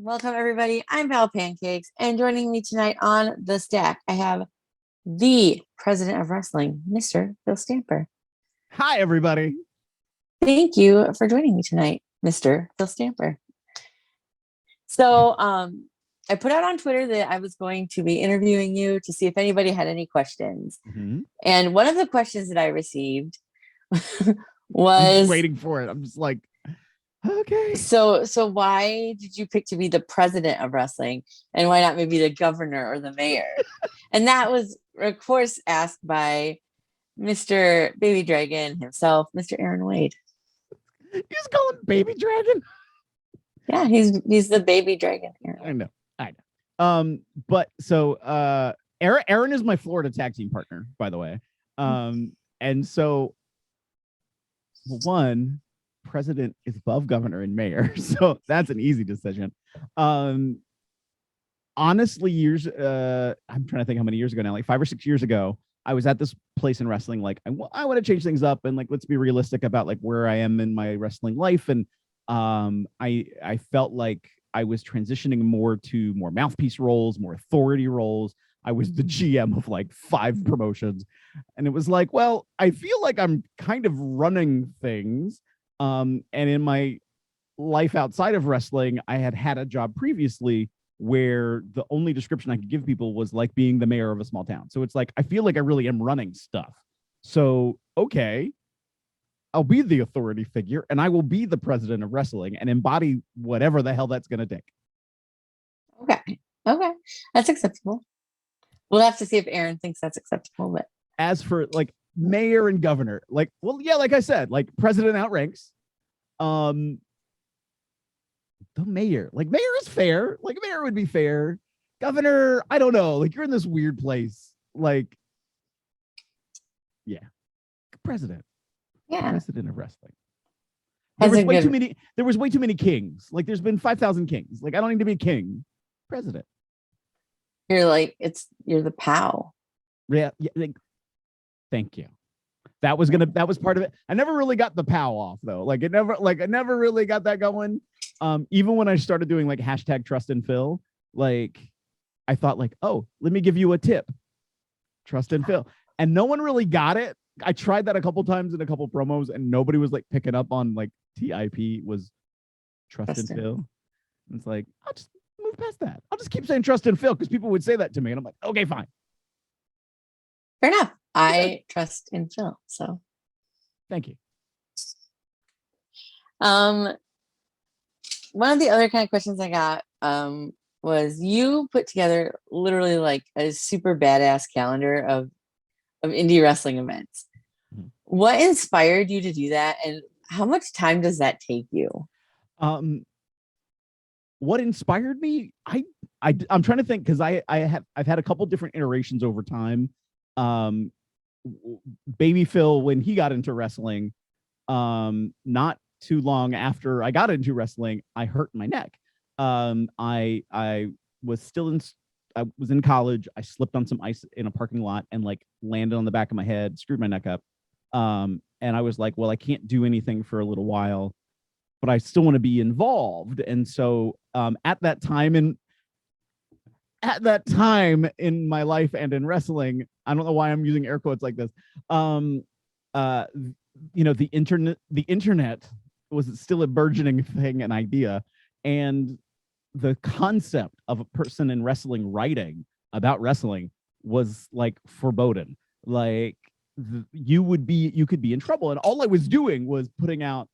Welcome, everybody. I'm Val Pancakes, and joining me tonight on the stack, I have the president of wrestling, Mr. Phil Stamper. Hi, everybody. Thank you for joining me tonight, Mr. Phil Stamper. So, I put out on Twitter that I was going to be interviewing you to see if anybody had any questions. Mm-hmm. And one of the questions that I received I'm was just waiting for it. I'm just like, okay. So why did you pick to be the president of wrestling, and why not maybe the governor or the mayor? And that was, of course, asked by Mr. Baby Dragon himself, Mr. Aaron Wade. You just call him Baby Dragon? Yeah, he's the Baby Dragon. I know. But so Aaron is my Florida tag team partner, by the way. And so one, president is above governor and mayor, so that's an easy decision. Honestly, I'm trying to think how many years ago now, like 5 or 6 years ago, I was at this place in wrestling, like I want to change things up, and like let's be realistic about like where I am in my wrestling life. And I felt like I was transitioning more to more mouthpiece roles, more authority roles. I was the GM of like 5 promotions, and it was like, well, I feel like I'm kind of running things. And in my life outside of wrestling, I had a job previously where the only description I could give people was like being the mayor of a small town. So it's like, I feel like I really am running stuff. So, okay, I'll be the authority figure and I will be the president of wrestling and embody whatever the hell that's going to take. Okay. That's acceptable. We'll have to see if Aaron thinks that's acceptable. But as for like mayor and governor, like, well, yeah, like I said, like president outranks. The mayor is fair. Like mayor would be fair. Governor, I don't know. Like you're in this weird place. Like, yeah, president. Yeah, president of wrestling. There was way too many kings. Like there's been 5,000 kings. Like I don't need to be a king. President. You're the POW. Yeah. Like, thank you. That was part of it. I never really got the POW off though. I never really got that going. Even when I started doing like hashtag trust and Phil, like I thought like, oh, let me give you a tip. Trust and Phil. And no one really got it. I tried that a couple times in a couple promos and nobody was like picking up on like TIP was trust and Phil. And it's like, I'll just move past that. I'll just keep saying trust and Phil because people would say that to me. And I'm like, okay, fine. Fair enough. I trust in Phil. So thank you. One of the other kind of questions I got was you put together literally like a super badass calendar of indie wrestling events. Mm-hmm. What inspired you to do that, and how much time does that take you? What inspired me? I'm trying to think because I've had a couple different iterations over time. Baby Phil, when he got into wrestling, not too long after I got into wrestling, I hurt my neck. I was in college. I slipped on some ice in a parking lot and like landed on the back of my head, screwed my neck up. And I was like, well, I can't do anything for a little while, but I still want to be involved. And so at that time in my life and in wrestling, I don't know why I'm using air quotes like this. The internet was still a burgeoning thing, an idea, and the concept of a person in wrestling writing about wrestling was like foreboding. Like you could be in trouble, and all I was doing was putting out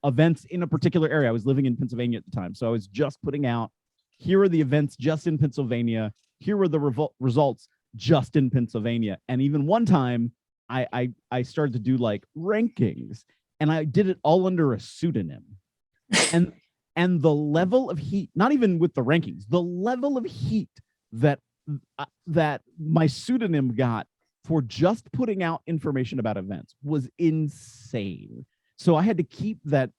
events in a particular area. I was living in Pennsylvania at the time, so I was just putting out, here are the events just in Pennsylvania, here are the results just in Pennsylvania. And even one time I started to do like rankings, and I did it all under a pseudonym. And the level of heat, not even with the rankings, the level of heat that my pseudonym got for just putting out information about events was insane. So I had to keep that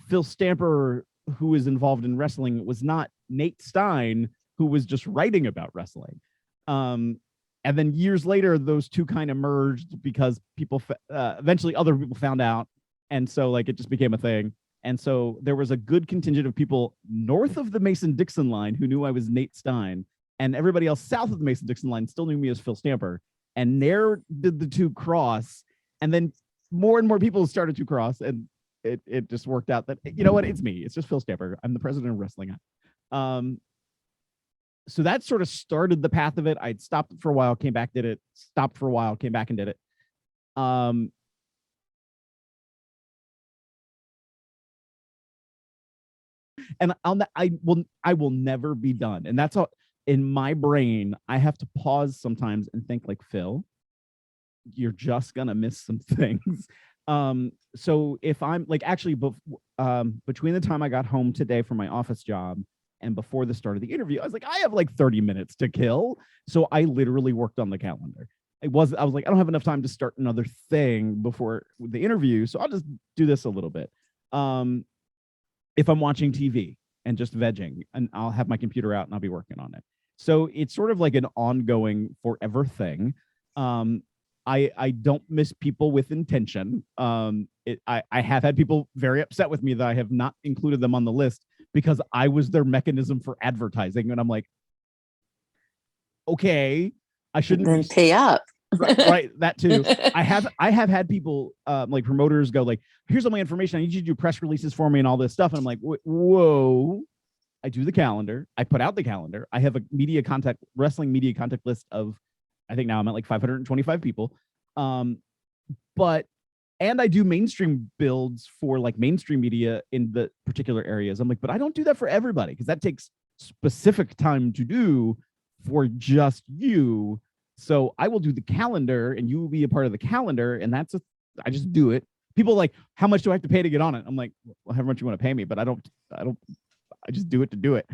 Phil Stamper, who is involved in wrestling, was not Nate Stein, who was just writing about wrestling. And then years later, those two kind of merged because people eventually other people found out. And so like it just became a thing. And so there was a good contingent of people north of the Mason-Dixon line who knew I was Nate Stein, and everybody else south of the Mason-Dixon line still knew me as Phil Stamper. And there did the two cross, and then more and more people started to cross, and it just worked out that, you know what, it's me. It's just Phil Stamper. I'm the president of wrestling. So that sort of started the path of it. I'd stopped for a while, came back, did it, stopped for a while, came back and did it. And I will never be done. And that's all in my brain. I have to pause sometimes and think like, Phil, you're just gonna miss some things. So if I'm like, actually, between the time I got home today from my office job and before the start of the interview, I was like, I have like 30 minutes to kill. So I literally worked on the calendar. I was like, I don't have enough time to start another thing before the interview. So I'll just do this a little bit. If I'm watching TV and just vegging, and I'll have my computer out and I'll be working on it. So it's sort of like an ongoing forever thing. I don't miss people with intention. I have had people very upset with me that I have not included them on the list because I was their mechanism for advertising. And I'm like, okay, I shouldn't then pay up. right, that too. I have had people like promoters go like, here's all my information, I need you to do press releases for me and all this stuff. And I'm like, whoa. I do the calendar, I put out the calendar, I have a wrestling media contact list of, I think now I'm at like 525 people. But I do mainstream builds for like mainstream media in the particular areas. I'm like, but I don't do that for everybody because that takes specific time to do for just you. So I will do the calendar and you will be a part of the calendar. And I just do it. People are like, how much do I have to pay to get on it? I'm like, well, however much you want to pay me, but I just do it to do it.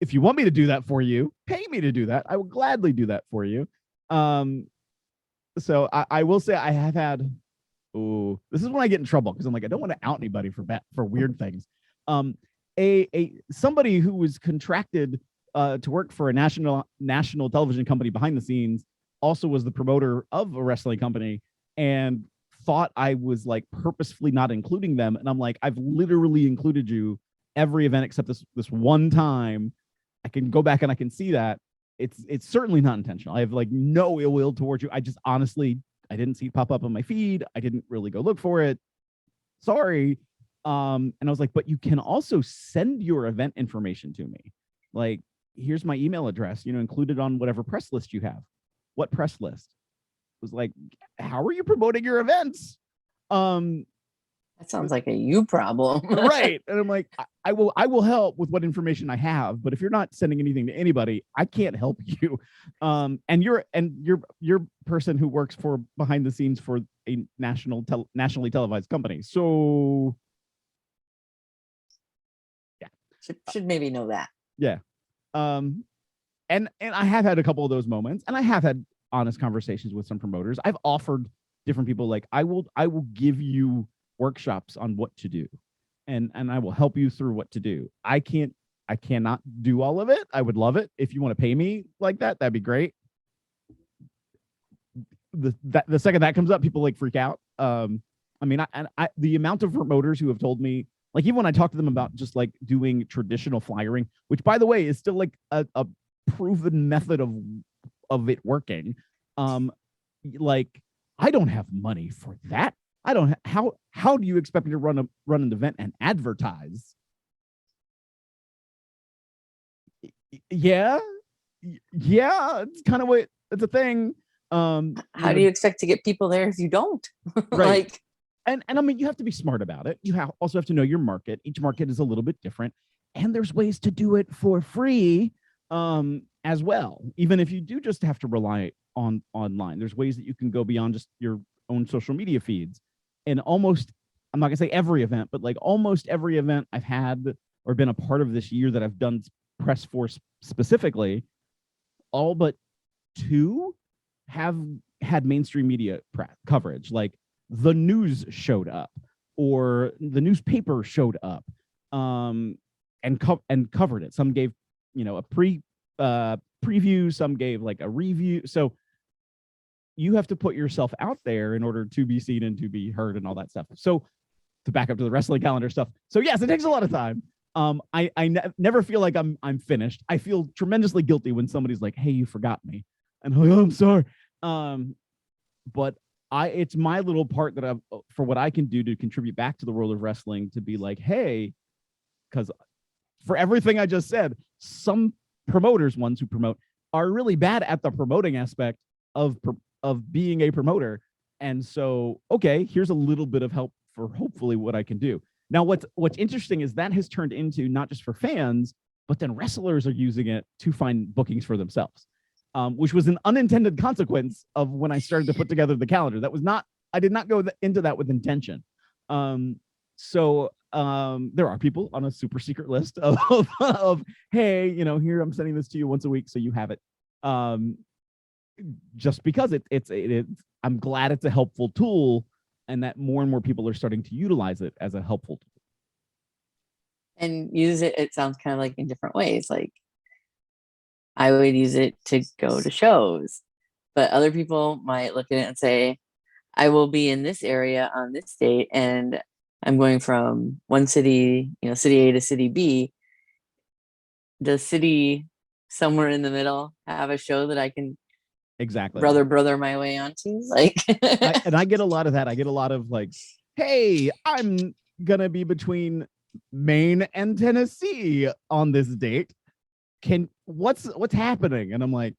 If you want me to do that for you, pay me to do that. I will gladly do that for you. So I will say I have had, this is when I get in trouble because I'm like, I don't want to out anybody for weird things. Somebody who was contracted to work for a national television company behind the scenes also was the promoter of a wrestling company and thought I was like purposefully not including them. And I'm like, I've literally included you every event except this one time. I can go back and I can see that it's certainly not intentional. I have like no ill will towards you. I just honestly, I didn't see it pop up on my feed. I didn't really go look for it. Sorry. And I was like, but you can also send your event information to me. Like, here's my email address, included on whatever press list you have. What press list? It was like, how are you promoting your events? That sounds like a you problem. Right. And I'm like, I will help with what information I have, but if you're not sending anything to anybody, I can't help you. And you're person who works for behind the scenes for a nationally televised company. So yeah. Should maybe know that. Yeah. And I have had a couple of those moments, and I have had honest conversations with some promoters. I've offered different people, like, I will give you workshops on what to do, and I will help you through what to do. I cannot do all of it. I would love it if you want to pay me like that. That'd be great. The second that comes up, people like freak out. I mean, the amount of promoters who have told me, like, even when I talk to them about just like doing traditional flyering, which by the way is still like a proven method of it working. Like, I don't have money for that. I don't. How do you expect me to run an event and advertise? Yeah, it's kind of what it's a thing. How do you expect to get people there if you don't? Right. Like, and I mean, you have to be smart about it. You also have to know your market. Each market is a little bit different, and there's ways to do it for free as well. Even if you do just have to rely on online, there's ways that you can go beyond just your own social media feeds. And almost, I'm not gonna say every event, but like almost every event I've had or been a part of this year that I've done press for specifically, all but 2 have had mainstream media coverage. Like, the news showed up or the newspaper showed up and covered it. Some gave, a preview, some gave like a review. So, you have to put yourself out there in order to be seen and to be heard and all that stuff. So to back up to the wrestling calendar stuff. So yes, it takes a lot of time. Never feel like I'm finished. I feel tremendously guilty when somebody's like, "Hey, you forgot me," and I'm like, "Oh, I'm sorry." But it's my little part that for what I can do to contribute back to the world of wrestling, to be like, "Hey," because for everything I just said, some promoters, ones who promote, are really bad at the promoting aspect of being a promoter. And so, okay, here's a little bit of help for hopefully what I can do. Now, what's interesting is that has turned into not just for fans, but then wrestlers are using it to find bookings for themselves, which was an unintended consequence of when I started to put together the calendar. I did not go into that with intention. So there are people on a super secret list of hey, here, I'm sending this to you once a week so you have it. Just because I'm glad it's a helpful tool, and that more and more people are starting to utilize it as a helpful tool. And use it, it sounds kind of like in different ways. Like I would use it to go to shows, but other people might look at it and say, I will be in this area on this date, and I'm going from one city, city A to city B. Does city somewhere in the middle have a show that I can exactly brother my way onto? Like, and I get a lot of that. I get a lot of like, hey, I'm gonna be between Maine and Tennessee on this date. What's happening? And I'm like,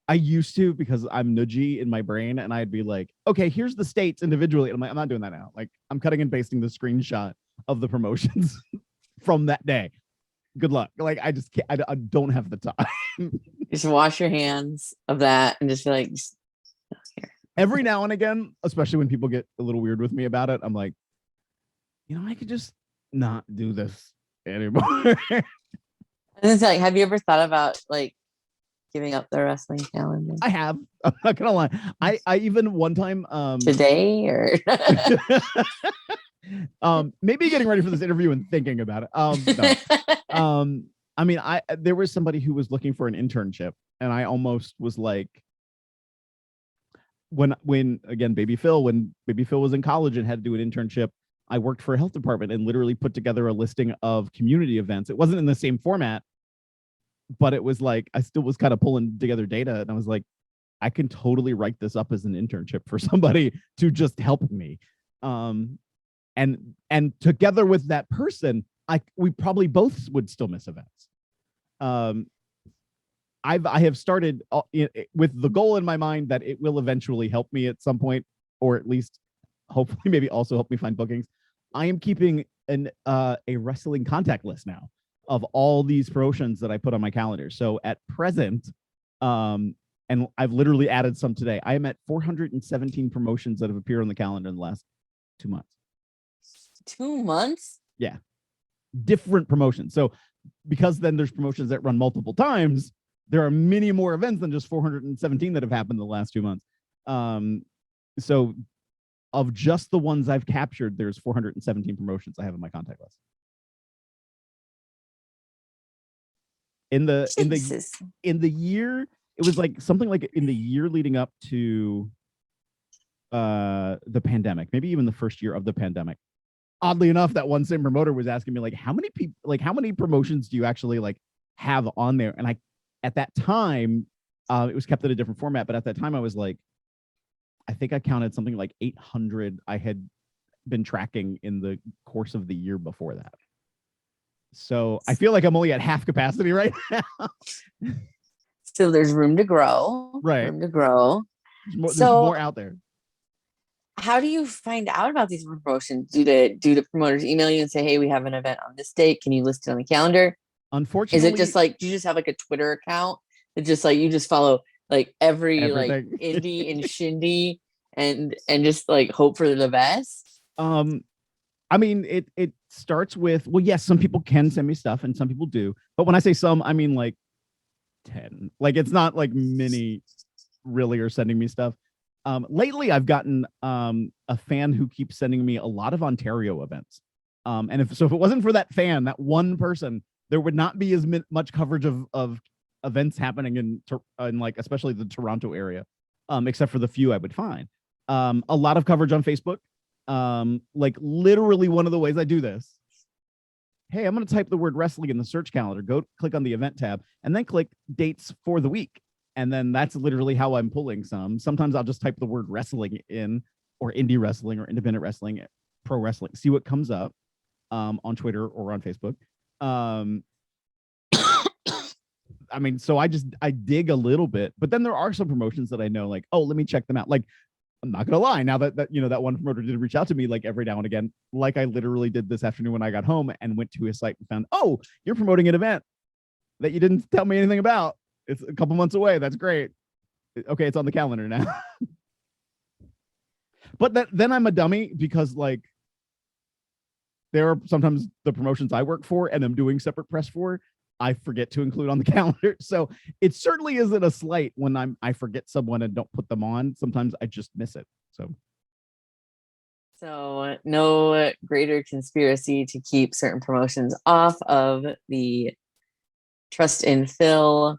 I used to, because I'm nudgy in my brain, and I'd be like, okay, here's the states individually. And I'm like, I'm not doing that now. Like, I'm cutting and pasting the screenshot of the promotions from that day. Good luck. Like, I just can't, I don't have the time. Just wash your hands of that and just be like, every now and again, especially when people get a little weird with me about it, I'm like, I could just not do this anymore. And it's like, have you ever thought about like giving up the wrestling calendar? I have. I'm not gonna lie. I even one time today or maybe getting ready for this interview and thinking about it. No. I mean, there was somebody who was looking for an internship, and I almost was like, when Baby Phil was in college and had to do an internship, I worked for a health department and literally put together a listing of community events. It wasn't in the same format, but it was like, I still was kind of pulling together data, and I was like, I can totally write this up as an internship for somebody to just help me. And together with that person, we probably both would still miss events. I have started with the goal in my mind that it will eventually help me at some point, or at least hopefully maybe also help me find bookings. I am keeping a wrestling contact list now of all these promotions that I put on my calendar. So at present, and I've literally added some today, I am at 417 promotions that have appeared on the calendar in the last 2 months. 2 months? Yeah. Different promotions. So because then there's promotions that run multiple times, there are many more events than just 417 that have happened in the last 2 months. So of just the ones I've captured, there's 417 promotions I have in my contact list. In the year, it was like something like in the year leading up to the pandemic, maybe even the first year of the pandemic. Oddly enough, that one same promoter was asking me like, how many promotions do you actually like have on there? And at that time, it was kept in a different format, but at that time I was like, I think I counted something like 800 I had been tracking in the course of the year before that. So I feel like I'm only at half capacity right now. So there's room to grow. Right. Room to grow. There's more out there. How do you find out about these promotions? Do the promoters email you and say, hey, we have an event on this date, can you list it on the calendar? Unfortunately, is it just like, do you just have like a Twitter account that just like you just follow like everything. Like indie and shindy and just like hope for the best? I mean, it starts with, well, yes, some people can send me stuff and some people do, but when I say some, I mean like 10. Like, it's not like many really are sending me stuff. Lately I've gotten a fan who keeps sending me a lot of Ontario events. And if it wasn't for that fan, that one person, there would not be as much coverage of events happening in like, especially the Toronto area. except for the few I would find. A lot of coverage on Facebook. Like literally one of the ways I do this. Hey, I'm going to type the word wrestling in the search calendar. Go click on the event tab and then click dates for the week. And then that's literally how I'm pulling some. Sometimes I'll just type the word wrestling in, or indie wrestling or independent wrestling, pro wrestling, see what comes up on Twitter or on Facebook. I mean, so I dig a little bit, but then there are some promotions that I know, like, oh, let me check them out. Like, I'm not gonna lie, now that that one promoter did reach out to me like every now and again, like I literally did this afternoon when I got home and went to his site and found, oh, you're promoting an event that you didn't tell me anything about. It's a couple months away. That's great. Okay, it's on the calendar now. But then I'm a dummy because like there are sometimes the promotions I work for and I'm doing separate press for, I forget to include on the calendar. So it certainly isn't a slight when I forget someone and don't put them on. Sometimes I just miss it. So no greater conspiracy to keep certain promotions off of the Trust in Phil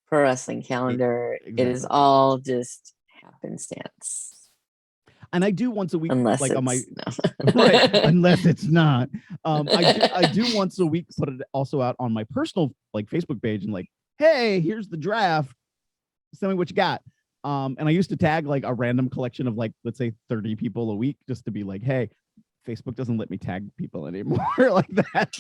pro wrestling calendar. Exactly. It is all just happenstance. And I do once a week, unless like it's, on my no. right, unless it's not. I do once a week put it also out on my personal like Facebook page and like, hey, here's the draft. Tell me what you got. And I used to tag like a random collection of like, let's say 30 people a week, just to be like, hey, Facebook doesn't let me tag people anymore like that.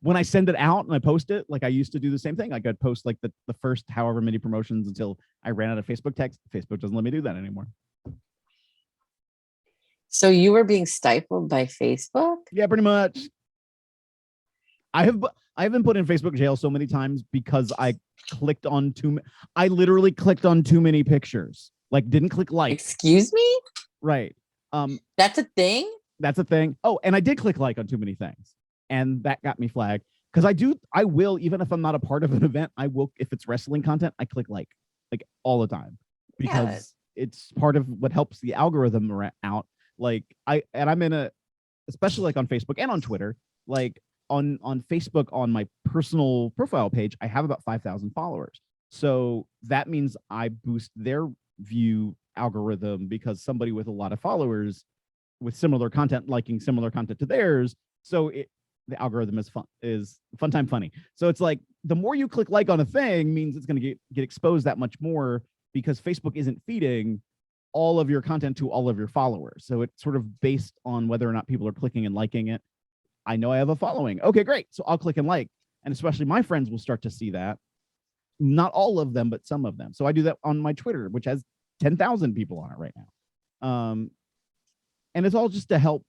When I send it out and I post it, like I used to do the same thing. Like I'd post like the first however many promotions until I ran out of Facebook text. Facebook doesn't let me do that anymore. So you were being stifled by Facebook? Yeah, pretty much. I have been put in Facebook jail so many times because I literally clicked on too many pictures. Like didn't click like. Excuse me? Right. That's a thing? That's a thing. Oh, and I did click like on too many things. And that got me flagged because I will, even if I'm not a part of an event, I will, if it's wrestling content, I click like all the time because it's part of what helps the algorithm out. Like I'm in especially like on Facebook and on Twitter, like on Facebook, on my personal profile page, I have about 5,000 followers. So that means I boost their view algorithm because somebody with a lot of followers with similar content, liking similar content to theirs. So the algorithm is fun time funny. So it's like the more you click like on a thing means it's going to get exposed that much more because Facebook isn't feeding all of your content to all of your followers. So it's sort of based on whether or not people are clicking and liking it. I know I have a following. Okay, great. So I'll click and like, and especially my friends will start to see that. Not all of them, but some of them. So I do that on my Twitter, which has 10,000 people on it right now. And it's all just to help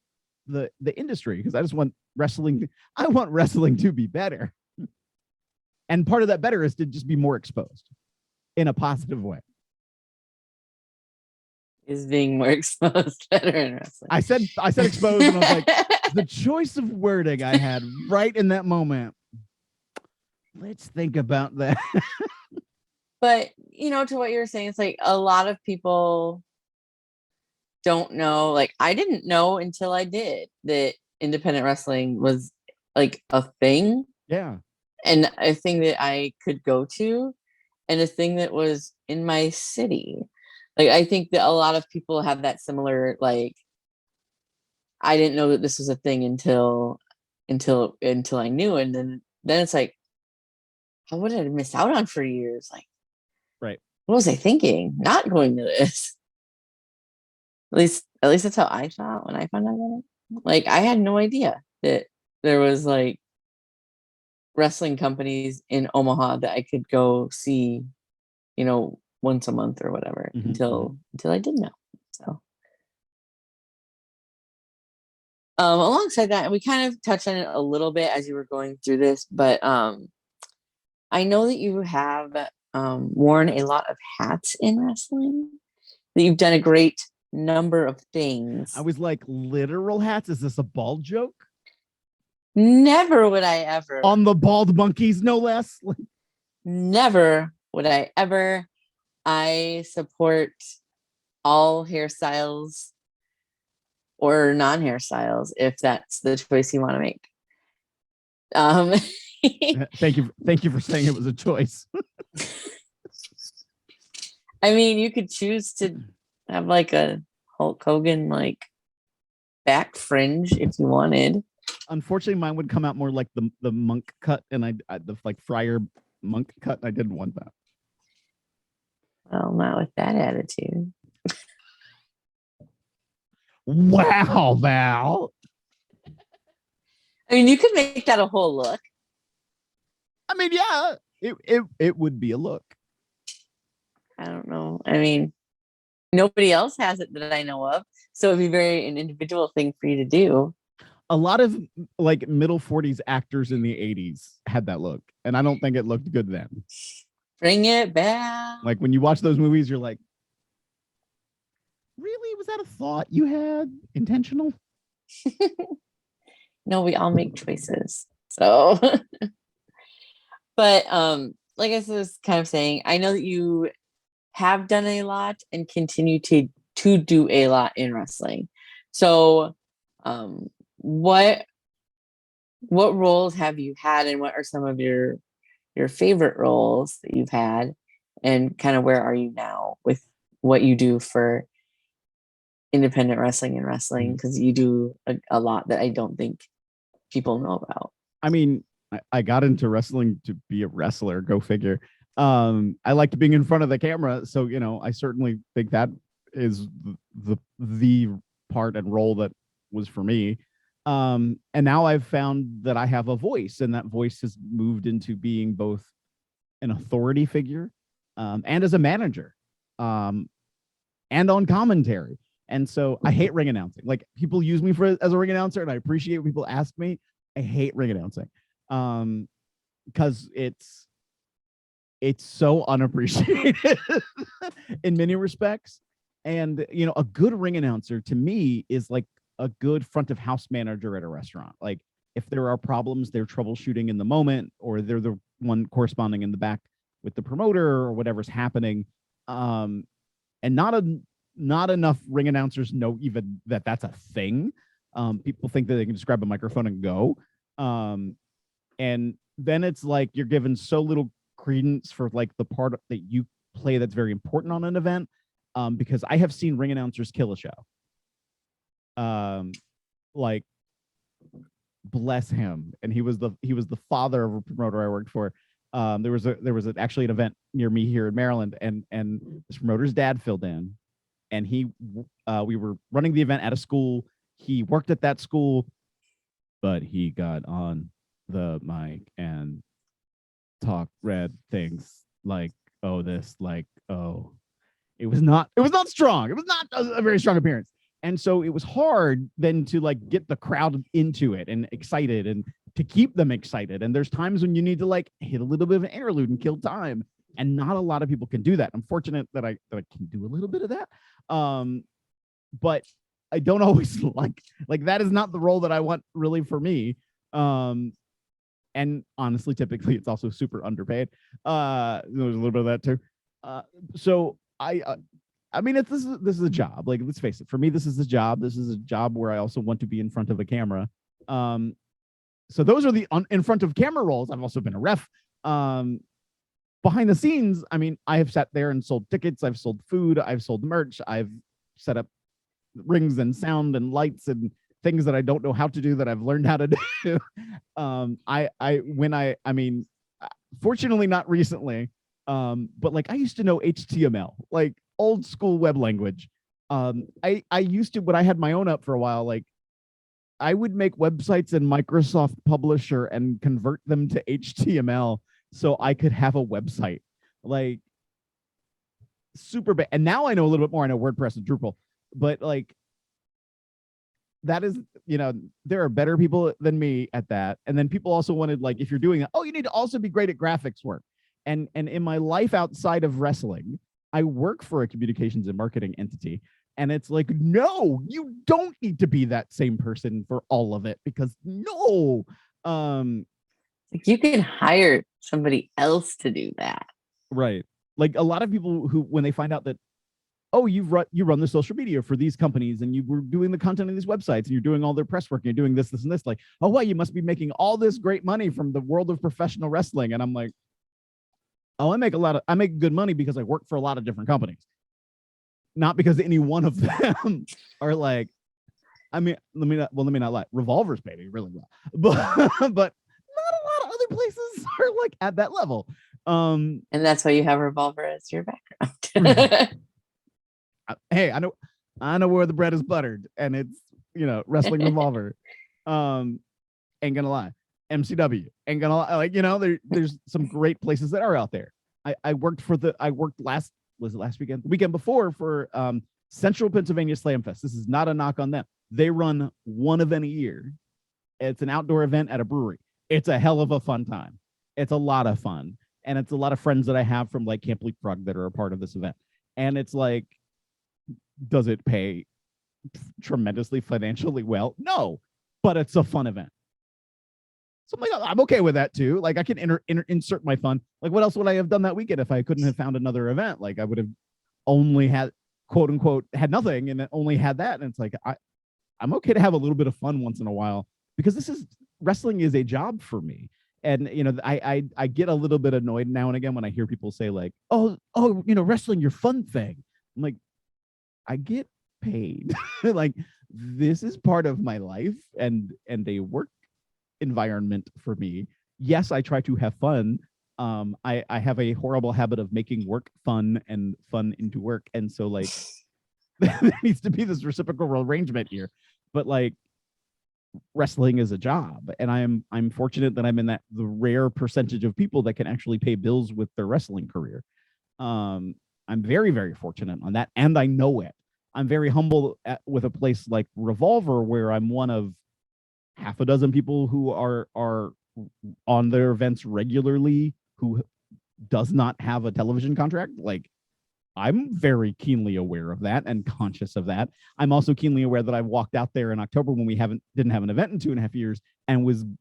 the industry because I just want wrestling. I want wrestling to be better. And part of that better is to just be more exposed in a positive way. Is being more exposed better in wrestling? I said exposed and I was like, the choice of wording I had right in that moment. Let's think about that. But to what you're saying, it's like a lot of people don't know, like I didn't know until I did, that independent wrestling was like a thing. Yeah. And a thing that I could go to and a thing that was in my city. Like I think that a lot of people have that similar, like, I didn't know that this was a thing until I knew. And then it's like, what did I miss out on for years? Like, right. What was I thinking? Not going to this. At least that's how I thought when I found out about it. Like I had no idea that there was like wrestling companies in Omaha that I could go see, once a month or whatever, until I did know. So alongside that, and we kind of touched on it a little bit as you were going through this, but I know that you have worn a lot of hats in wrestling, that you've done a great number of things. I was like, literal hats? Is this a bald joke? Never would I ever. On the bald monkeys, no less. Never would I ever. I support all hairstyles or non-hairstyles if that's the choice you want to make. Thank you for saying it was a choice. I mean, you could choose to have like a Hulk Hogan like back fringe if you wanted. Unfortunately, mine would come out more like the monk cut, and I the like friar monk cut. I didn't want that. Well, not with that attitude. Wow, Val. I mean, you could make that a whole look. I mean, yeah, it would be a look. I don't know. I mean, nobody else has it that I know of, so it'd be very an individual thing for you to do. A lot of like middle 40s actors in the 80s had that look, and I don't think it looked good then. Bring it back. Like when you watch those movies, you're like, really? Was that a thought you had? Intentional? No, we all make choices. So, but like I was kind of saying, I know that you have done a lot and continue to do a lot in wrestling. So, what roles have you had, and what are some of your favorite roles that you've had, and kind of where are you now with what you do for independent wrestling and wrestling? Because you do a lot that I don't think people know about. I mean, I got into wrestling to be a wrestler. Go figure. I liked being in front of the camera, so you know, I certainly think that is the part and role that was for me. And now I've found that I have a voice, and that voice has moved into being both an authority figure and as a manager and on commentary. And so I hate ring announcing. Like people use me as a ring announcer, and I appreciate when people ask me. I hate ring announcing because it's so unappreciated in many respects. And you know, a good ring announcer to me is like a good front of house manager at a restaurant. Like if there are problems, they're troubleshooting in the moment, or they're the one corresponding in the back with the promoter or whatever's happening. And not enough ring announcers know even that that's a thing. People think that they can just grab a microphone and go. And then it's like you're given so little credence for like the part that you play that's very important on an event. Because I have seen ring announcers kill a show. Like bless him. And he was the father of a promoter I worked for. There was actually an event near me here in Maryland, and this promoter's dad filled in, and we were running the event at a school. He worked at that school, but he got on the mic and talked red things like, oh, this, like, oh, it was not strong. It was not a very strong appearance. And so it was hard then to like get the crowd into it and excited, and to keep them excited. And there's times when you need to like hit a little bit of an interlude and kill time. And not a lot of people can do that. I'm fortunate that I can do a little bit of that. But I don't always like that is not the role that I want really for me. And honestly, typically it's also super underpaid. There's a little bit of that too. So I mean, this is a job. Like, let's face it. For me, this is a job. This is a job where I also want to be in front of a camera. So those are the in front of camera roles. I've also been a ref. Behind the scenes, I mean, I have sat there and sold tickets. I've sold food. I've sold merch. I've set up rings and sound and lights and things that I don't know how to do that I've learned how to do. I mean, fortunately not recently, but like I used to know HTML, like old school web language. I used to, when I had my own up for a while, like I would make websites in Microsoft Publisher and convert them to HTML so I could have a website. Like super bad. And now I know a little bit more. I know WordPress and Drupal, but like that is, you know, there are better people than me at that. And then people also wanted, like, if you're doing that, oh, you need to also be great at graphics work. And in my life outside of wrestling, I work for a communications and marketing entity. And it's like, no, you don't need to be that same person for all of it, because no. Like you can hire somebody else to do that. Right. Like a lot of people who, when they find out that, oh, you run the social media for these companies and you were doing the content of these websites and you're doing all their press work and you're doing this, and this, like, oh, wow, you must be making all this great money from the world of professional wrestling. And I'm like, Oh, I make good money because I work for a lot of different companies. Not because any one of them are like, I mean, let me not lie. Revolvers pay me really well, but not a lot of other places are like at that level. And that's why you have Revolver as your background. Hey, I know where the bread is buttered, and it's wrestling Revolver. Ain't gonna lie, MCW ain't gonna lie. Like there's some great places that are out there. I worked last weekend, the weekend before for Central Pennsylvania Slam Fest. This is not a knock on them. They run one event a year. It's an outdoor event at a brewery. It's a hell of a fun time. It's a lot of fun. And it's a lot of friends that I have from like Camp Leapfrog that are a part of this event. And it's like, does it pay tremendously financially well? No, but it's a fun event. So I'm like, I'm okay with that too. Like I can insert my fun. Like what else would I have done that weekend if I couldn't have found another event? Like I would have only had quote unquote had nothing and only had that. And it's like, I'm okay to have a little bit of fun once in a while because wrestling is a job for me. And I get a little bit annoyed now and again when I hear people say like, oh, wrestling your fun thing. I'm like, I get paid. Like this is part of my life and a work environment for me. Yes, I try to have fun. I have a horrible habit of making work fun and fun into work. And so like there needs to be this reciprocal arrangement here. But like wrestling is a job, and I'm fortunate that I'm in the rare percentage of people that can actually pay bills with their wrestling career. I'm very, very fortunate on that, and I know it. I'm very humble with a place like Revolver, where I'm one of half a dozen people who are on their events regularly who does not have a television contract. Like I'm very keenly aware of that and conscious of that. I'm also keenly aware that I walked out there in October when we didn't have an event in 2.5 years and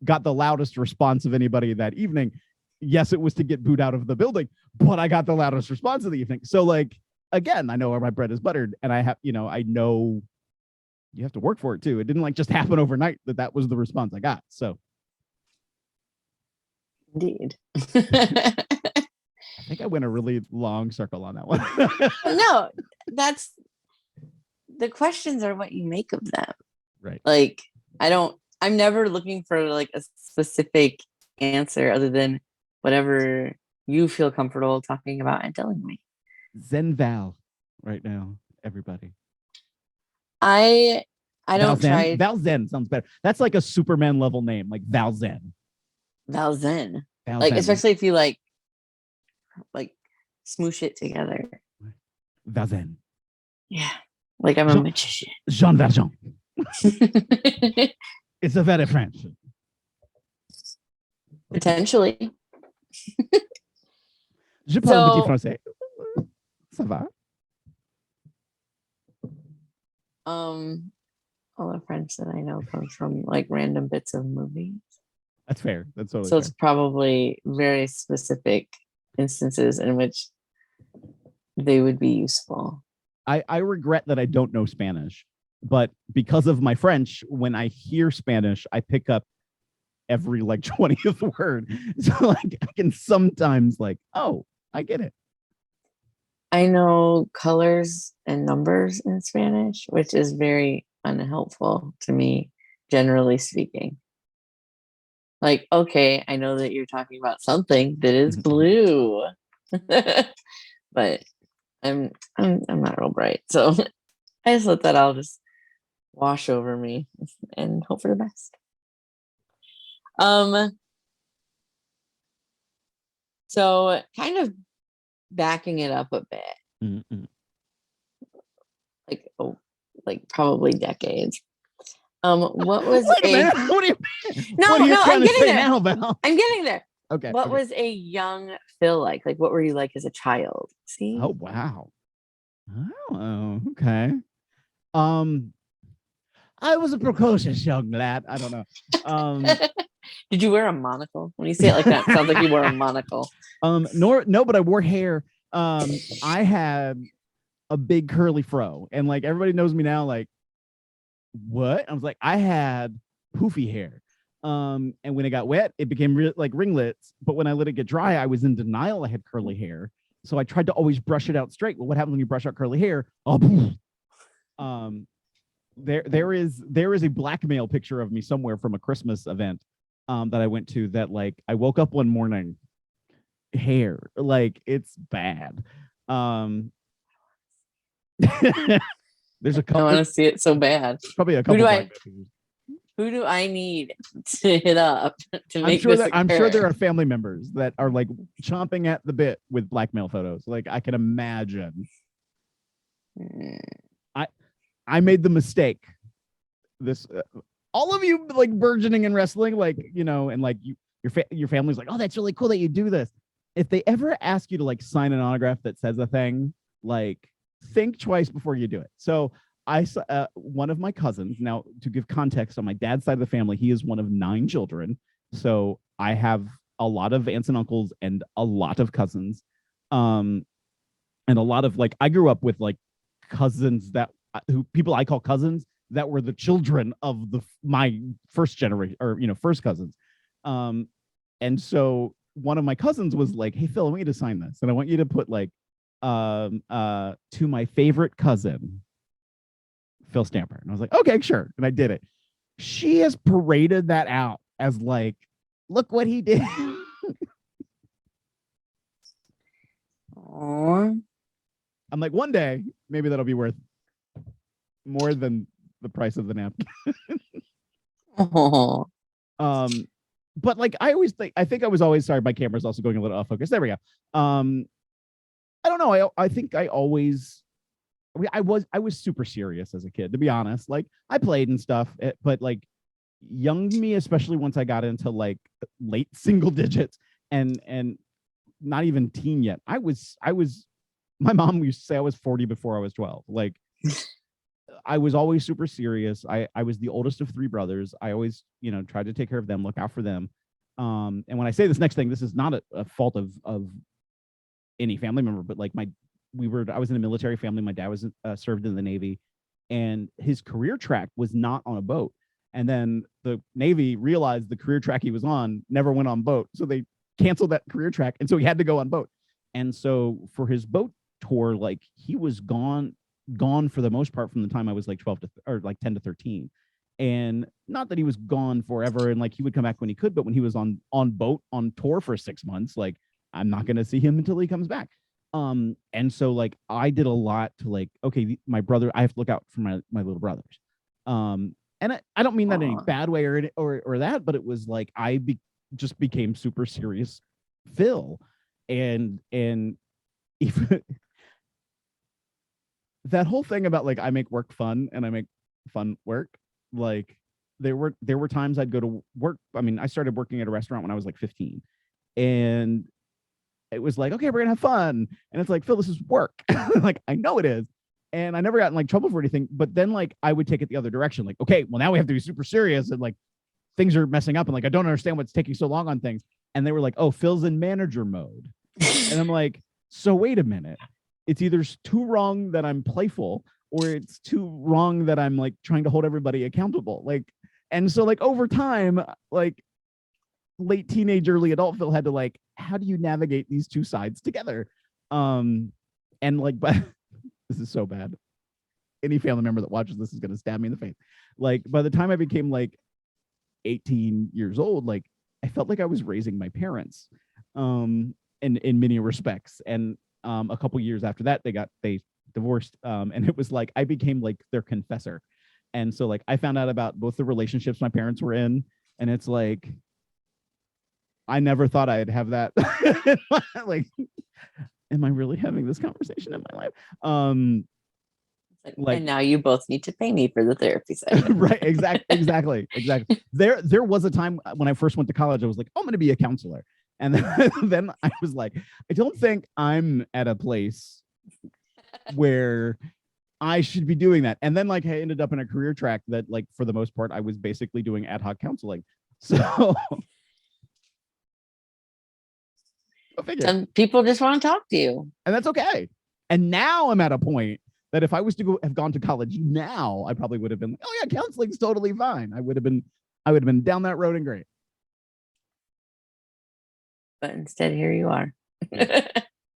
got the loudest response of anybody that evening. Yes, it was to get booed out of the building, but I got the loudest response of the evening. So like, again, I know where my bread is buttered, and I know you have to work for it too. It didn't like just happen overnight that was the response I got. So Indeed. I think I went a really long circle on that one. No, that's the questions are what you make of them. Right. Like I'm never looking for like a specific answer other than whatever you feel comfortable talking about and telling me. Zen Val right now, everybody. I don't try. Val Zen sounds better. That's like a Superman level name, like Val Zen. Val Zen. Like especially if you like smoosh it together. Val Zen. Yeah. Like I'm a magician. Jean Valjean. It's a very French. Potentially. Je parle un petit français. Ça va? All the French that I know comes from like random bits of movies. That's fair. That's totally so fair. It's probably very specific instances in which they would be useful. I regret that I don't know Spanish, but because of my French, when I hear Spanish, I pick up every like 20th word. So like I can sometimes like, oh, I get it. I know colors and numbers in Spanish, which is very unhelpful to me, generally speaking. Like, okay, I know that you're talking about something that is blue, but I'm not real bright, so I just let that all just wash over me and hope for the best. So kind of backing it up a bit, like probably decades. What was Wait a minute. What are you? No, what are you no, trying I'm to getting say there. Now, Val? I'm getting there. Okay. What was a young Phil like? Like, what were you like as a child? See? Oh wow. Oh, okay. I was a precocious young lad. I don't know. Did you wear a monocle? When you say it like that, it sounds like you wore a monocle. No, but I wore hair. I had a big curly fro, and like everybody knows me now. Like, what? I was like, I had poofy hair. And when it got wet, it became like ringlets. But when I let it get dry, I was in denial I had curly hair. So I tried to always brush it out straight. Well, what happens when you brush out curly hair? Oh, there is a blackmail picture of me somewhere from a Christmas event that I went to that like I woke up one morning, hair, like it's bad. There's a I couple, want to see it so bad. probably a Who couple do blackmail I pictures. who do I need to hit up to make this occur? I'm sure there are family members that are like chomping at the bit with blackmail photos. Like I can imagine. I made the mistake. This all of you like burgeoning in wrestling, like and like your family's like, oh, that's really cool that you do this. If they ever ask you to like sign an autograph that says a thing, like think twice before you do it. So one of my cousins, now to give context on my dad's side of the family, he is one of 9 children. So I have a lot of aunts and uncles and a lot of cousins. And a lot of like, I grew up with like cousins who people I call cousins that were the children of my first generation or, first cousins. And so one of my cousins was like, hey, Phil, I want you to sign this. And I want you to put like, to my favorite cousin, Phil Stamper. And I was like, okay, sure. And I did it. She has paraded that out as like, look what he did. Aww. I'm like, one day, maybe that'll be worth more than the price of the napkin. Oh. But like, I think I was always, sorry, my camera's also going a little off focus. There we go. I don't know. I think I always, I was super serious as a kid, to be honest. Like I played and stuff, but like young me, especially once I got into like late single digits and not even teen yet. My mom used to say I was 40 before I was 12. Like I was always super serious. I was the oldest of 3 brothers. I always, tried to take care of them, look out for them. And when I say this next thing, this is not a fault of any family member, but like I was in a military family. My dad was served in the Navy, and his career track was not on a boat. And then the Navy realized the career track he was on never went on boat. So they canceled that career track. And so he had to go on boat. And so for his boat tour, like he was gone for the most part from the time I was like 10 to 13. And not that he was gone forever. And like he would come back when he could, but when he was on boat on tour for 6 months, like I'm not going to see him until he comes back. And so like I did a lot to like, okay, my brother, I have to look out for my little brothers. And I don't mean that in a bad way or that, but it was like just became super serious Phil. And even that whole thing about like I make work fun and I make fun work, like there were times I'd go to work. I mean, I started working at a restaurant when I was like 15, and it was like, okay, we're gonna have fun, and it's like, Phil, this is work. Like I know it is, and I never got in like trouble for anything. But then like I would take it the other direction, like, okay, well now we have to be super serious, and like things are messing up, and like I don't understand what's taking so long on things. And they were like, oh, Phil's in manager mode, and I'm like, so wait a minute, it's either too wrong that I'm playful, or it's too wrong that I'm like trying to hold everybody accountable. Like, and so like over time, like late teenage, early adult Phil had to like, how do you navigate these two sides together? And like, but this is so bad. Any family member that watches this is going to stab me in the face. Like by the time I became like 18 years old, like I felt like I was raising my parents, in many respects. And a couple years after that, they divorced, and it was like I became like their confessor. And so like I found out about both the relationships my parents were in, and it's like I never thought I'd have that. Like, am I really having this conversation in my life? Like, and now you both need to pay me for the therapy session. Right, exactly. There was a time when I first went to college, I was like, oh, I'm going to be a counselor. And then I was like, I don't think I'm at a place where I should be doing that. And then like I ended up in a career track that like for the most part, I was basically doing ad hoc counseling. So some people just want to talk to you. And that's okay. And now I'm at a point that if I was to have gone to college now, I probably would have been like, oh yeah, counseling's totally fine. I would have been I would have been down that road and great. But instead, here you are.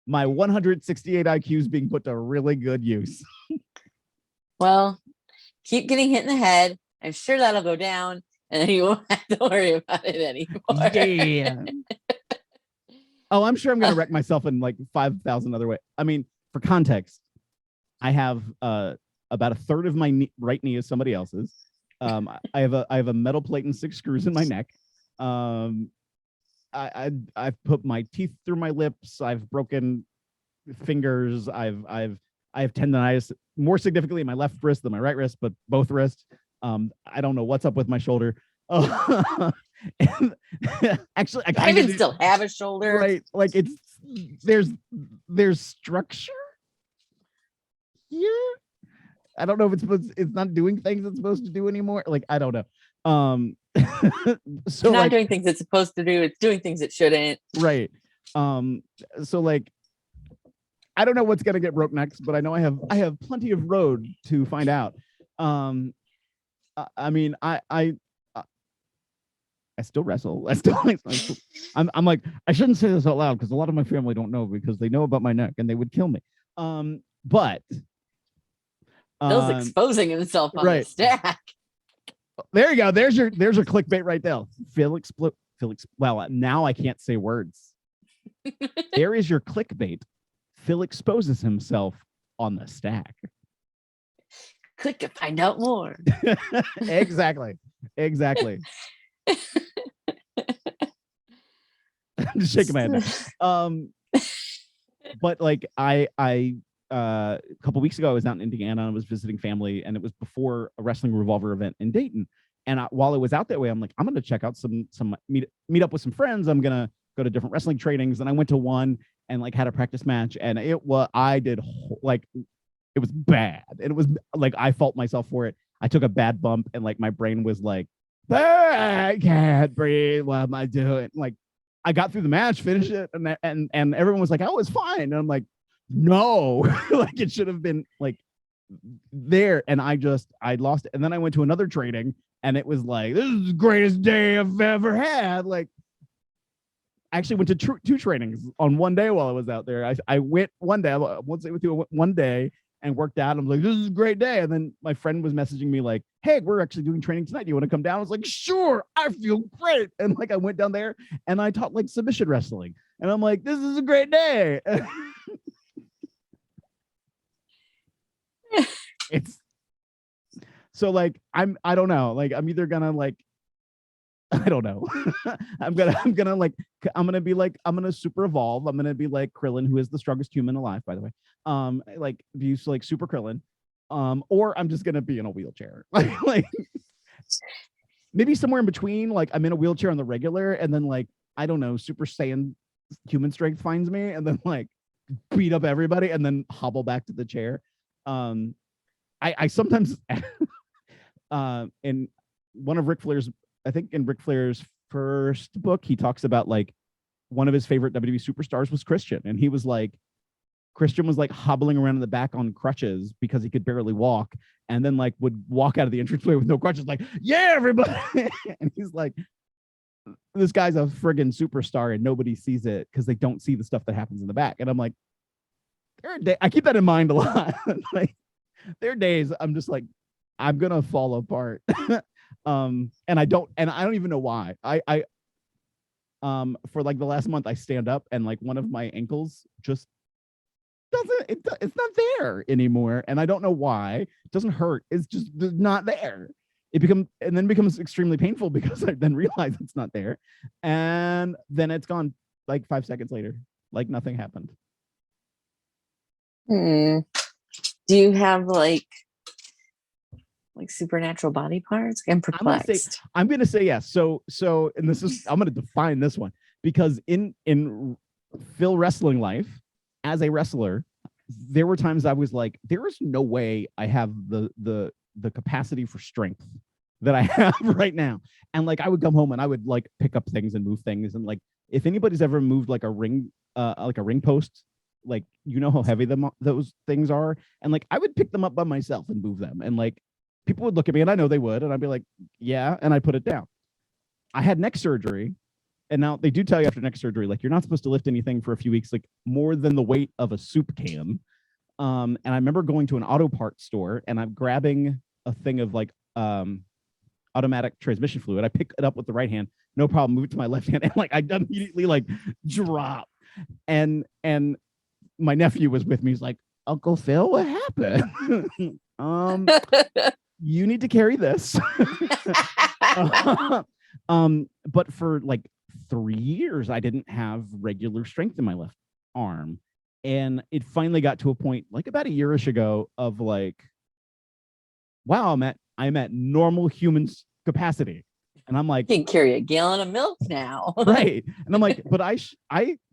My 168 IQ is being put to really good use. Well, keep getting hit in the head. I'm sure that'll go down, and then you won't have to worry about it anymore. Yeah. Oh, I'm sure I'm going to wreck myself in like 5,000 other ways. I mean, for context, I have about a third of my right knee is somebody else's. I have a metal plate and 6 screws in my neck. I've put my teeth through my lips. I've broken fingers. I have tendonitis, more significantly in my left wrist than my right wrist, but both wrists. I don't know what's up with my shoulder. Actually, I kind of still have a shoulder, right? Like there's structure here. I don't know if it's not doing things it's supposed to do anymore. Like, I don't know. So not like, doing things it's supposed to do. It's doing things it shouldn't. Right. So like, I don't know what's gonna get broke next, but I know I have plenty of road to find out. I mean, I still wrestle. I'm like, I shouldn't say this out loud because a lot of my family don't know because they know about my neck and they would kill me. But Bill's exposing himself on the stack. There you go. There's your clickbait right there. Well, now I can't say words. There is your clickbait. Phil exposes himself on the stack. Click to find out more. Exactly. I'm just shaking my head now. But like I a couple weeks ago, I was out in Indiana and I was visiting family, and it was before a Wrestling Revolver event in Dayton. And while I was out that way, I'm like, I'm going to check out some meet up with some friends. I'm going to go to different wrestling trainings. And I went to one and like had a practice match, and it was bad. And it was like, I fault myself for it. I took a bad bump and like my brain was like, I can't breathe. What am I doing? Like, I got through the match, finished it, and everyone was like, oh, it's fine. And I'm like, no, like it should have been like there. And I lost it. And then I went to another training, and it was like, this is the greatest day I've ever had. Like, I actually went to 2 trainings on one day while I was out there. I went one day, one day and worked out. I'm like, this is a great day. And then my friend was messaging me like, hey, we're actually doing training tonight. Do you want to come down? I was like, sure, I feel great. And like, I went down there and I taught like submission wrestling. And I'm like, this is a great day. It's so like, I don't know. Like, I'm either gonna like, I don't know. I'm gonna super evolve. I'm gonna be like Krillin, who is the strongest human alive, by the way. Like use like super Krillin. Or I'm just gonna be in a wheelchair. like maybe somewhere in between. Like I'm in a wheelchair on the regular, and then like, I don't know, Super Saiyan human strength finds me, and then like beat up everybody, and then hobble back to the chair. I sometimes in one of Ric Flair's, I think in Ric Flair's first book, he talks about like one of his favorite WWE superstars was Christian. And he was like, Christian was like hobbling around in the back on crutches because he could barely walk, and then like would walk out of the entranceway with no crutches, like, yeah, everybody. And he's like, this guy's a friggin' superstar and nobody sees it because they don't see the stuff that happens in the back. And I'm like, I keep that in mind a lot. Like, there are days I'm just like, I'm gonna fall apart. And I don't even know why. I for like the last month, I stand up and like one of my ankles just it's not there anymore, and I don't know why. It doesn't hurt, it's just not there. It becomes extremely painful because I then realize it's not there, and then it's gone like 5 seconds later, like nothing happened. Do you have like supernatural body parts? I'm perplexed. I'm gonna say yes. So, and this is, I'm gonna define this one, because in Phil wrestling life, as a wrestler, there were times I was like, there is no way I have the capacity for strength that I have right now. And like, I would come home and I would like pick up things and move things. And like, if anybody's ever moved like a ring post, like, you know how heavy those things are. And like, I would pick them up by myself and move them. And like, people would look at me, and I know they would, and I'd be like, yeah. And I put it down. I had neck surgery. And now they do tell you after neck surgery, like, you're not supposed to lift anything for a few weeks, like more than the weight of a soup can. And I remember going to an auto parts store and I'm grabbing a thing of like automatic transmission fluid. I pick it up with the right hand, no problem, move it to my left hand, and like I immediately like drop. And my nephew was with me. He's like, Uncle Phil, what happened? You need to carry this. But for like 3 years, I didn't have regular strength in my left arm. And it finally got to a point like about a yearish ago of like, wow, I'm at normal human capacity. And I'm like, you can carry a gallon of milk now. right. And I'm like, but I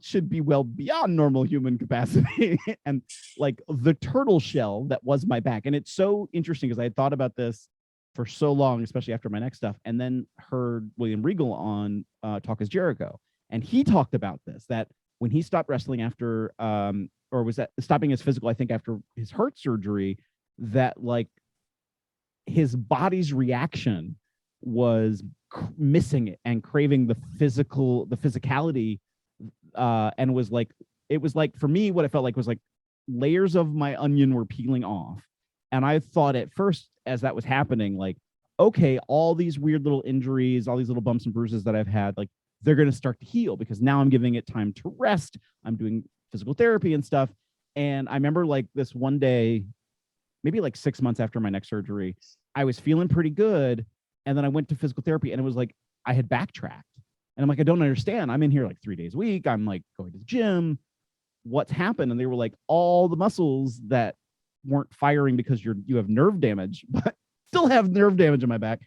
should be well beyond normal human capacity. And like the turtle shell that was my back. And it's so interesting because I had thought about this for so long, especially after my neck stuff, and then heard William Regal on Talk is Jericho. And he talked about this, that when he stopped wrestling after, or was that stopping his physical, I think after his heart surgery, that like his body's reaction was missing it and craving the physicality, and was like, it was like, for me, what it felt like was like layers of my onion were peeling off. And I thought at first, as that was happening, like, okay, all these weird little injuries, all these little bumps and bruises that I've had, like, they're going to start to heal because now I'm giving it time to rest. I'm doing physical therapy and stuff. And I remember like this one day, maybe like 6 months after my neck surgery, I was feeling pretty good. And then I went to physical therapy and it was like, I had backtracked. And I'm like, I don't understand. I'm in here like 3 days a week. I'm like going to the gym. What's happened? And they were like, all the muscles that weren't firing because you have nerve damage, but still have nerve damage in my back.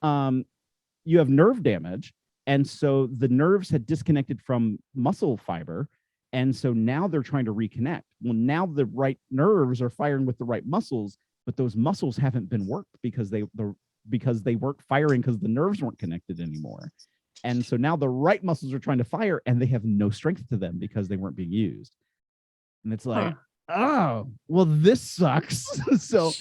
You have nerve damage. And so the nerves had disconnected from muscle fiber. And so now they're trying to reconnect. Well, now the right nerves are firing with the right muscles, but those muscles haven't been worked because they weren't firing because the nerves weren't connected anymore. And so now the right muscles are trying to fire and they have no strength to them because they weren't being used. And it's like, oh, well, this sucks. So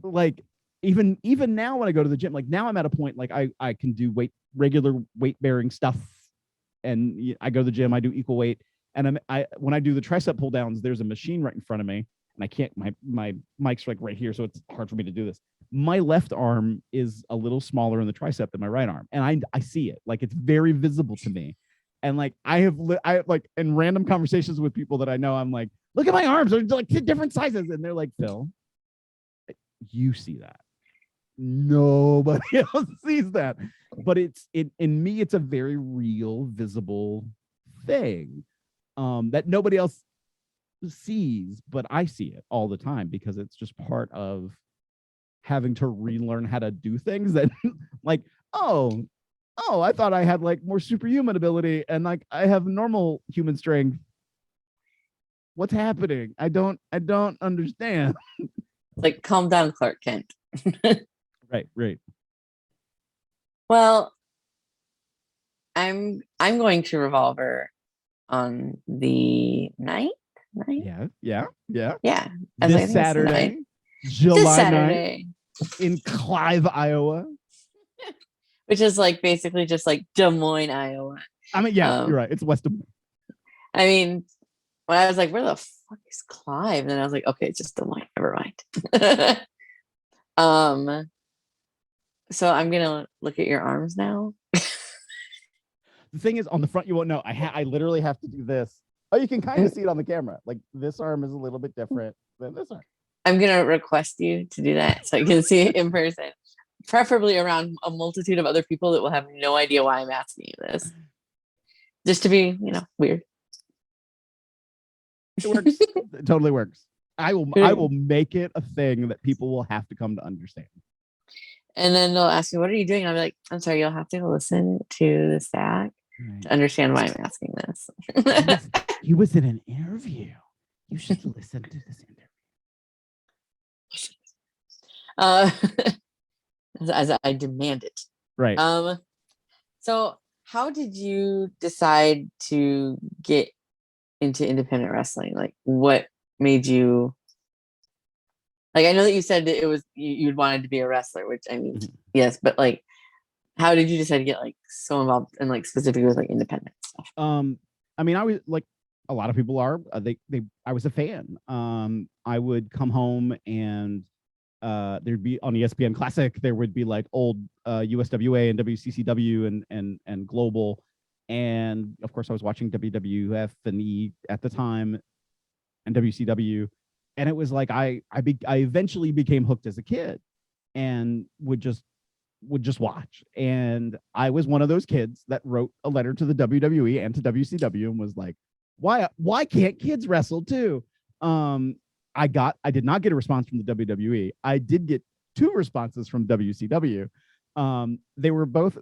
like, even now when I go to the gym, like now I'm at a point, like I can do regular weight bearing stuff. And I go to the gym, I do equal weight. And when I do the tricep pull downs, there's a machine right in front of me and I can't, my mic's like right here. So it's hard for me to do this. My left arm is a little smaller in the tricep than my right arm. And I see it, like it's very visible to me. And like, I like in random conversations with people that I know, I'm like, look at my arms, they're like different sizes. And they're like, Phil, you see that. Nobody else sees that. But in me, it's a very real, visible thing that nobody else sees, but I see it all the time because it's just part of having to relearn how to do things that like, oh, I thought I had like more superhuman ability and like I have normal human strength. What's happening? I don't understand. Like, calm down, Clark Kent. Right. Well, I'm going to Revolver on the 9th. Yeah. This Saturday, July 9th, in Clive, Iowa. Which is like basically just like Des Moines, Iowa. I mean, yeah, you're right. It's west of. I mean, when I was like, where the fuck is Clive? And then I was like, okay, it's just Des Moines. Never mind. So I'm gonna look at your arms now. The thing is, on the front, you won't know. I literally have to do this. Oh, you can kind of see it on the camera. Like this arm is a little bit different than this arm. I'm gonna request you to do that so I can see it in person, preferably around a multitude of other people that will have no idea why I'm asking you this. Just to be, weird. It works. It totally works. I will make it a thing that people will have to come to understand. And then they'll ask me, what are you doing? I'll be like, I'm sorry, you'll have to listen to the stack to understand why I'm asking this. He was in an interview. You should listen to this interview. As I demand it. Right. So how did you decide to get into independent wrestling? Like what made you, like, I know that you said that it was, you'd wanted to be a wrestler, which I mean, yes, but like, How did you decide to get like so involved and like specifically with like independent stuff? I mean, I was like a lot of people are. I was a fan. I would come home and there'd be on ESPN Classic. There would be like old USWA and WCCW and Global, and of course I was watching WWF and E at the time, and WCW, and it was like I eventually became hooked as a kid, and would just watch. And I was one of those kids that wrote a letter to the WWE and to WCW and was like, why can't kids wrestle too? I did not get a response from the WWE. I did get two responses from WCW. They were both,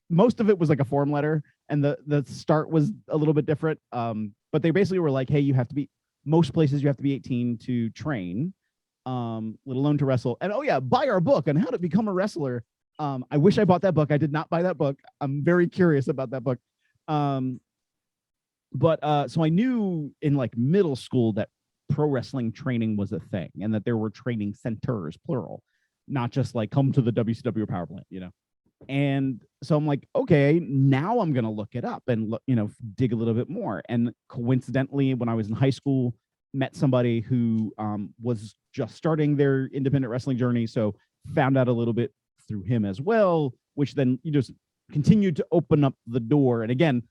most of it was like a form letter, and the start was a little bit different. But they basically were like, hey, most places you have to be 18 to train, let alone to wrestle. And oh yeah, buy our book on how to become a wrestler. I wish I bought that book. I did not buy that book. I'm very curious about that book. But so I knew in like middle school that pro wrestling training was a thing, and that there were training centers, plural, not just like come to the WCW power plant, And so I'm like, okay, now I'm gonna look it up and dig a little bit more. And coincidentally, when I was in high school, met somebody who was just starting their independent wrestling journey, so found out a little bit through him as well, which then you just continued to open up the door. And again,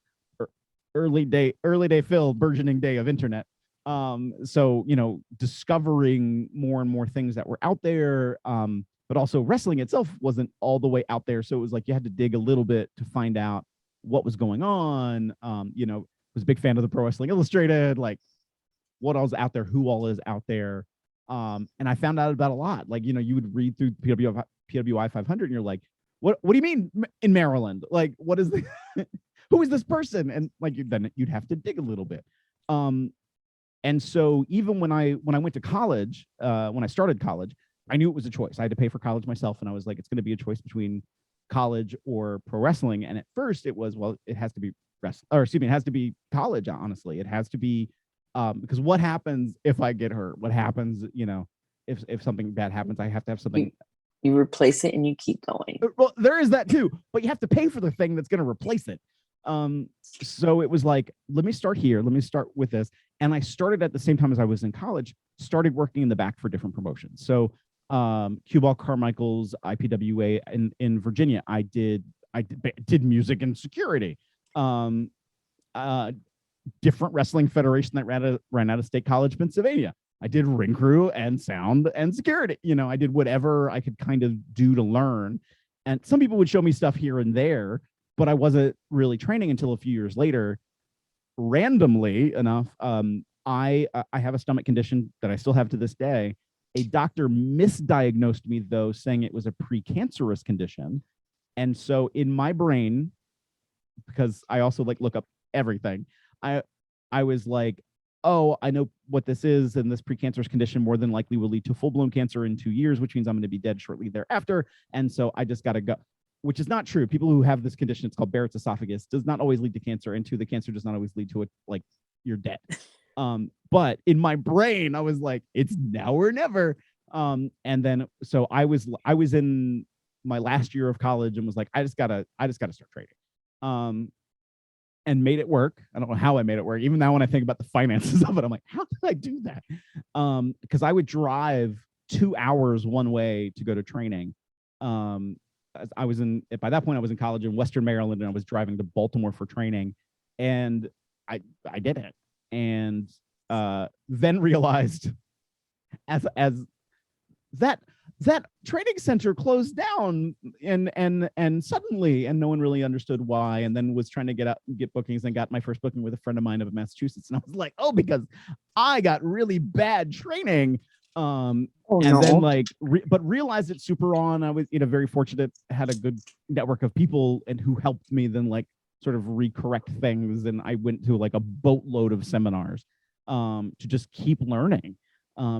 early day Phil, burgeoning day of internet. So discovering more and more things that were out there. But also wrestling itself wasn't all the way out there. So it was like you had to dig a little bit to find out what was going on. Was a big fan of the Pro Wrestling Illustrated, like what all's out there, who all is out there. And I found out about a lot. Like, you would read through PWI 500 and you're like, what do you mean in Maryland? Like, what is the, who is this person? And like, you'd have to dig a little bit. And so even when I went to college, when I started college, I knew it was a choice. I had to pay for college myself. And I was like, it's going to be a choice between college or pro wrestling. And at first it was, well, it has to be it has to be college. Honestly, it has to be, because what happens if I get hurt? What happens, if something bad happens, I have to have something. You replace it and you keep going. Well, there is that too, but you have to pay for the thing that's going to replace it. So it was like, let me start here. Let me start with this. And I started at the same time as I was in college, started working in the back for different promotions. So Cue Ball Carmichael's IPWA in Virginia, I did music and security. Different wrestling federation that ran out of State College, Pennsylvania. I did ring crew and sound and security. I did whatever I could kind of do to learn. And some people would show me stuff here and there, but I wasn't really training until a few years later. Randomly enough, I have a stomach condition that I still have to this day. A doctor misdiagnosed me, though, saying it was a precancerous condition. And so in my brain, because I also like look up everything, I was like, oh, I know what this is, and this precancerous condition more than likely will lead to full-blown cancer in 2 years, which means I'm going to be dead shortly thereafter. And so I just got to go, which is not true. People who have this condition, it's called Barrett's esophagus, does not always lead to cancer, and the cancer does not always lead to it, like you're dead. But in my brain, I was like, it's now or never. And then so I was in my last year of college and was like, I just gotta start trading. And made it work. I don't know how I made it work. Even now when I think about the finances of it, I'm like, how did I do that? Because I would drive 2 hours one way to go to training. By that point I was in college in Western Maryland, and I was driving to Baltimore for training, and I did it. And then realized as that training center closed down and suddenly, and no one really understood why, and then was trying to get bookings, and got my first booking with a friend of mine of Massachusetts. And I was like, oh, because I got really bad training. Then but realized it super on. I was very fortunate, had a good network of people and who helped me then like sort of recorrect things. And I went to like a boatload of seminars to just keep learning.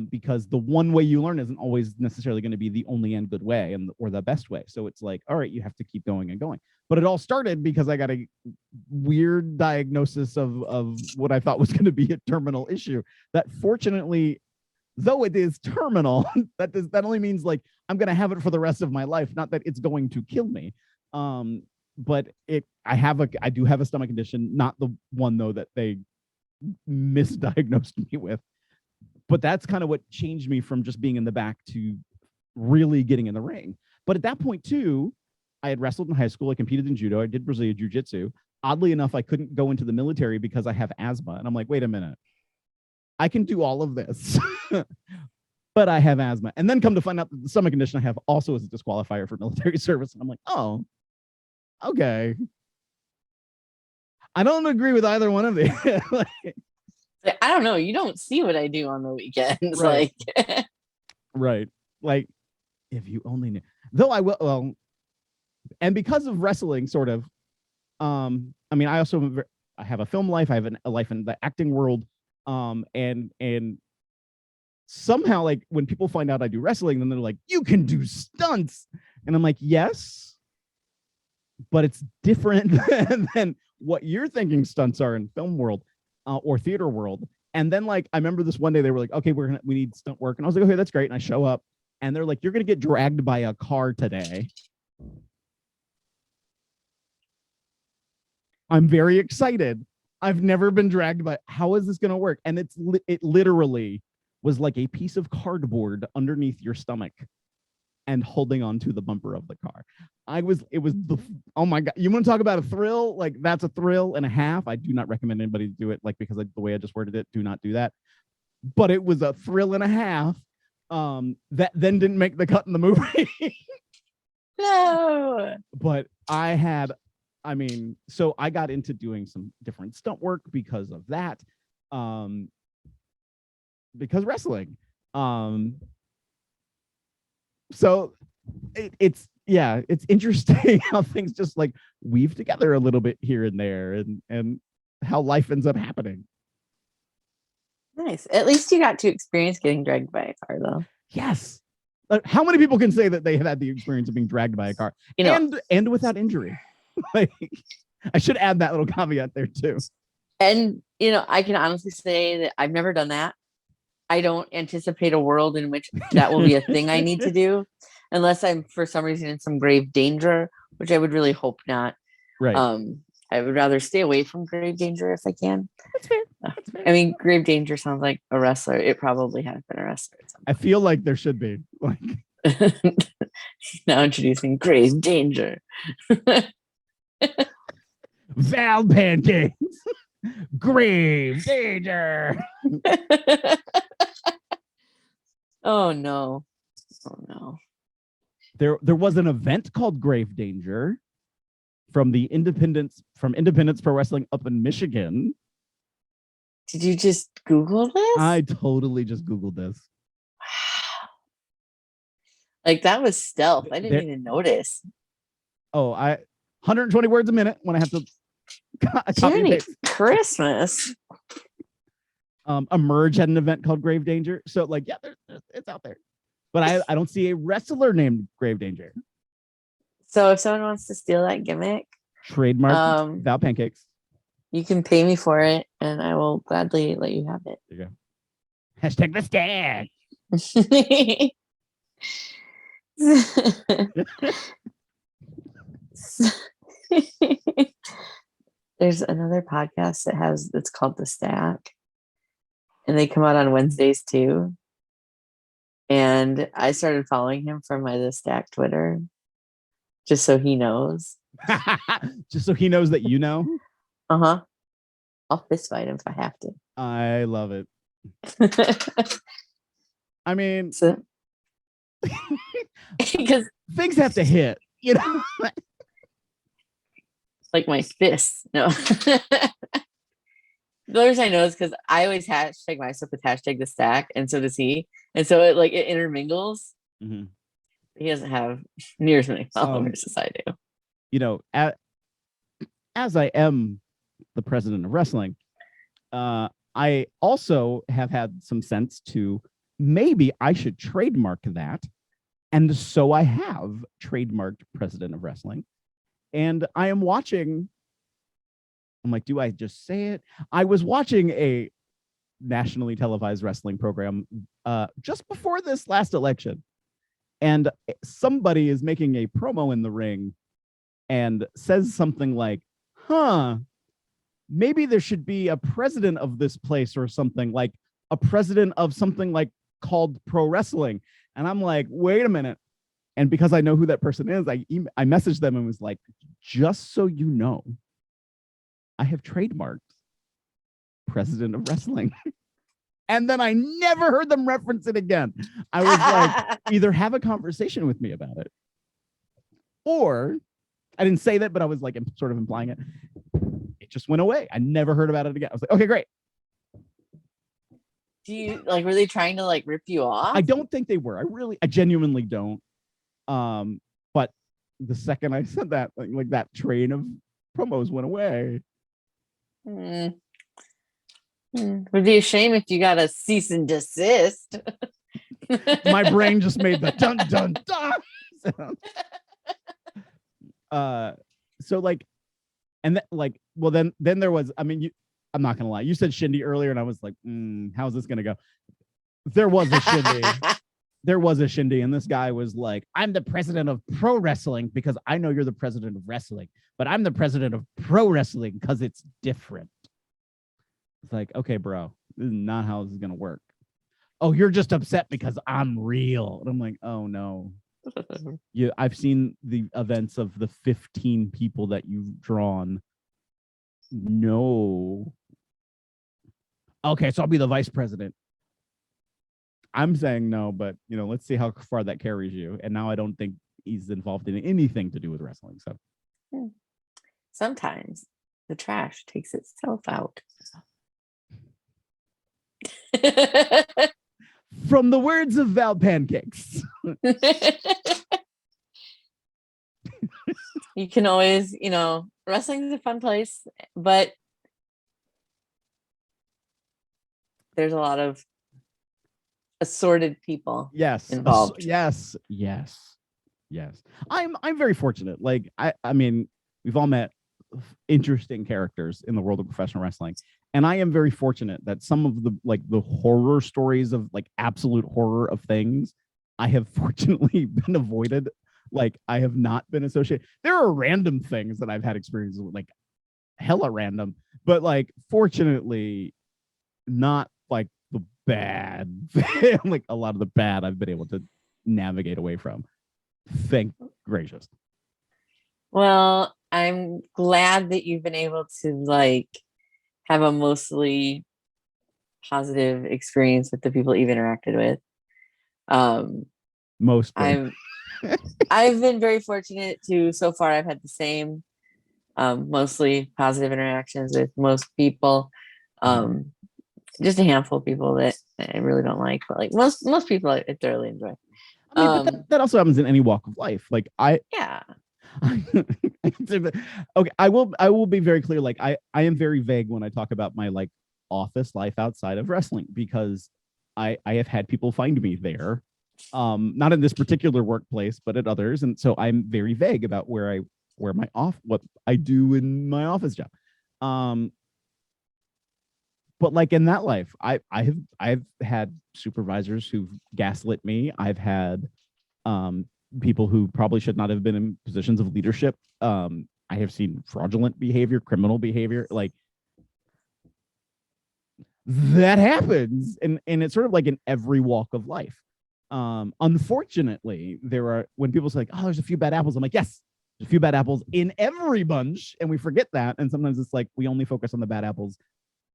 Because the one way you learn isn't always necessarily going to be the only and good way or the best way. So it's like, all right, you have to keep going and going. But it all started because I got a weird diagnosis of what I thought was going to be a terminal issue that fortunately, though it is terminal, that only means like I'm going to have it for the rest of my life, not that it's going to kill me. But I do have a stomach condition, not the one though that they misdiagnosed me with. But that's kind of what changed me from just being in the back to really getting in the ring. But at that point too, I had wrestled in high school. I competed in judo. I did Brazilian jiu-jitsu. Oddly enough, I couldn't go into the military because I have asthma. And I'm like, wait a minute. I can do all of this, but I have asthma. And then come to find out that the stomach condition I have also is a disqualifier for military service. And I'm like, oh, okay. I don't agree with either one of these. I don't know. You don't see what I do on the weekends. Right. Like, right. Like, if you only knew. Though I will, well, and because of wrestling, sort of, I mean, I have a film life. I have a life in the acting world. And somehow, like, when people find out I do wrestling, then they're like, you can do stunts. And I'm like, yes, but it's different than what you're thinking stunts are in film world or theater world. And then, like, I remember this one day they were like, okay, we need stunt work. And I was like, okay, that's great. And I show up and they're like, you're going to get dragged by a car today. I'm very excited. I've never been dragged by. How is this going to work? And it literally was like a piece of cardboard underneath your stomach and holding onto the bumper of the car. Oh my God. You want to talk about a thrill? Like, that's a thrill and a half. I do not recommend anybody to do it, like, because the way I just worded it, do not do that. But it was a thrill and a half that then didn't make the cut in the movie. no. But so I got into doing some different stunt work because of that, because wrestling. So it's interesting how things just like weave together a little bit here and there, and how life ends up happening. Nice. At least you got to experience getting dragged by a car, though. Yes. How many people can say that they have had the experience of being dragged by a car, and without injury? Like, I should add that little caveat there too. And I can honestly say that I've never done that. I don't anticipate a world in which that will be a thing I need to do, unless I'm for some reason in some grave danger, which I would really hope not. Right. I would rather stay away from grave danger if I can. That's fair. That's fair. I mean, grave danger sounds like a wrestler. It probably has been a wrestler. I feel like there should be. Like, now introducing grave danger. Val Pancakes. Grave danger. Oh no. Oh no. There was an event called Grave Danger from Independence Pro Wrestling up in Michigan. Did you just Google this? I totally just Googled this. Wow. Like, that was stealth. I didn't even notice. Oh, 120 words a minute when I have to Jenny, Christmas. Emerge had an event called Grave Danger. So, like, yeah, it's out there. But I don't see a wrestler named Grave Danger. So if someone wants to steal that gimmick, trademark Val Pancakes. You can pay me for it, and I will gladly let you have it. There you go. Hashtag the stag. There's another podcast it's called The Stack, and they come out on Wednesdays too. And I started following him from my The Stack Twitter, just so he knows. Just so he knows that you know. Uh-huh. I'll fist fight him if I have to. I love it. I mean, because things have to hit, like my fists. No. The reason I know is because I always hashtag myself with hashtag The Stack, and so does he. And so it intermingles. Mm-hmm. He doesn't have near as many followers as I do. As I am the president of wrestling, I also have had some sense to maybe I should trademark that. And so I have trademarked president of wrestling. And I am watching. I'm like, do I just say it? I was watching a nationally televised wrestling program just before this last election. And somebody is making a promo in the ring and says something like, huh, maybe there should be a president of this place or something, like a president of something like called pro wrestling. And I'm like, wait a minute. And because I know who that person is, I messaged them and was like, just so you know, I have trademarked president of wrestling. And then I never heard them reference it again. I was like, either have a conversation with me about it, or I didn't say that, but I was like, sort of implying it. It just went away. I never heard about it again. I was like, okay, great. Do you like, were they trying to like rip you off? I don't think they were. I genuinely don't. But the second I said that, like that train of promos went away. Would be a shame if you got a cease and desist. My brain just made the dun dun dun sound. So like, and like, well, then there was, I mean, I'm not gonna lie, you said Shindy earlier, and I was like, how's this gonna go? There was a Shindy. There was a Shindy, and this guy was like, I'm the president of pro wrestling because I know you're the president of wrestling, but I'm the president of pro wrestling because it's different. It's like, okay, bro, this is not how this is going to work. Oh, you're just upset because I'm real. And I'm like, oh, no. I've seen the events of the 15 people that you've drawn. No. Okay, so I'll be the vice president. I'm saying no, but, let's see how far that carries you. And now I don't think he's involved in anything to do with wrestling. So sometimes the trash takes itself out. From the words of Val Pancakes. You can always, wrestling is a fun place, but there's a lot of assorted people involved. Yes. I'm very fortunate. Like, I mean, we've all met interesting characters in the world of professional wrestling. And I am very fortunate that some of the horror stories of like absolute horror of things, I have fortunately been avoided. Like, I have not been associated. There are random things that I've had experiences with, like hella random, but like fortunately not like the bad. Like a lot of the bad I've been able to navigate away from. Thank gracious. Well, I'm glad that you've been able to like have a mostly positive experience with the people you've interacted with. Mostly. I've been very fortunate to, so far I've had the same mostly positive interactions with most people. Just a handful of people that I really don't like, but like most people I thoroughly enjoy. I mean, but that also happens in any walk of life. Like yeah. Okay, I will be very clear. Like I am very vague when I talk about my like office life outside of wrestling, because I have had people find me there, not in this particular workplace, but at others, and so I'm very vague about what I do in my office job. But like in that life, I've had supervisors who've gaslit me. I've had people who probably should not have been in positions of leadership. I have seen fraudulent behavior, criminal behavior, like that happens. And it's sort of like in every walk of life. Unfortunately, when people say like, oh, there's a few bad apples, I'm like, yes, there's a few bad apples in every bunch. And we forget that. And sometimes it's like, we only focus on the bad apples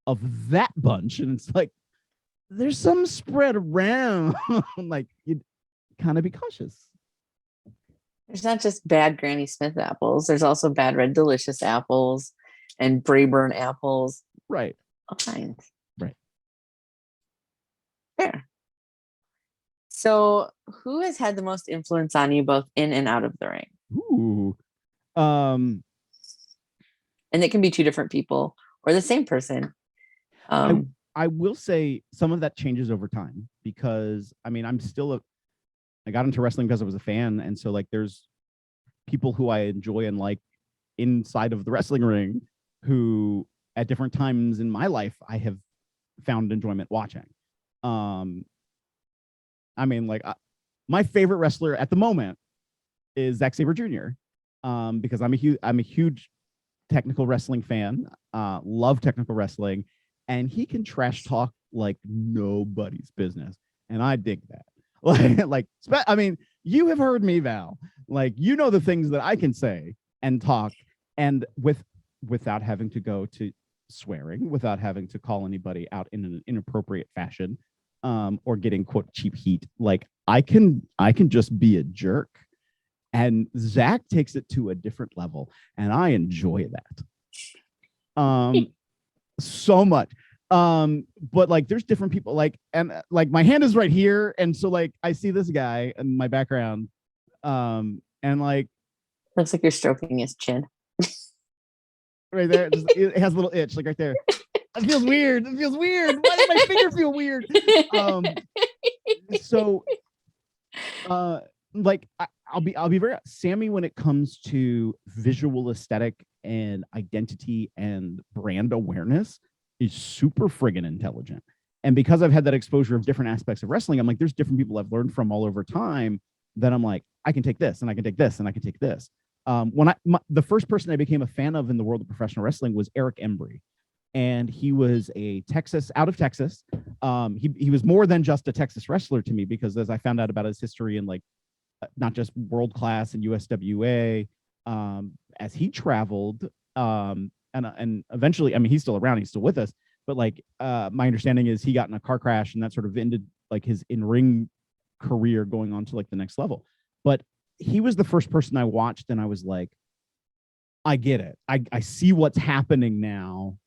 of that bunch. And it's like, there's some spread around. Like, you kind of be cautious. There's not just bad Granny Smith apples. There's also bad Red Delicious apples and Brayburn apples. Right. All kinds. Right. Fair. So who has had the most influence on you both in and out of the ring? Ooh. And it can be two different people or the same person. I will say some of that changes over time, because I mean, I got into wrestling because I was a fan. And so like there's people who I enjoy and like inside of the wrestling ring who at different times in my life, I have found enjoyment watching. I mean, like my favorite wrestler at the moment is Zack Sabre Jr. because I'm a huge technical wrestling fan. Love technical wrestling, and he can trash talk like nobody's business, and I dig that. I mean, you have heard me, Val. Like, you know the things that I can say and talk, and without having to go to swearing, without having to call anybody out in an inappropriate fashion, or getting quote cheap heat. Like, I can just be a jerk, and Zach takes it to a different level, and I enjoy that so much. But like, there's different people, like, and like, my hand is right here, and so like, I see this guy in my background, and like, Looks like you're stroking his chin. right there, it has a little itch, like right there. It feels weird. It feels weird. Why does my finger feel weird? So like, I'll be very Sammy when it comes to visual aesthetic and identity and brand awareness is super friggin' intelligent. And because I've had that exposure of different aspects of wrestling, I'm like, there's different people I've learned from all over time that I'm like, I can take this and I can take this and I can take this. The first person I became a fan of in the world of professional wrestling was Eric Embry, and he was out of Texas. He was more than just a Texas wrestler to me, because as I found out about his history and like, not just world class and USWA, as he traveled, and eventually, I mean, he's still around, he's still with us, but like, my understanding is he got in a car crash and that sort of ended like his in-ring career going on to like the next level. But he was the first person I watched, and I was like, I get it. I see what's happening now.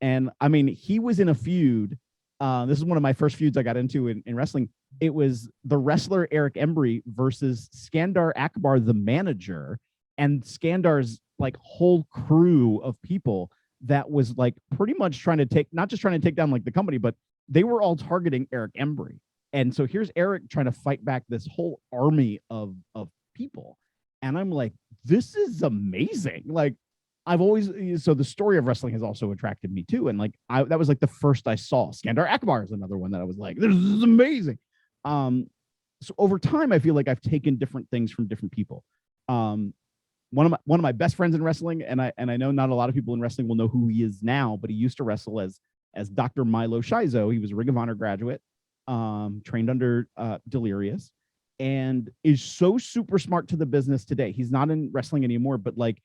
And I mean, he was in a feud. This is one of my first feuds I got into in wrestling. It was the wrestler Eric Embry versus Skandar Akbar, the manager, and Skandar's like whole crew of people that was like pretty much not just trying to take down like the company, but they were all targeting Eric Embry. And so here's Eric trying to fight back this whole army of people. And I'm like, this is amazing. Like, so the story of wrestling has also attracted me too. And like, that was like the first I saw. Skandar Akbar is another one that I was like, this is amazing. So over time, I feel like I've taken different things from different people. One of my best friends in wrestling, and I know not a lot of people in wrestling will know who he is now, but he used to wrestle as Dr. Milo Shizo. He was a Ring of Honor graduate, trained under Delirious, and is so super smart to the business today. He's not in wrestling anymore, but like,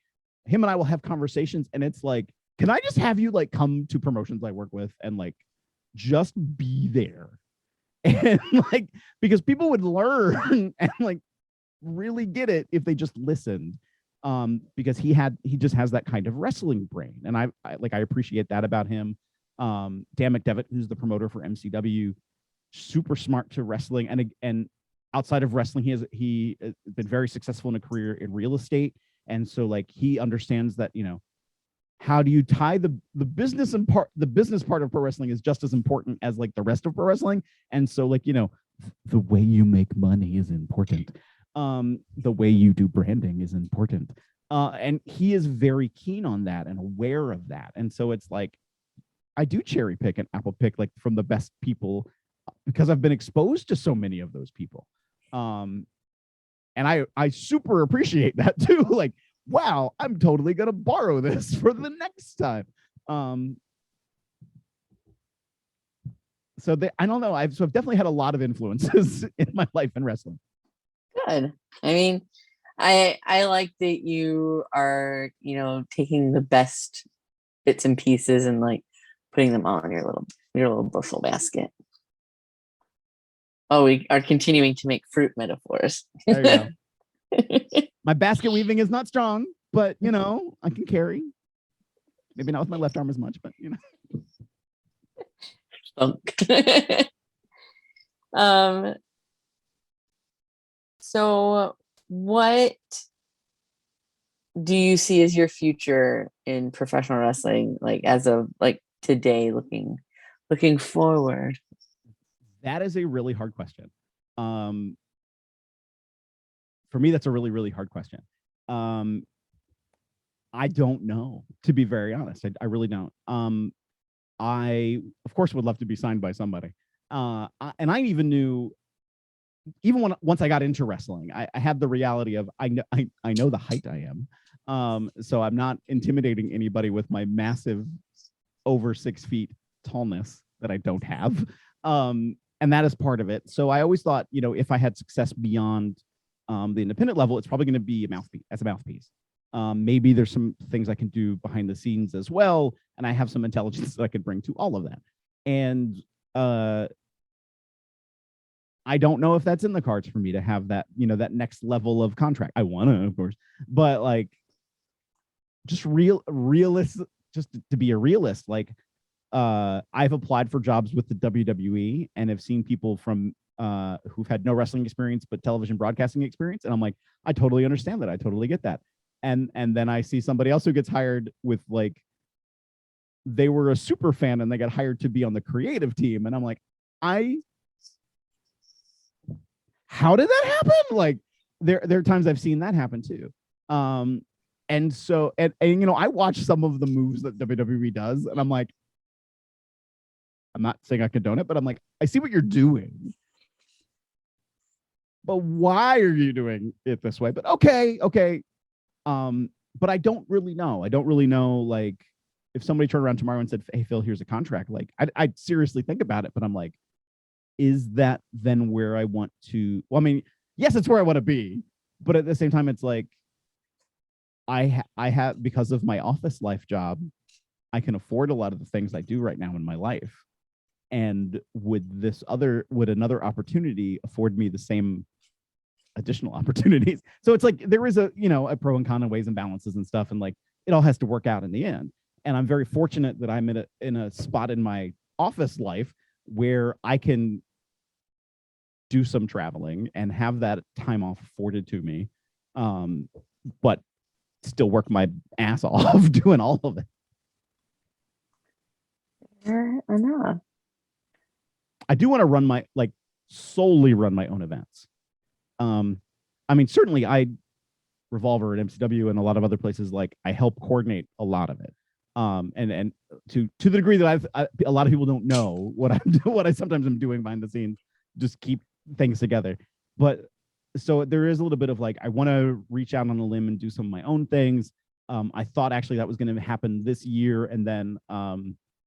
him and I will have conversations, and it's like, can I just have you like come to promotions I work with and like just be there? And like, because people would learn and like really get it if they just listened. Because he just has that kind of wrestling brain, and I appreciate that about him. Dan McDevitt, who's the promoter for MCW, super smart to wrestling, and outside of wrestling, he has been very successful in a career in real estate. And so like, he understands that, you know, how do you tie the business part of pro wrestling is just as important as like the rest of pro wrestling. And so like, you know, the way you make money is important. The way you do branding is important. And he is very keen on that and aware of that. And so it's like, I do cherry pick and apple pick like from the best people, because I've been exposed to so many of those people. And I super appreciate that too. Like, wow, I'm totally gonna borrow this for the next time. So I don't know. I've definitely had a lot of influences in my life in wrestling. Good. I mean, I like that you are, you know, taking the best bits and pieces and like putting them all in your little bushel basket. Oh, we are continuing to make fruit metaphors. There you go. My basket weaving is not strong, but you know, I can carry. Maybe not with my left arm as much, but you know. So what do you see as your future in professional wrestling, like as of like today, looking forward? That is a really hard question. For me, that's a really, really hard question. I don't know, to be very honest. I really don't. I, of course, would love to be signed by somebody. And I even knew even once I got into wrestling, I had the reality of I know the height I am. So I'm not intimidating anybody with my massive over 6 feet tallness that I don't have. And that is part of it. So I always thought, if I had success beyond the independent level, it's probably going to be as a mouthpiece. Maybe there's some things I can do behind the scenes as well, and I have some intelligence that I could bring to all of that. And I don't know if that's in the cards for me to have that, that next level of contract. I want to, of course, but like, just realist, just to be a realist. Like, I've applied for jobs with the WWE and have seen people from who've had no wrestling experience but television broadcasting experience, and I'm like, I totally understand that. I totally get that. And then I see somebody else who gets hired with, like, they were a super fan and they got hired to be on the creative team, and I'm like, how did that happen? Like, there are times I've seen that happen too. And so, and I watch some of the moves that WWE does, and I'm like, I'm not saying I condone it, but I'm like, I see what you're doing. But why are you doing it this way? But okay. But I don't really know. Like, if somebody turned around tomorrow and said, hey, Phil, here's a contract, like, I'd seriously think about it. But I'm like, is that then where I want to? Well, I mean, yes, it's where I want to be. But at the same time, it's like, I have, because of my office life job, I can afford a lot of the things I do right now in my life. And would another opportunity afford me the same additional opportunities? So it's like, there is a pro and con and ways and balances and stuff. And like, it all has to work out in the end. And I'm very fortunate that I'm in a spot in my office life where I can do some traveling and have that time off afforded to me. But still work my ass off doing all of it. Fair enough. I do want to solely run my own events. I mean, certainly Revolver at MCW and a lot of other places, like, I help coordinate a lot of it. And to the degree that a lot of people don't know what I sometimes am doing behind the scenes, just keep things together. But so there is a little bit of like, I want to reach out on a limb and do some of my own things. I thought actually that was going to happen this year, and then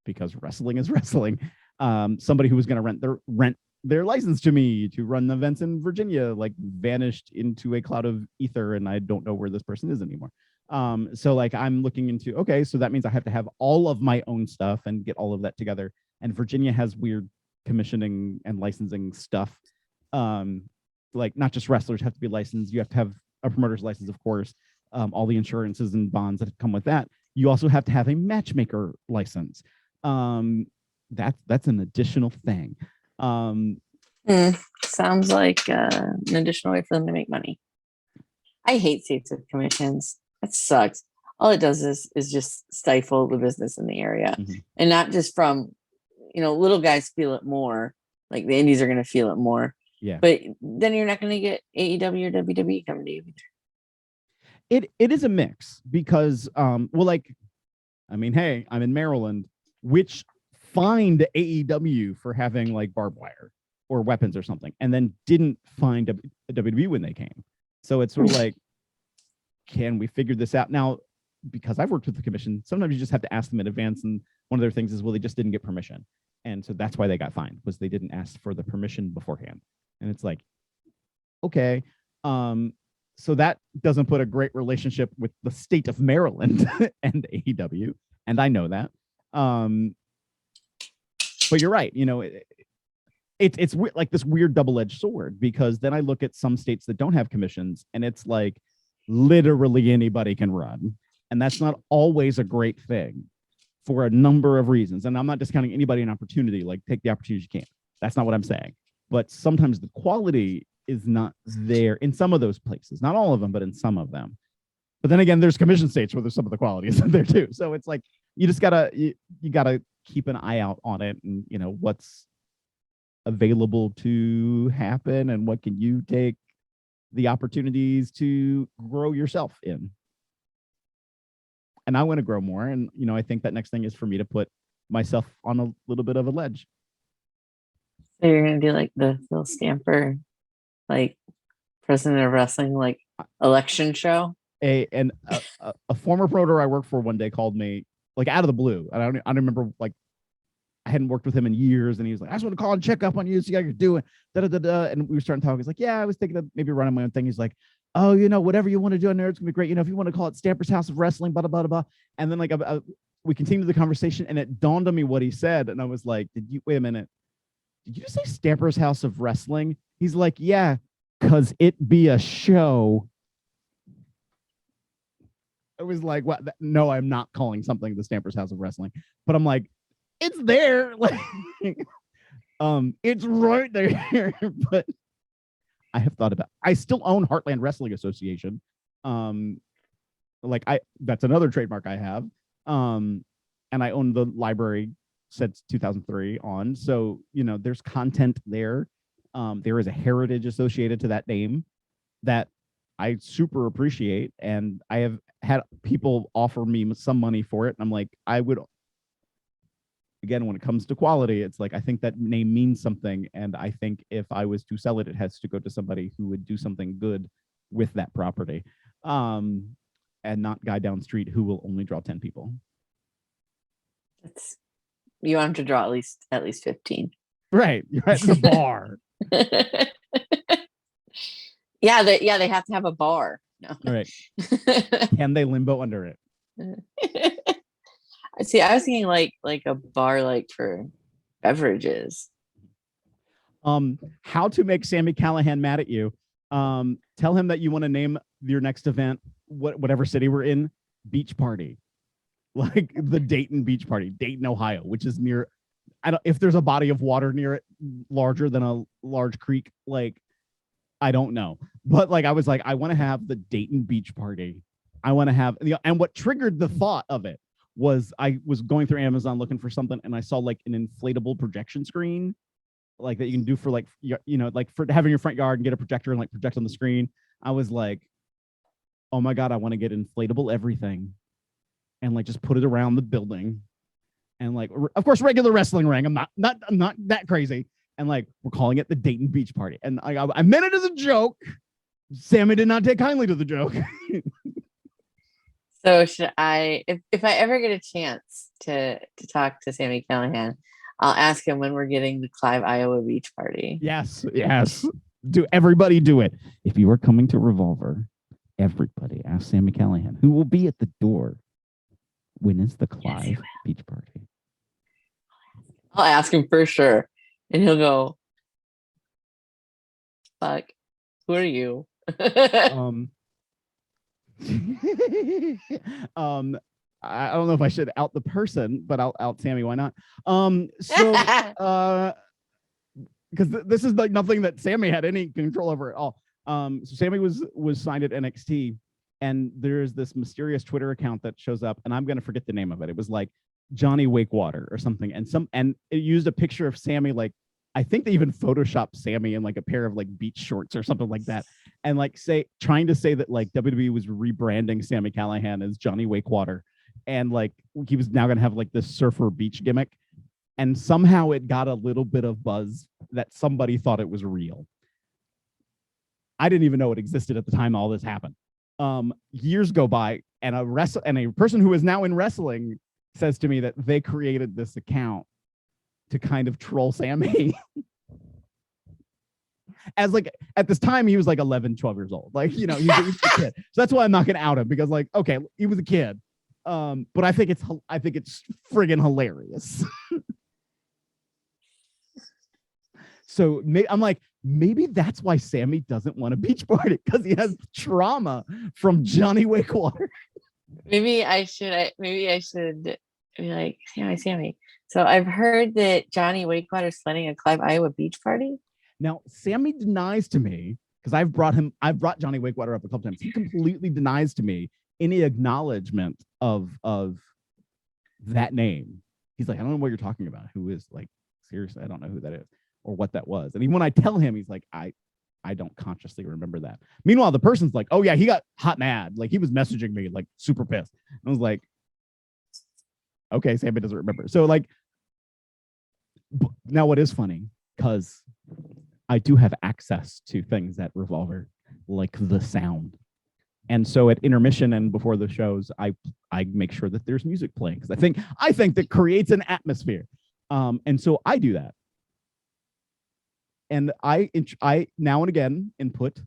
because wrestling is wrestling, somebody who was going to rent their license to me to run events in Virginia, like, vanished into a cloud of ether, and I don't know where this person is anymore. So like, I'm looking into, okay, so that means I have to have all of my own stuff and get all of that together. And Virginia has weird commissioning and licensing stuff. Like, not just wrestlers have to be licensed. You have to have a promoter's license, of course. All the insurances and bonds that come with that. You also have to have a matchmaker license. That's an additional thing. Sounds like an additional way for them to make money. I hate states with commissions. That sucks. All it does is just stifle the business in the area. Mm-hmm. And not just from, little guys feel it more. Like, the indies are going to feel it more. Yeah. But then you're not going to get AEW or WWE coming to you. It is a mix because, hey, I'm in Maryland, which fined AEW for having like barbed wire or weapons or something, and then didn't find WWE when they came. So it's sort of like, can we figure this out? Now, because I've worked with the commission, sometimes you just have to ask them in advance. And one of their things is, well, they just didn't get permission. And so that's why they got fined, was they didn't ask for the permission beforehand. And it's like, okay. So that doesn't put a great relationship with the state of Maryland and AEW. And I know that. But you're right. It's like this weird double-edged sword, because then I look at some states that don't have commissions, and it's like literally anybody can run. And that's not always a great thing for a number of reasons. And I'm not discounting anybody an opportunity, like, take the opportunities you can. That's not what I'm saying. But sometimes the quality is not there in some of those places. Not all of them, but in some of them. But then again, there's commission states where there's some of the quality isn't there too. So it's like, you just gotta you gotta keep an eye out on it, and what's available to happen, and what can you take the opportunities to grow yourself in. And I want to grow more, and I think that next thing is for me to put myself on a little bit of a ledge. So you're gonna do like the Phil Stamper like president of wrestling, like election show? A former promoter I worked for one day called me like out of the blue. And I don't remember, like, I hadn't worked with him in years, and he was like, I just want to call and check up on you, see how you're doing. Da, da, da, da. And we were starting to talk. He's like, yeah, I was thinking of maybe running my own thing. He's like, oh, whatever you want to do on there, it's gonna be great. If you want to call it Stamper's House of Wrestling, blah, blah, blah, blah. And then like we continued the conversation, and it dawned on me what he said. And I was like, wait a minute. Did you just say Stamper's House of Wrestling? He's like, yeah, because it be a show. I was like, what? No, I'm not calling something the Stamper's House of Wrestling. But I'm like, it's there. Like, it's right there. But I have thought about, I still own Heartland Wrestling Association. That's another trademark I have. And I own the library since 2003 on. So, there's content there. There is a heritage associated to that name that I super appreciate. And I have had people offer me some money for it. And I'm like, I would, again, when it comes to quality, it's like, I think that name means something. And I think if I was to sell it, it has to go to somebody who would do something good with that property. And not guy down the street who will only draw 10 people. You want him to draw at least 15. Right. You're at the bar. Yeah, they have to have a bar. No. All right. Can they limbo under it? See, I was thinking like a bar like for beverages. How to make Sami Callihan mad at you. Tell him that you want to name your next event, whatever city we're in, Beach Party. Like the Dayton Beach Party, Dayton, Ohio, which is near, if there's a body of water near it larger than a large creek, like, I don't know. But like, I was like, I want to have the Dayton Beach Party. I want to have, and what triggered the thought of it was I was going through Amazon looking for something, and I saw like an inflatable projection screen, like that you can do for like, like for having your front yard and get a projector and like project on the screen. I was like, oh my God, I want to get inflatable everything and like just put it around the building. And like, of course, regular wrestling ring. I'm not that crazy. And like, we're calling it the Dayton Beach Party. And I meant it as a joke. Sami did not take kindly to the joke. So should I, if I ever get a chance to talk to Sami Callihan, I'll ask him when we're getting the Clive, Iowa Beach Party. Yes. Do everybody do it. If you are coming to Revolver, everybody ask Sami Callihan, who will be at the door. When is the Clive Beach Party? I'll ask him for sure. And he'll go, fuck, who are you? I don't know if I should out the person, but I'll out Sami. Why not? Because this is like nothing that Sami had any control over at all. So Sami was signed at NXT, and there's this mysterious Twitter account that shows up, and I'm gonna forget the name of it. It was like Johnny Wakewater or something, and it used a picture of Sami, like I think they even photoshopped Sami in like a pair of like beach shorts or something like that, and like trying to say that like WWE was rebranding Sami Callihan as Johnny Wakewater, and like he was now gonna have like this surfer beach gimmick, and somehow it got a little bit of buzz that somebody thought it was real. I didn't even know it existed at the time all this happened. Years go by, and a person who is now in wrestling says to me that they created this account to kind of troll Sami. As like at this time he was like 11, 12 years old. Like, he's a kid. So that's why I'm not gonna out him, because like, okay, he was a kid. But I think it's friggin' hilarious. So I'm like, maybe that's why Sami doesn't want a beach party, because he has trauma from Johnny Wakewater. Maybe I should be like, Sami. So I've heard that Johnny Wakewater's planning a Clive, Iowa Beach Party. Now, Sami denies to me, because I've brought Johnny Wakewater up a couple times. He completely denies to me any acknowledgement of that name. He's like, I don't know what you're talking about. Who is, like, seriously, I don't know who that is or what that was. And even when I tell him, he's like, I don't consciously remember that. Meanwhile, the person's like, oh yeah, he got hot mad. Like, he was messaging me like super pissed. I was like, okay, Sami doesn't remember. So like, now what is funny, because I do have access to things at Revolver, like the sound. And so at intermission and before the shows, I make sure that there's music playing because I think that creates an atmosphere. And so I do that. And I now and again input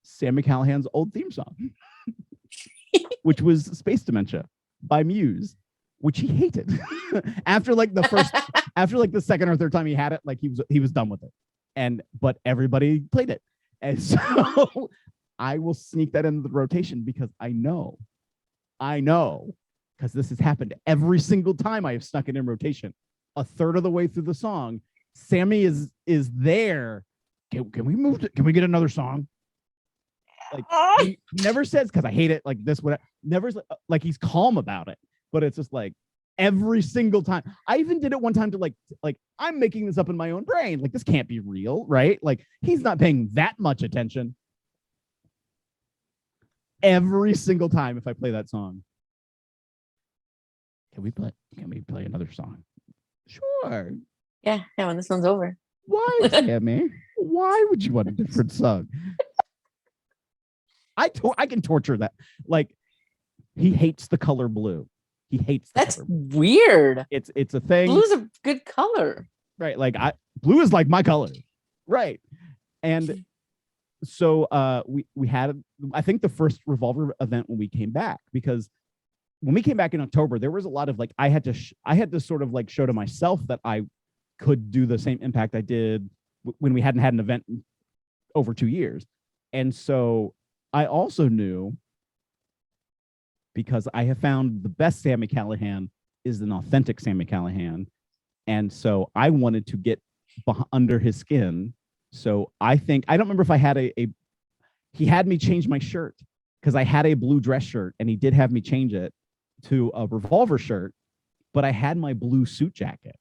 Sammy Callahan's old theme song, which was Space Dementia by Muse, which he hated. after the second or third time he had it, like he was done with it. But everybody played it. And so I will sneak that into the rotation because I know, because this has happened every single time I have snuck it in rotation. A third of the way through the song, Sammy is there. Can we move? Can we get another song? Like he never says because I hate it. Like this, what? Never like he's calm about it, but it's just like every single time. I even did it one time to like I'm making this up in my own brain. Like this can't be real, right? Like he's not paying that much attention. Every single time if I play that song. Can we play another song? Sure. Yeah, when this one's over. Why, Sammy? Why would you want a different song? I can torture that. Like he hates the color blue. He hates the That's color blue. Weird. It's a thing. Blue's a good color. Right. Like blue is like my color. Right. And so we had, I think, the first Revolver event when we came back, because when we came back in October, there was a lot of like I had to sort of like show to myself that I could do the same impact I did when we hadn't had an event in over 2 years. And so I also knew, because I have found the best Sammy Callahan is an authentic Sammy Callahan. And so I wanted to get under his skin. So I don't remember if I had he had me change my shirt because I had a blue dress shirt and he did have me change it to a Revolver shirt, but I had my blue suit jacket,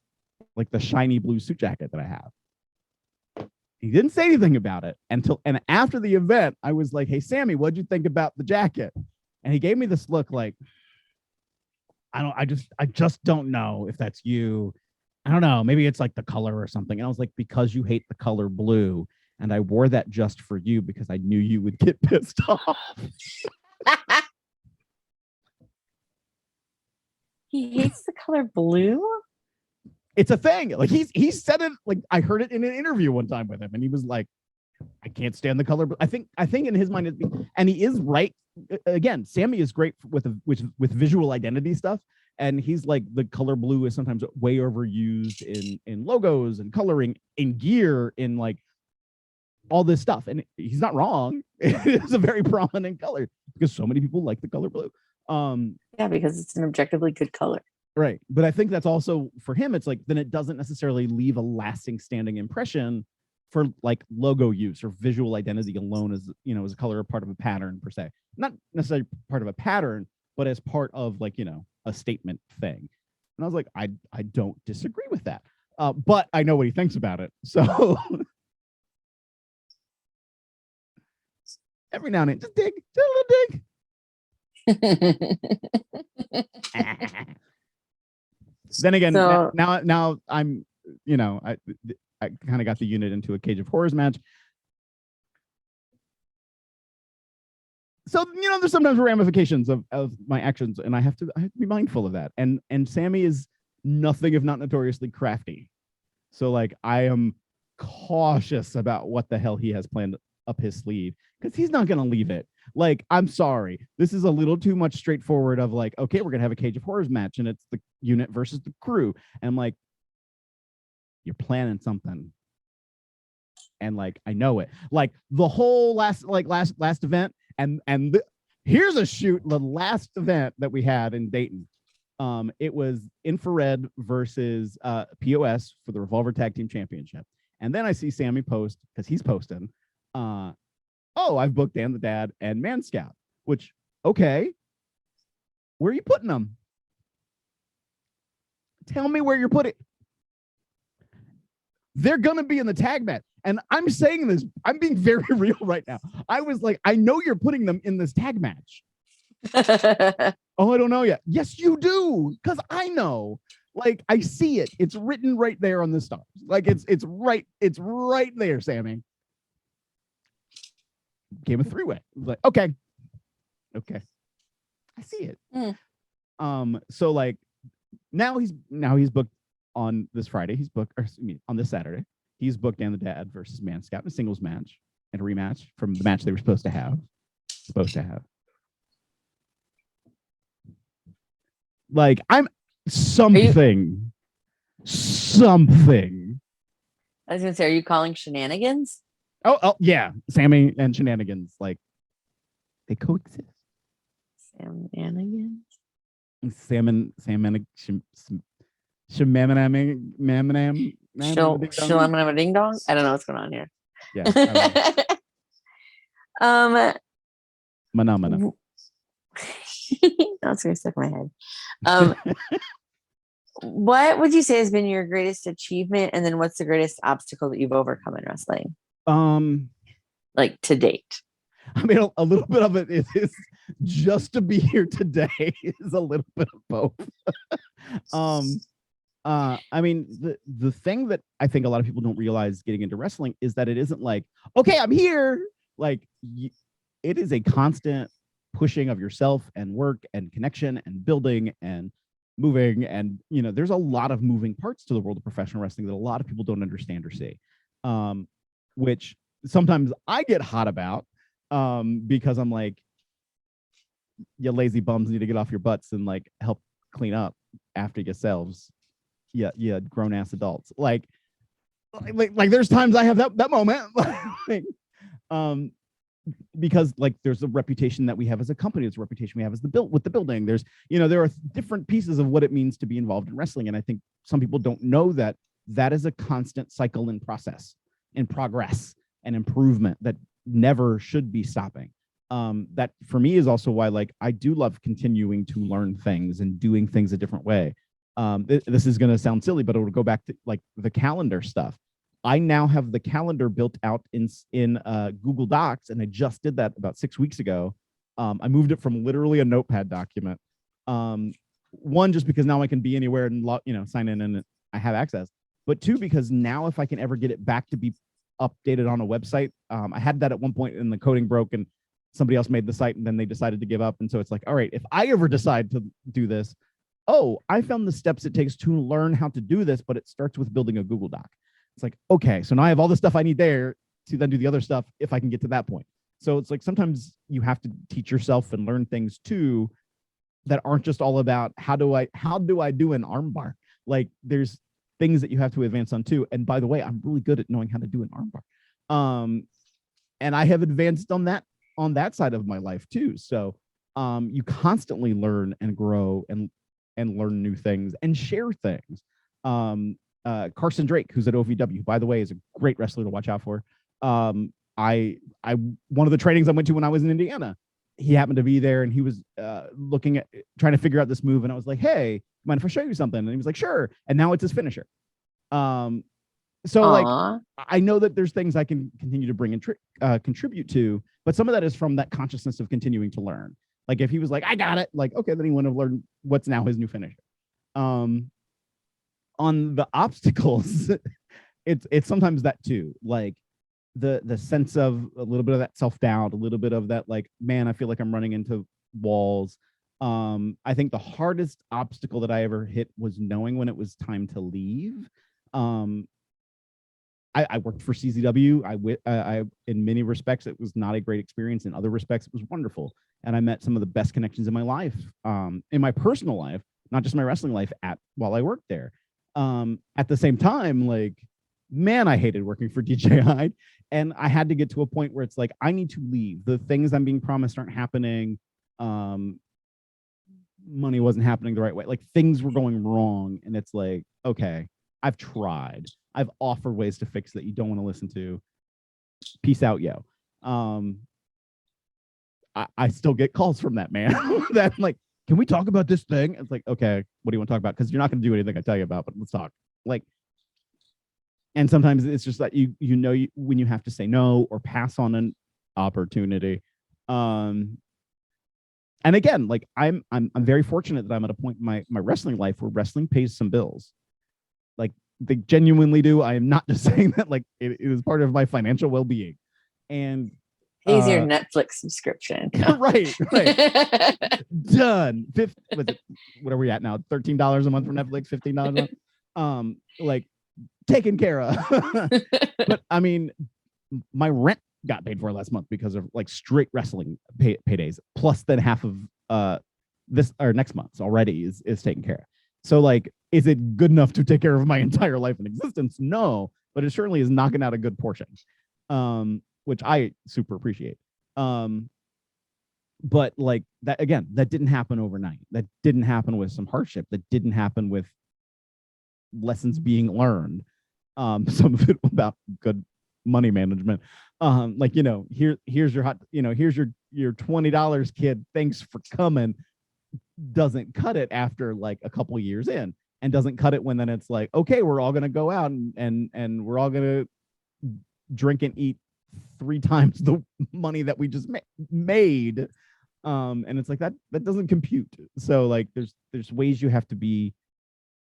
like the shiny blue suit jacket that I have. He didn't say anything about it and after the event, I was like, hey, Sammy, what'd you think about the jacket? And he gave me this look like, I just don't know if that's you. I don't know. Maybe it's like the color or something. And I was like, because you hate the color blue. And I wore that just for you because I knew you would get pissed off. He hates the color blue? It's a thing. Like he said it, like I heard it in an interview one time with him, and he was like, I can't stand the color. I think in his mind, and he is right. Again, Sammy is great with visual identity stuff. And he's like, the color blue is sometimes way overused in logos and coloring, in gear, in like all this stuff. And he's not wrong. It's a very prominent color because so many people like the color blue. Yeah, because it's an objectively good color. Right. But I think that's also for him, it's like, then it doesn't necessarily leave a lasting standing impression for like logo use or visual identity alone as, as a color, part of a pattern per se. Not necessarily part of a pattern, but as part of like, a statement thing. And I was like, I don't disagree with that. But I know what he thinks about it. So every now and then, just dig, just a little dig. Then again, so, now I'm, I kind of got the unit into a Cage of Horrors match. So, there's sometimes ramifications of my actions, and I have to be mindful of that. And Sammy is nothing if not notoriously crafty. So like I am cautious about what the hell he has planned up his sleeve, because he's not going to leave it. Like, I'm sorry. This is a little too much straightforward of like, okay, we're going to have a Cage of Horrors match and it's the unit versus the crew. And I'm like, you're planning something. And like, I know it. Like the whole last event. Here's a shoot, the last event that we had in Dayton. It was Infrared versus POS for the Revolver Tag Team Championship. And then I see Sammy post, because he's posting, I've booked Dan the Dad and Man Scout, which, okay, where are you putting them? Tell me where you're putting. They're going to be in the tag match. And I'm saying this, I'm being very real right now. I was like, I know you're putting them in this tag match. Oh, I don't know yet. Yes, you do, because I know. Like I see it. It's written right there on the stars. Like it's right there, Sammy. Game of three-way. Like, okay. I see it. So like now he's booked on this Friday. He's booked, or excuse me, on this Saturday. He's booked Dan the Dad versus Man Scout in a singles match and a rematch from the match they were supposed to have. Like I'm something. I was gonna say, are you calling shenanigans? Oh yeah, Sammy and shenanigans, like they coexist. Shenanigans. Salmon, Ding dong. I don't know what's going on here. Yeah. Phenomena. That's gonna stick in my head. What would you say has been your greatest achievement, and then what's the greatest obstacle that you've overcome in wrestling? Like to date. I mean, a little bit of it is just to be here today is a little bit of both. I mean, the thing that I think a lot of people don't realize getting into wrestling is that it isn't like, okay, I'm here. Like it is a constant pushing of yourself and work and connection and building and moving. And, you know, there's a lot of moving parts to the world of professional wrestling that a lot of people don't understand or see, which sometimes I get hot about because I'm like, you lazy bums need to get off your butts and like help clean up after yourselves. Yeah, grown ass adults. Like there's times I have that moment. Like, because like there's a reputation that we have as a company, there's a reputation we have as with the building. There's, you know, there are different pieces of what it means to be involved in wrestling. And I think some people don't know that that is a constant cycle and process and progress and improvement that never should be stopping. That for me is also why like I do love continuing to learn things and doing things a different way. This is going to sound silly, but it will go back to like the calendar stuff. I now have the calendar built out in Google Docs, and I just did that about 6 weeks ago. I moved it from literally a notepad document. One, just because now I can be anywhere and sign in and I have access. But two, because now if I can ever get it back to be updated on a website, I had that at one point and the coding broke and somebody else made the site and then they decided to give up. And so it's like, all right, if I ever decide to do this, I found the steps it takes to learn how to do this, but it starts with building a Google Doc. It's like, okay, so now I have all the stuff I need there to then do the other stuff if I can get to that point. So it's like sometimes you have to teach yourself and learn things too that aren't just all about how do I do an armbar. Like there's things that you have to advance on too. And by the way, I'm really good at knowing how to do an armbar. And I have advanced on that side of my life too. So you constantly learn and grow and learn new things and share things. Carson Drake, who's at OVW, by the way, is a great wrestler to watch out for. One of the trainings I went to when I was in Indiana, he happened to be there and he was trying to figure out this move. And I was like, hey, mind if I show you something? And he was like, sure. And now it's his finisher. So like, I know that there's things I can continue to bring and contribute to, but some of that is from that consciousness of continuing to learn. Like if he was like, I got it, like, okay, then he wouldn't have learned what's now his new finisher. On the obstacles, it's sometimes that too. Like the sense of a little bit of that self-doubt, a little bit of that, like, man, I feel like I'm running into walls. I think the hardest obstacle that I ever hit was knowing when it was time to leave. I worked for CZW. I in many respects, it was not a great experience. In other respects, it was wonderful. And I met some of the best connections in my life, in my personal life, not just my wrestling life while I worked there. At the same time, like, man, I hated working for DJ Hyde. And I had to get to a point where it's like, I need to leave. The things I'm being promised aren't happening. Money wasn't happening the right way. Like things were going wrong. And it's like, okay, I've tried. I've offered ways to fix that you don't want to listen to. Peace out, yo. I still get calls from that man that I'm like, can we talk about this thing? It's like, okay, what do you want to talk about? Because you're not going to do anything I tell you about, but let's talk. Like, and sometimes it's just that when you have to say no or pass on an opportunity. And again, like I'm very fortunate that I'm at a point in my wrestling life where wrestling pays some bills. Like they genuinely do. I am not just saying that, like it is part of my financial well-being. And Pays your Netflix subscription. right. Done. What are we at now? $13 a month for Netflix, $15 a month. Like taken care of. But I mean, my rent got paid for last month because of like straight wrestling paydays, plus then half of this or next month's already is taken care of. So like, is it good enough to take care of my entire life and existence? No, but it certainly is knocking out a good portion, which I super appreciate. But like that, again, that didn't happen overnight. That didn't happen with some hardship. That didn't happen with lessons being learned. Some of it about good money management. Like, you know, here's your here's your $20, kid. Thanks for coming. Doesn't cut it after like a couple years in, and doesn't cut it when then it's like, okay, we're all gonna go out and we're all gonna drink and eat 3 times the money that we just made. And it's like that doesn't compute. So like there's ways you have to be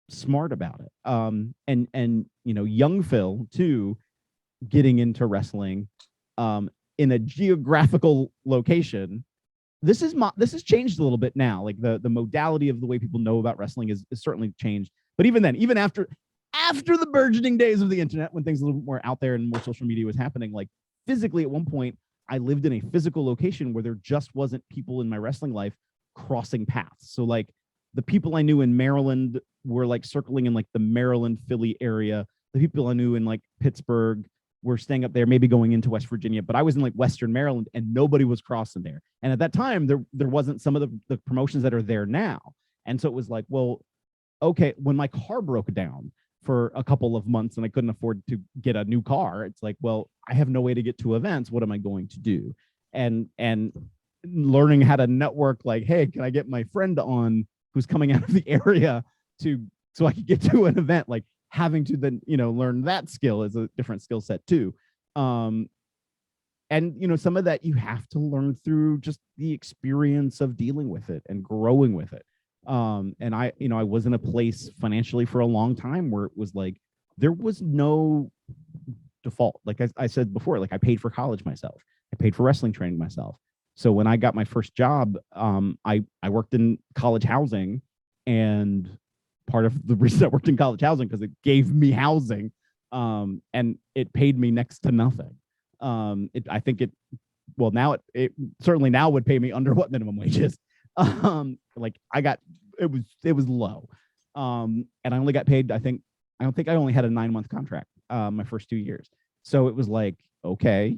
smart about it. And you know, young Phil too, getting into wrestling in a geographical location. This has changed a little bit now. Like the modality of the way people know about wrestling is certainly changed. But even then, even after the burgeoning days of the internet, when things a little bit more out there and more social media was happening, like physically at one point, I lived in a physical location where there just wasn't people in my wrestling life crossing paths. So like the people I knew in Maryland were like circling in like the Maryland, Philly area. The people I knew in like Pittsburgh were staying up there, maybe going into West Virginia, but I was in like Western Maryland and nobody was crossing there. And at that time, there wasn't some of the promotions that are there now. And so it was like, well, okay, when my car broke down for a couple of months and I couldn't afford to get a new car, it's like, well, I have no way to get to events. What am I going to do? And learning how to network, like, hey, can I get my friend on who's coming out of the area so I could get to an event? Like having to then, you know, learn that skill is a different skill set too. And, you know, some of that you have to learn through just the experience of dealing with it and growing with it. And I was in a place financially for a long time where it was like, there was no default. Like I said before, like I paid for college myself. I paid for wrestling training myself. So when I got my first job, I worked in college housing, and part of the reason I worked in college housing because it gave me housing, and it paid me next to nothing. I think it certainly now would pay me under what minimum wage is. Like it was low. And I only got paid, I don't think I only had a 9-month contract, my first 2 years. So it was like, okay,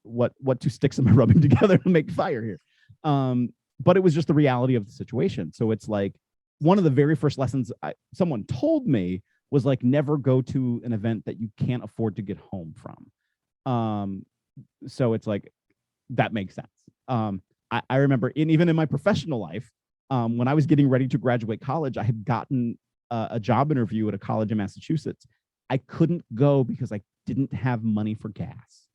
what 2 sticks am I rubbing together to make fire here? But it was just the reality of the situation. So it's like, one of the very first lessons someone told me was like, never go to an event that you can't afford to get home from. So it's like, that makes sense. I remember even in my professional life, when I was getting ready to graduate college, I had gotten a job interview at a college in Massachusetts. I couldn't go because I didn't have money for gas.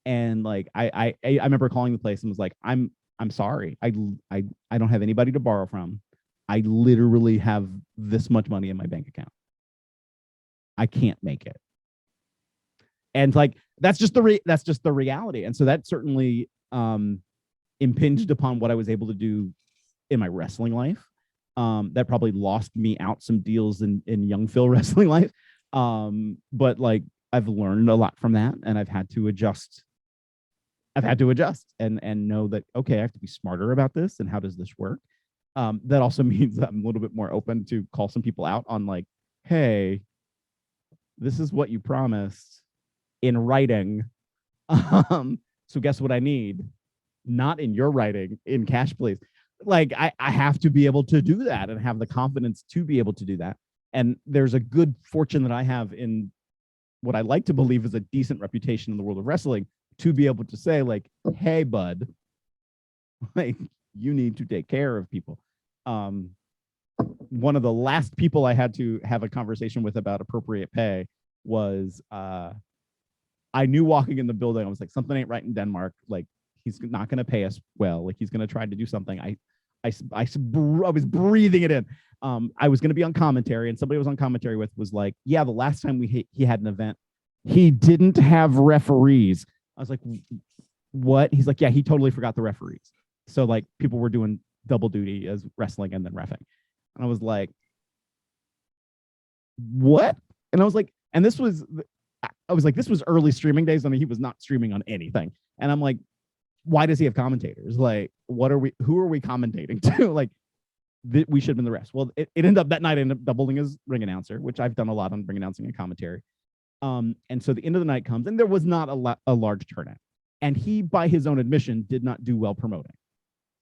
And like, I remember calling the place and was like, I'm sorry. I don't have anybody to borrow from. I literally have this much money in my bank account. I can't make it. And like, that's just the reality. And so that certainly impinged upon what I was able to do in my wrestling life. That probably lost me out some deals in young Phil wrestling life. But like, I've learned a lot from that, and I've had to adjust and know that, okay, I have to be smarter about this. And how does this work? That also means that I'm a little bit more open to call some people out on like, hey, this is what you promised in writing. So guess what I need? Not in your writing, in cash, please. Like I have to be able to do that and have the confidence to be able to do that. And there's a good fortune that I have in what I like to believe is a decent reputation in the world of wrestling to be able to say like, hey, bud, like you need to take care of people. One of the last people I had to have a conversation with about appropriate pay was I knew walking in the building, I was like, something ain't right in Denmark. Like he's not going to pay us well. Like he's going to try to do something. I was breathing it in. I was going to be on commentary, and somebody I was on commentary with was like, yeah, the last time he had an event, he didn't have referees. I was like, what? He's like, yeah, he totally forgot the referees. So like people were doing double duty as wrestling and then reffing. And I was like, what? And I was like, this was early streaming days. I mean, he was not streaming on anything. And I'm like, why does he have commentators? Like, who are we commentating to? Like, we should have been the refs. Well, it ended up that night, I ended up doubling as ring announcer, which I've done a lot on ring announcing and commentary. And so the end of the night comes, and there was not a large turnout. And he, by his own admission, did not do well promoting.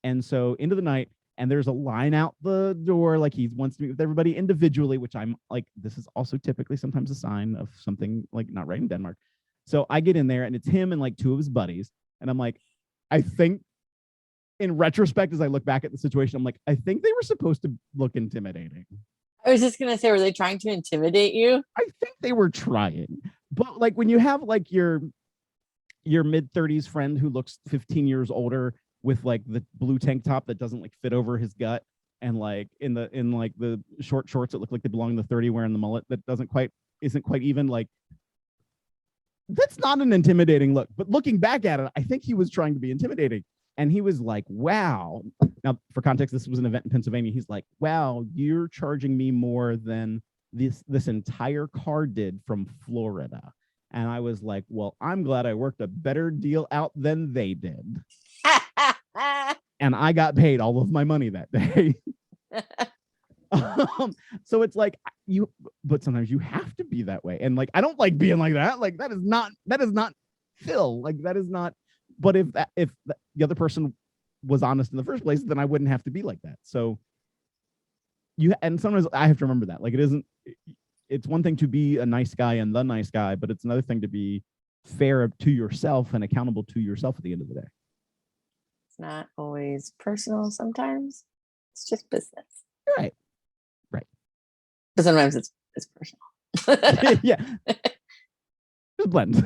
And so into the night, and there's a line out the door, like he wants to meet with everybody individually, which I'm like, this is also typically sometimes a sign of something like not right in Denmark. So I get in there, and it's him and like two of his buddies. And I'm like, I think in retrospect, as I look back at the situation, I'm like, I think they were supposed to look intimidating. I was just gonna say, were they trying to intimidate you? I think they were trying, but like when you have like your mid-30s friend who looks 15 years older with like the blue tank top that doesn't like fit over his gut, and like in the short shorts that look like they belong in the 30, wearing the mullet that isn't quite even, like, that's not an intimidating look. But looking back at it, I think he was trying to be intimidating. And he was like, wow. Now, for context, this was an event in Pennsylvania. He's like, wow, you're charging me more than this entire car did from Florida. And I was like, well, I'm glad I worked a better deal out than they did. And I got paid all of my money that day. So it's like but sometimes you have to be that way. And like, I don't like being like that. Like that is not Phil. Like that is not. But if the other person was honest in the first place, then I wouldn't have to be like that. So and sometimes I have to remember that. Like it's one thing to be a nice guy and the nice guy, but it's another thing to be fair to yourself and accountable to yourself at the end of the day. It's not always personal. Sometimes it's just business. Right. But sometimes it's personal. Yeah. Just blend.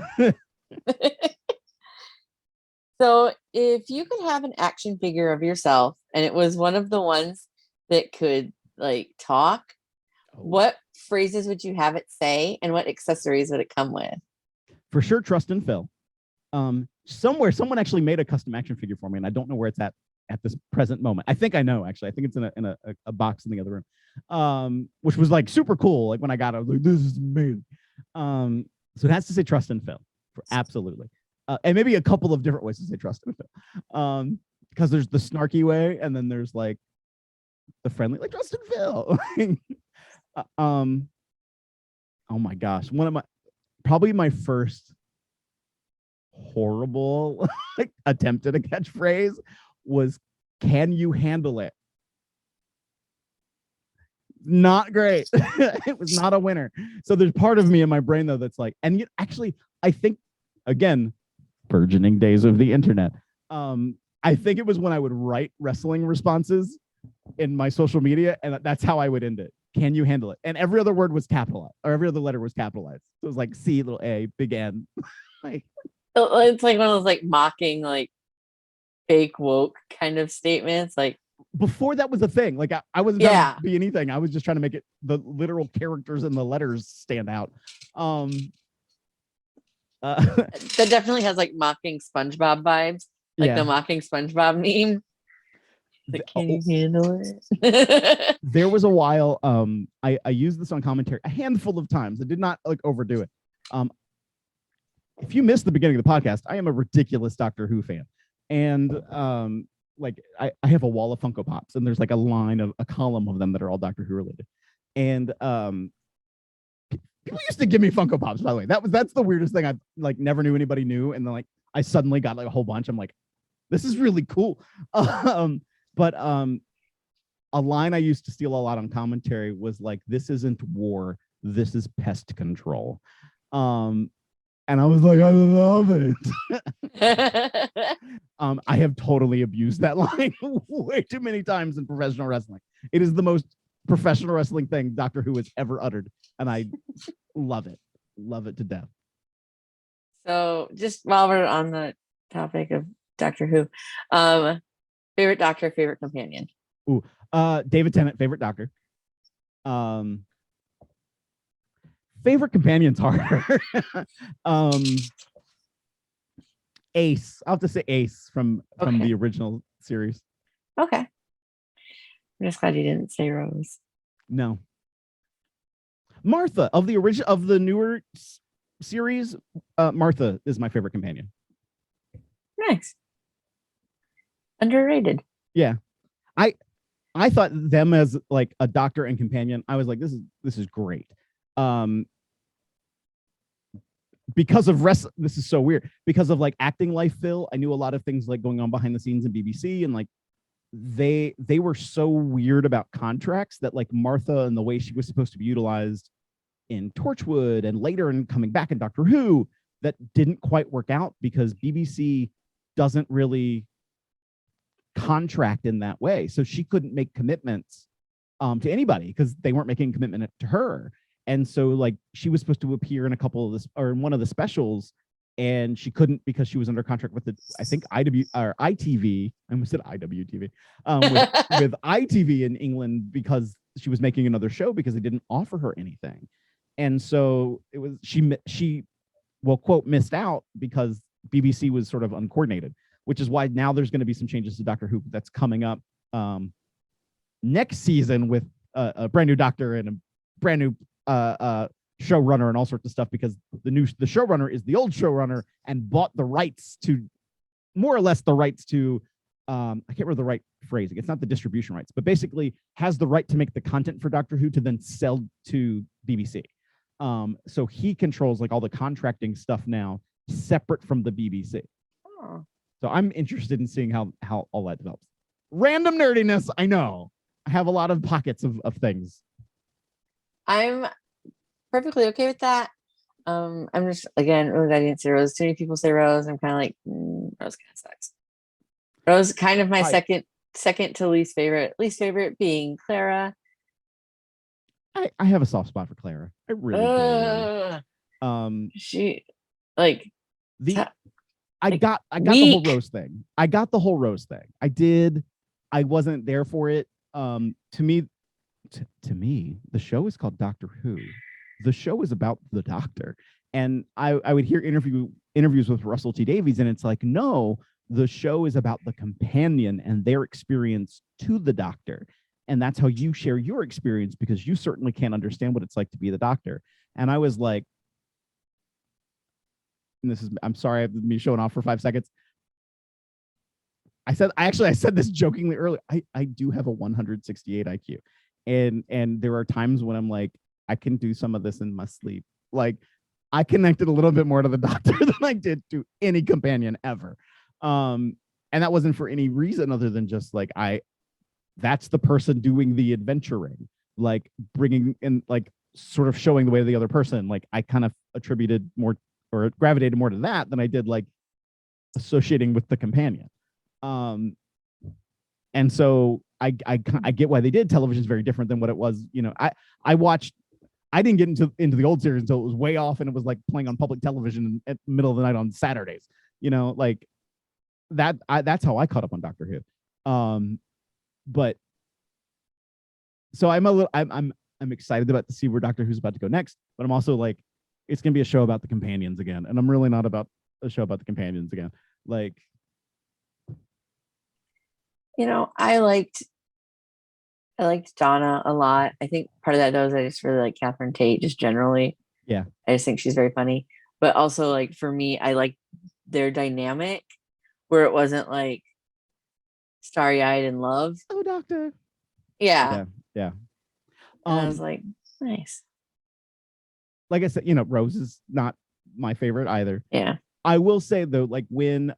So if you could have an action figure of yourself and it was one of the ones that could like talk, what phrases would you have it say and what accessories would it come with? For sure, Trust and Phil. Somewhere someone actually made a custom action figure for me, and I don't know where it's at this present moment. I think I know, actually. I think it's in a box in the other room, which was like super cool. Like when I got it, I was like, this is amazing. So it has to say Trust and Phil, for absolutely. And maybe a couple of different ways to say Trust and Phil. Because there's the snarky way, and then there's like the friendly, like Trust and Phil. Oh my gosh. Probably my first horrible attempt at a catchphrase was, can you handle it? Not great. It was not a winner. So there's part of me in my brain though that's like, and actually I think, again, burgeoning days of the internet, I think it was when I would write wrestling responses in my social media, and that's how I would end it. Can you handle it? And every other word was capitalized, or every other letter was capitalized. So it was like C, little a, big N. Like, it's like one of those like mocking, like fake woke kind of statements. Like before that was a thing. Like I wasn't trying to be anything. I was just trying to make it, the literal characters and the letters stand out. That definitely has like mocking SpongeBob vibes, like the mocking SpongeBob meme. Like, can you handle it? There was a while I used this on commentary a handful of times. I did not like overdo it. If you missed the beginning of the podcast, I am a ridiculous Doctor Who fan, and like I have a wall of Funko Pops, and there's like a column of them that are all Doctor Who related, and people used to give me Funko Pops, by the way. That's the weirdest thing. I like never knew anybody knew, and then like I suddenly got like a whole bunch. I'm like, this is really cool. But a line I used to steal a lot on commentary was like, "This isn't war. This is pest control." And I was like, I love it. I have totally abused that line way too many times in professional wrestling. It is the most professional wrestling thing Doctor Who has ever uttered, and I love it to death. So just while we're on the topic of Doctor Who. Favorite Doctor, favorite companion. Ooh, David Tennant, favorite Doctor. Favorite companion's harder. Ace. I'll have to say Ace from the original series. Okay. I'm just glad you didn't say Rose. No. Martha of the newer series. Martha is my favorite companion. Nice. Underrated. Yeah. I thought them as like a doctor and companion. I was like, this is great. Because of this is so weird. Because of like acting life, Phil, I knew a lot of things like going on behind the scenes in BBC, and like they were so weird about contracts that like Martha and the way she was supposed to be utilized in Torchwood and later and coming back in Doctor Who, that didn't quite work out because BBC doesn't really contract in that way. So she couldn't make commitments to anybody because they weren't making a commitment to her. And so like she was supposed to appear in a couple of this or in one of the specials, and she couldn't because she was under contract with I think ITV. I almost said IWTV, with ITV in England because she was making another show because they didn't offer her anything. And so it was she well, quote, missed out because BBC was sort of uncoordinated, which is why now there's going to be some changes to Doctor Who that's coming up next season with a brand new doctor and a brand new showrunner and all sorts of stuff, because the showrunner is the old showrunner and bought the rights to more or less the rights to I can't remember the right phrasing. It's not the distribution rights, but basically has the right to make the content for Doctor Who to then sell to BBC. So he controls like all the contracting stuff now, separate from the BBC. Oh. So I'm interested in seeing how all that develops. Random nerdiness, I know. I have a lot of pockets of things. I'm perfectly okay with that. I'm just, again, really glad I didn't say Rose. Too many people say Rose. I'm kind of like, Rose kind of sucks. Rose kind of my second to least favorite. Least favorite being Clara. I have a soft spot for Clara. I really do. She like I got the whole Rose thing. I got the whole Rose thing. I did. I wasn't there for it. To me, the show is called Doctor Who. The show is about the Doctor. And I would hear interviews with Russell T Davies, and it's like, no, the show is about the companion and their experience to the Doctor. And that's how you share your experience, because you certainly can't understand what it's like to be the Doctor. And I was like, and I'm sorry, I've me showing off for 5 seconds. I said this jokingly earlier. I do have a 168 IQ. And there are times when I'm like, I can do some of this in my sleep. Like, I connected a little bit more to the Doctor than I did to any companion ever. And that wasn't for any reason other than just like, that's the person doing the adventuring, like bringing in, like sort of showing the way to the other person. Like I kind of attributed more or gravitated more to that than I did like associating with the companion. And so I get why they did. Television is very different than what it was. You know, I didn't get into the old series until it was way off and it was like playing on public television at the middle of the night on Saturdays. You know, like that's how I caught up on Doctor Who. But so I'm excited about to see where Doctor Who's about to go next, but I'm also like, it's gonna be a show about the companions again, and I'm really not about a show about the companions again. Like, you know, I liked Donna a lot. I think part of that though is I just really like Catherine Tate just generally. Yeah, I just think she's very funny. But also, like for me, I like their dynamic where it wasn't like starry-eyed in love. oh, Doctor. Yeah. Yeah. And I was like, nice. Like I said, you know, Rose is not my favorite either. Yeah. I will say though, like when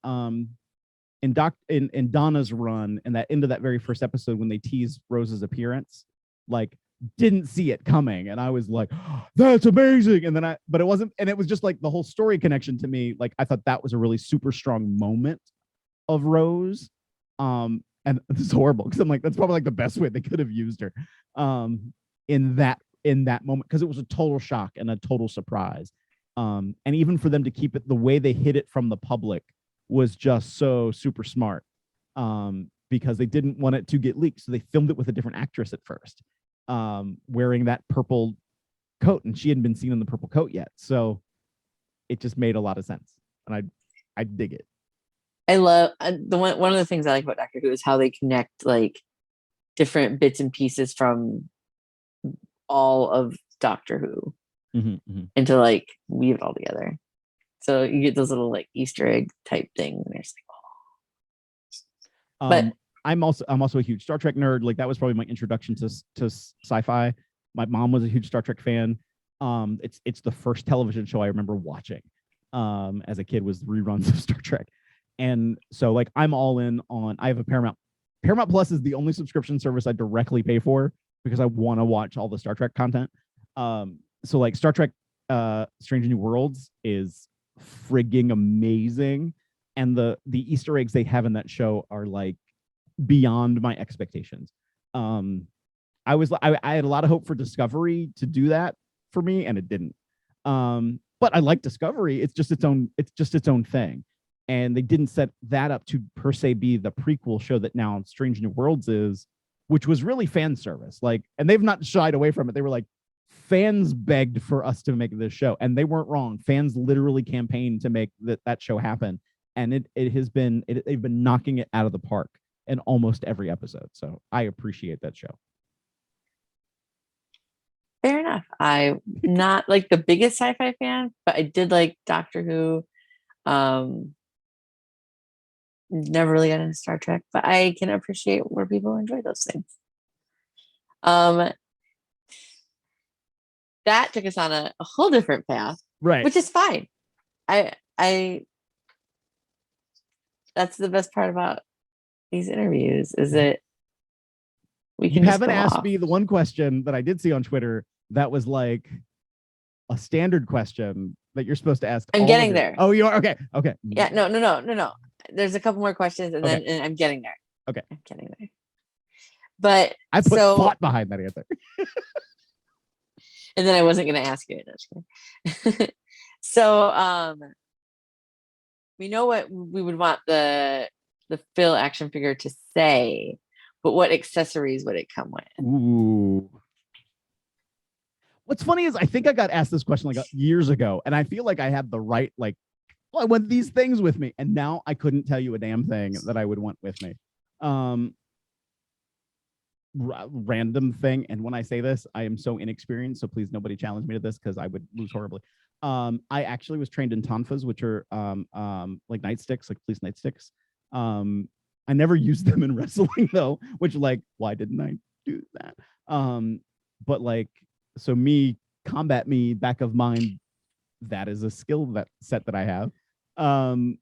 in Donna's run and that into that very first episode when they tease Rose's appearance, like didn't see it coming, and I was like, oh, that's amazing. And then but it wasn't, and it was just like the whole story connection to me. Like I thought that was a really super strong moment of Rose. And this is horrible because I'm like, that's probably like the best way they could have used her in that moment, because it was a total shock and a total surprise. And even for them to keep it the way they hid it from the public was just so super smart, because they didn't want it to get leaked. So they filmed it with a different actress at first, wearing that purple coat, and she hadn't been seen in the purple coat yet. So it just made a lot of sense. And I dig it. I love one of the things I like about Doctor Who is how they connect like different bits and pieces from all of Doctor Who and to like weave it all together. So you get those little like Easter egg type things. And it's like, oh. But I'm also a huge Star Trek nerd. Like that was probably my introduction to sci-fi. My mom was a huge Star Trek fan. It's the first television show I remember watching as a kid, was reruns of Star Trek. And so like I'm all in on, I have a Paramount Plus is the only subscription service I directly pay for because I want to watch all the Star Trek content. So like Star Trek Strange New Worlds is frigging amazing, and the Easter eggs they have in that show are like beyond my expectations. I had a lot of hope for Discovery to do that for me, and it didn't. But I like Discovery. It's just its own thing. And they didn't set that up to per se be the prequel show that now Strange New Worlds is, which was really fan service. Like, and they've not shied away from it. They were like, fans begged for us to make this show, and they weren't wrong. Fans literally campaigned to make that show happen, and they've been knocking it out of the park in almost every episode. So I appreciate that show. Fair enough. I'm not like the biggest sci-fi fan, but I did like Doctor Who. Never really got into Star Trek, but I can appreciate where people enjoy those things. That took us on a whole different path, right? Which is fine. I that's the best part about these interviews is that we can. You haven't asked me the one question that I did see on Twitter that was like a standard question that you're supposed to ask. I'm getting there. Oh, you are? Okay. Yeah. No. There's a couple more questions, and then I'm getting there. Okay. I'm getting there. But I put thought behind that answer. And then I wasn't going to ask you it. So we know what we would want the Phil action figure to say, but what accessories would it come with? Ooh. What's funny is I think I got asked this question like years ago, and I feel like I had the right, like, well, I want these things with me, and now I couldn't tell you a damn thing that I would want with me. Random thing, and when I say this, I am so inexperienced, so please nobody challenge me to this because I would lose horribly. I actually was trained in tonfas, which are like nightsticks, like police nightsticks. I never used them in wrestling though, which like, why didn't I do that? But like, so combat me, back of mind, that is a skill set that I have. I don't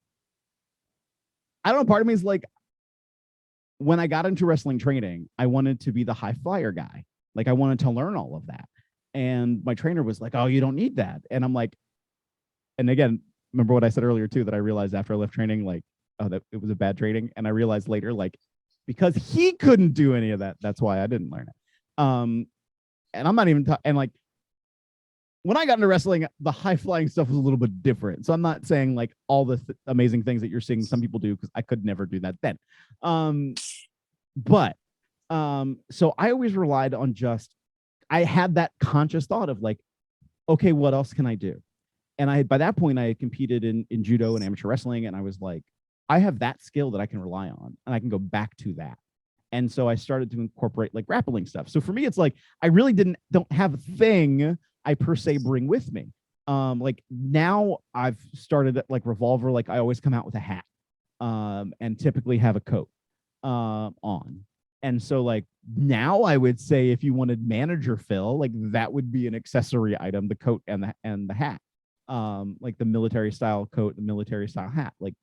know, part of me is like, when I got into wrestling training, I wanted to be the high flyer guy. Like I wanted to learn all of that. And my trainer was like, oh, you don't need that. And I'm like, and again, remember what I said earlier too, that I realized after I left training, like, oh, that it was a bad training. And I realized later, like, because he couldn't do any of that, that's why I didn't learn it. And I'm not even, and like, when I got into wrestling, the high flying stuff was a little bit different. So I'm not saying like all the amazing things that you're seeing some people do, because I could never do that then. But so I always relied on I had that conscious thought of like, okay, what else can I do? And by that point, I had competed in judo and amateur wrestling. And I was like, I have that skill that I can rely on, and I can go back to that. And so I started to incorporate like grappling stuff. So for me, it's like, I really don't have a thing I per se bring with me. Like now I've started like Revolver, like I always come out with a hat, and typically have a coat on. And so like now I would say if you wanted manager Phil, like that would be an accessory item, the coat and the hat. Like the military style coat, the military style hat. Like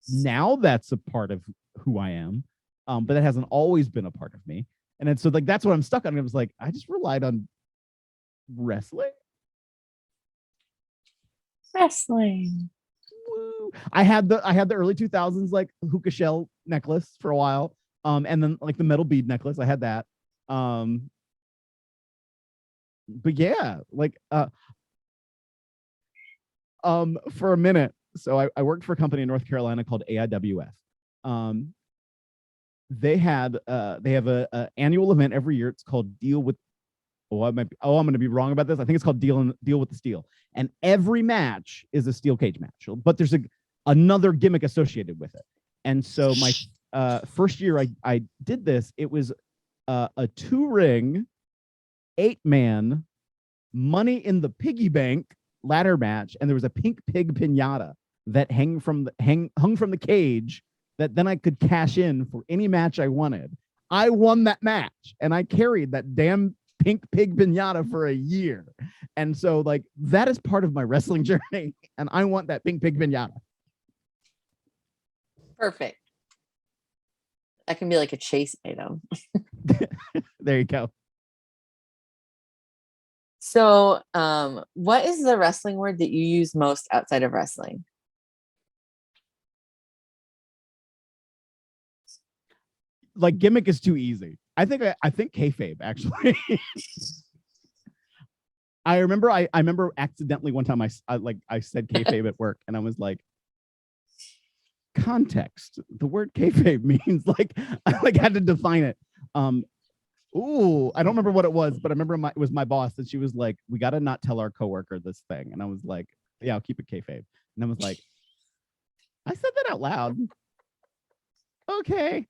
now that's a part of who I am. But that hasn't always been a part of me. And then so like that's what I'm stuck on. It was like I just relied on wrestling. Woo. I had the early 2000s like hookah shell necklace for a while. And then like the metal bead necklace, I had that. But yeah, like for a minute, So I worked for a company in North Carolina called AIWF. They have a annual event every year. It's called Deal with. I'm going to be wrong about this. I think it's called Deal with the Steel. And every match is a steel cage match, but there's another gimmick associated with it. And so my first year I did this, it was a 2-ring, 8-man Money in the Piggy Bank ladder match, and there was a pink pig pinata that hung from the cage that then I could cash in for any match I wanted. I won that match, and I carried that damn pink pig pinata for a year. And so, like, that is part of my wrestling journey, and I want that pink pig pinata. Perfect. That can be like a chase item. There you go. So, what is the wrestling word that you use most outside of wrestling? Like, gimmick is too easy. I think kayfabe, actually. I remember accidentally one time I said kayfabe at work, and I was like, context. The word kayfabe means, like, I had to define it. Ooh, I don't remember what it was, but I remember it was my boss, and she was like, "We got to not tell our coworker this thing." And I was like, "Yeah, I'll keep it kayfabe." And I was like, "I said that out loud." Okay.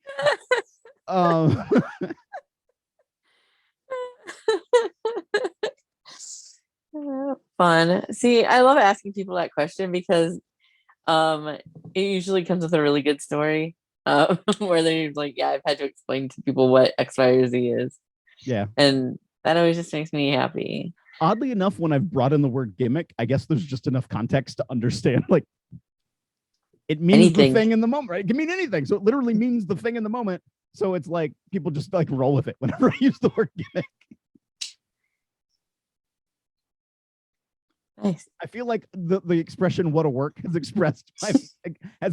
Fun. See, I love asking people that question because it usually comes with a really good story. Where they're like, yeah, I've had to explain to people what X, Y, or Z is. Yeah. And that always just makes me happy. Oddly enough, when I've brought in the word gimmick, I guess there's just enough context to understand, like, it means anything. The thing in the moment, right? It can mean anything. So it literally means the thing in the moment. So it's like people just like roll with it whenever I use the word gimmick. Nice. I feel like the expression "what a work" has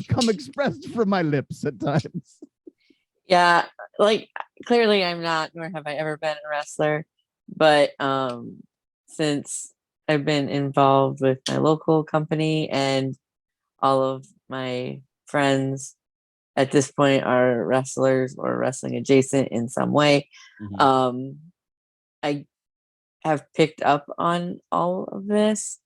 come expressed from my lips at times. Yeah, like, clearly I'm not, nor have I ever been a wrestler, but since I've been involved with my local company and all of my friends at this point are wrestlers or wrestling adjacent in some way, I have picked up on all of this,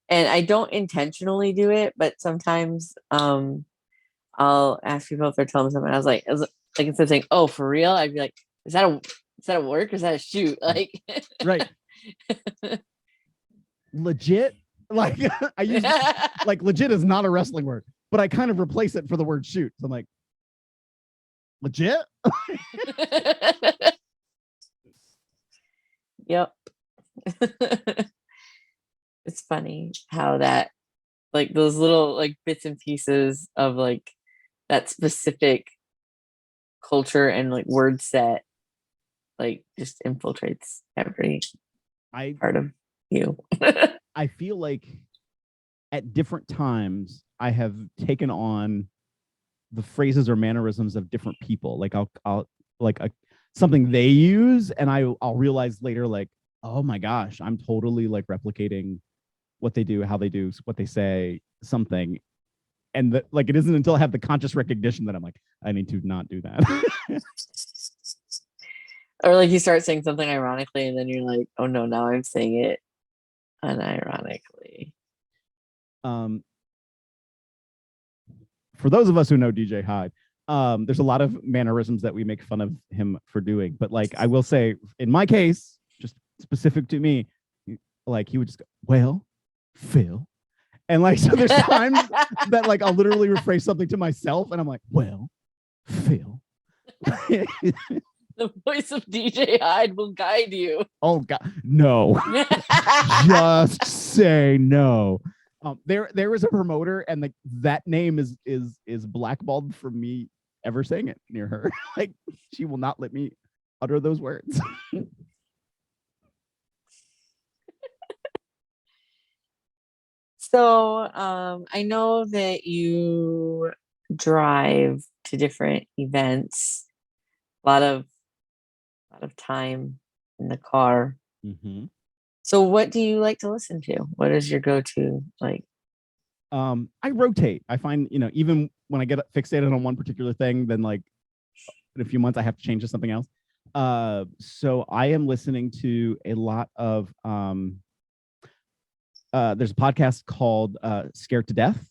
and I don't intentionally do it, but sometimes I'll ask people if they're telling me something. I was like instead of saying, "Oh, for real," I'd be like, is that a work or is that a shoot?" Like, right. Legit, like, I use like legit is not a wrestling word, but I kind of replace it for the word shoot. So I'm like, legit. Yep. It's funny how that, like, those little like bits and pieces of like that specific culture and like word set like just infiltrates every part of you. I feel like at different times I have taken on the phrases or mannerisms of different people. Like I'll like something they use, and I'll realize later, like, oh my gosh, I'm totally like replicating what they do, how they do, what they say, something. And like, it isn't until I have the conscious recognition that I'm like, I need to not do that. Or like you start saying something ironically, and then you're like, oh no, now I'm saying it unironically. For those of us who know DJ Hyde, there's a lot of mannerisms that we make fun of him for doing. But like, I will say, in my case, just specific to me, like, he would just go, "Well, Phil." And like, so there's times that like I'll literally rephrase something to myself, and I'm like, "Well, Phil." The voice of DJ Hyde will guide you. Oh God, no. Just say no. There was a promoter, and like that name is blackballed from me ever saying it near her. Like, she will not let me utter those words. So I know that you drive to different events, a lot of time in the car. Mm-hmm. So what do you like to listen to? What is your go-to like I rotate. I find, even when I get fixated on one particular thing, then like in a few months I have to change to something else. So I am listening to a lot of there's a podcast called Scared to Death.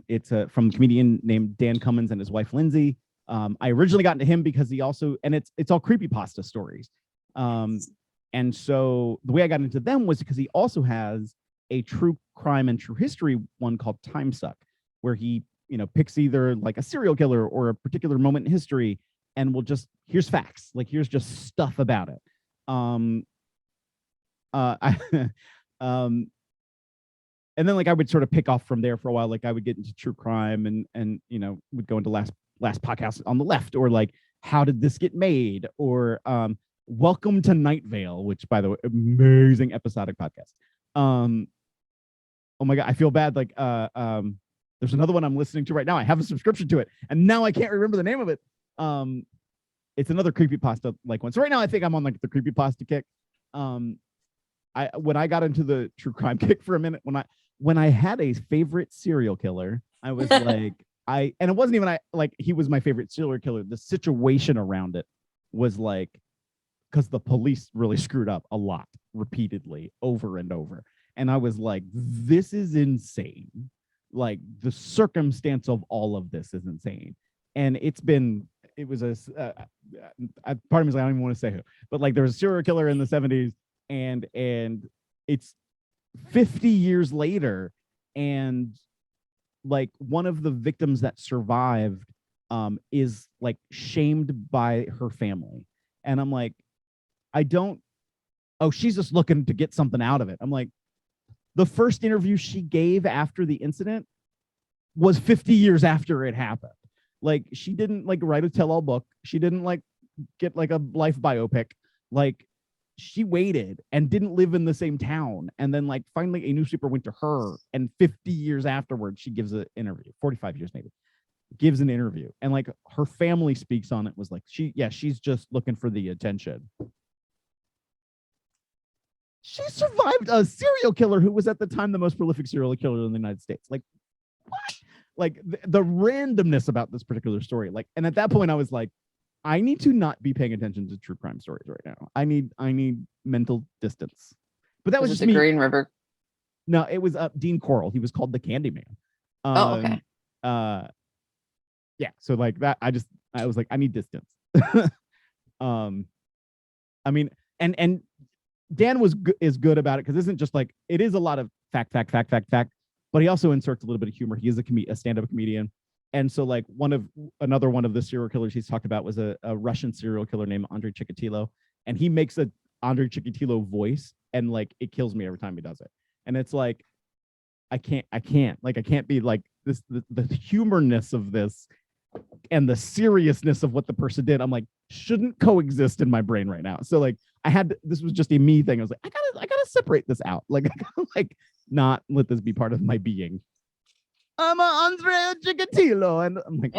It's from a comedian named Dan Cummins and his wife Lindsay. I originally got into him because he also, and it's all creepypasta stories. And so the way I got into them was because he also has a true crime and true history one called Time Suck, where he, picks either like a serial killer or a particular moment in history and will just, here's facts, like here's just stuff about it. I, and then like I would sort of pick off from there for a while. Like I would get into true crime and would go into last podcast on the left, or like how did this get made, or Welcome to Night Vale, which by the way, amazing episodic podcast. Oh my god, I feel bad. Like there's another one I'm listening to right now. I have a subscription to it, and now I can't remember the name of it. It's another creepypasta like one. So right now I think I'm on like the creepypasta kick. When I got into the true crime kick for a minute, when I had a favorite serial killer, I was like, and it wasn't even like he was my favorite serial killer. The situation around it was like, because the police really screwed up a lot, repeatedly, over and over. And I was like, this is insane. Like the circumstance of all of this is insane. And it was a part of me is like, I don't even want to say who, but like there was a serial killer in the 70s, and it's 50 years later, and like one of the victims that survived is like shamed by her family. And I'm like, she's just looking to get something out of it. I'm like, the first interview she gave after the incident was 50 years after it happened. Like she didn't like write a tell-all book. She didn't like get like a life biopic. Like she waited and didn't live in the same town. And then like finally a newspaper went to her, and 50 years afterwards, she gives an interview, 45 years maybe, gives an interview. And like her family speaks on it, was like, she's just looking for the attention. She survived a serial killer who was at the time the most prolific serial killer in the United States. Like, what? Like the randomness about this particular story. Like, and at that point I was like, I need to not be paying attention to true crime stories right now. I need mental distance. But that was just the me. Green River. No, it was Dean Corll. He was called the Candyman. Okay. Yeah. So like that, I was like, I need distance. I mean, and Dan is good about it, because it isn't just like, it is a lot of fact, but he also inserts a little bit of humor. He is a stand-up comedian. And so like another one of the serial killers he's talked about was a Russian serial killer named Andrei Chikatilo. And he makes a Andrei Chikatilo voice, and like, it kills me every time he does it. And it's like, I can't be like this, the humorness of this and the seriousness of what the person did, I'm like, shouldn't coexist in my brain right now. So like this was just a me thing. I was like, I gotta separate this out. Like, I gotta like not let this be part of my being. I'm a Andrea Chikatilo. And I'm like,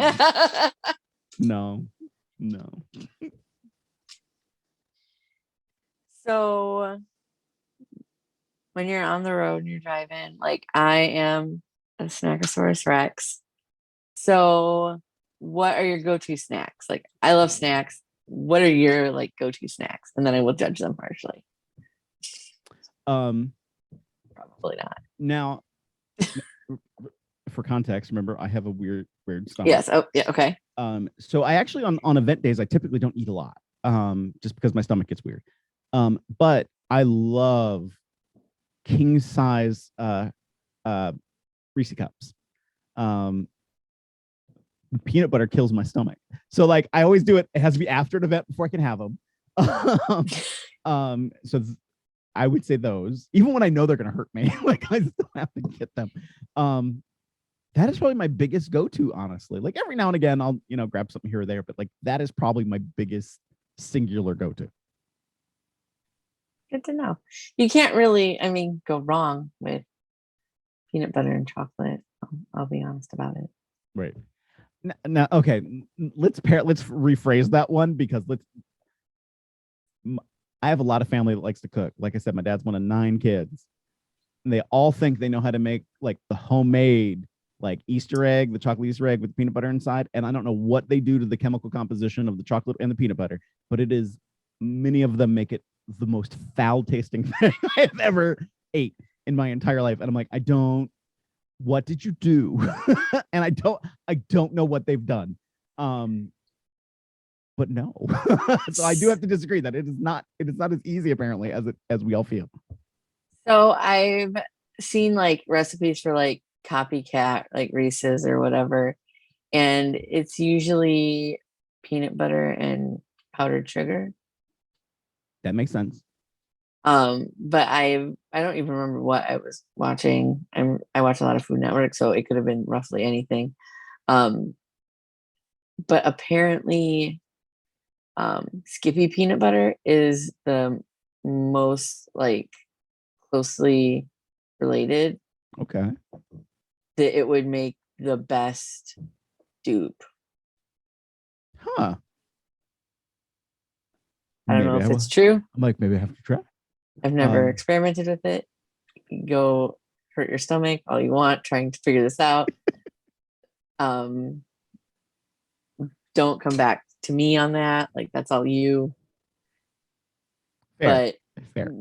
no. So when you're on the road and you're driving, like I am a Snackosaurus Rex. So what are your go-to snacks? Like I love snacks. What are your like go-to snacks? And then I will judge them harshly. Probably not. Now, for context, remember I have a weird stomach. Yes. Oh, yeah. Okay. So I actually on event days I typically don't eat a lot, just because my stomach gets weird. But I love king size Reese cups. The peanut butter kills my stomach, so like I always do it. It has to be after an event before I can have them. So I would say those, even when I know they're gonna hurt me, like I still have to get them. That is probably my biggest go-to, honestly. Like every now and again, I'll grab something here or there, but like that is probably my biggest singular go-to. Good to know. You can't really, go wrong with peanut butter and chocolate. I'll be honest about it. Right. Now, okay, let's rephrase that one, because I have a lot of family that likes to cook. Like I said, my dad's one of 9 kids. and they all think they know how to make like the homemade like Easter egg, the chocolate Easter egg with peanut butter inside. And I don't know what they do to the chemical composition of the chocolate and the peanut butter, but it is, many of them make it the most foul tasting thing I've ever ate in my entire life. And I'm like, what did you do? And I don't know what they've done. But no. So I do have to disagree that it is not as easy apparently as we all feel. So I've seen like recipes for like copycat, like Reese's or whatever, and it's usually peanut butter and powdered sugar. That makes sense. But I don't even remember what I was watching. I watch a lot of Food Network, so it could have been roughly anything. But apparently, Skippy peanut butter is the most like closely related, Okay. that it would make the best dupe. Huh. I don't know if it's true. I'm like, maybe I have to try. I've never experimented with it. You can go hurt your stomach all you want trying to figure this out. Don't come back to me on that. Like, that's all you. Fair. But Fair.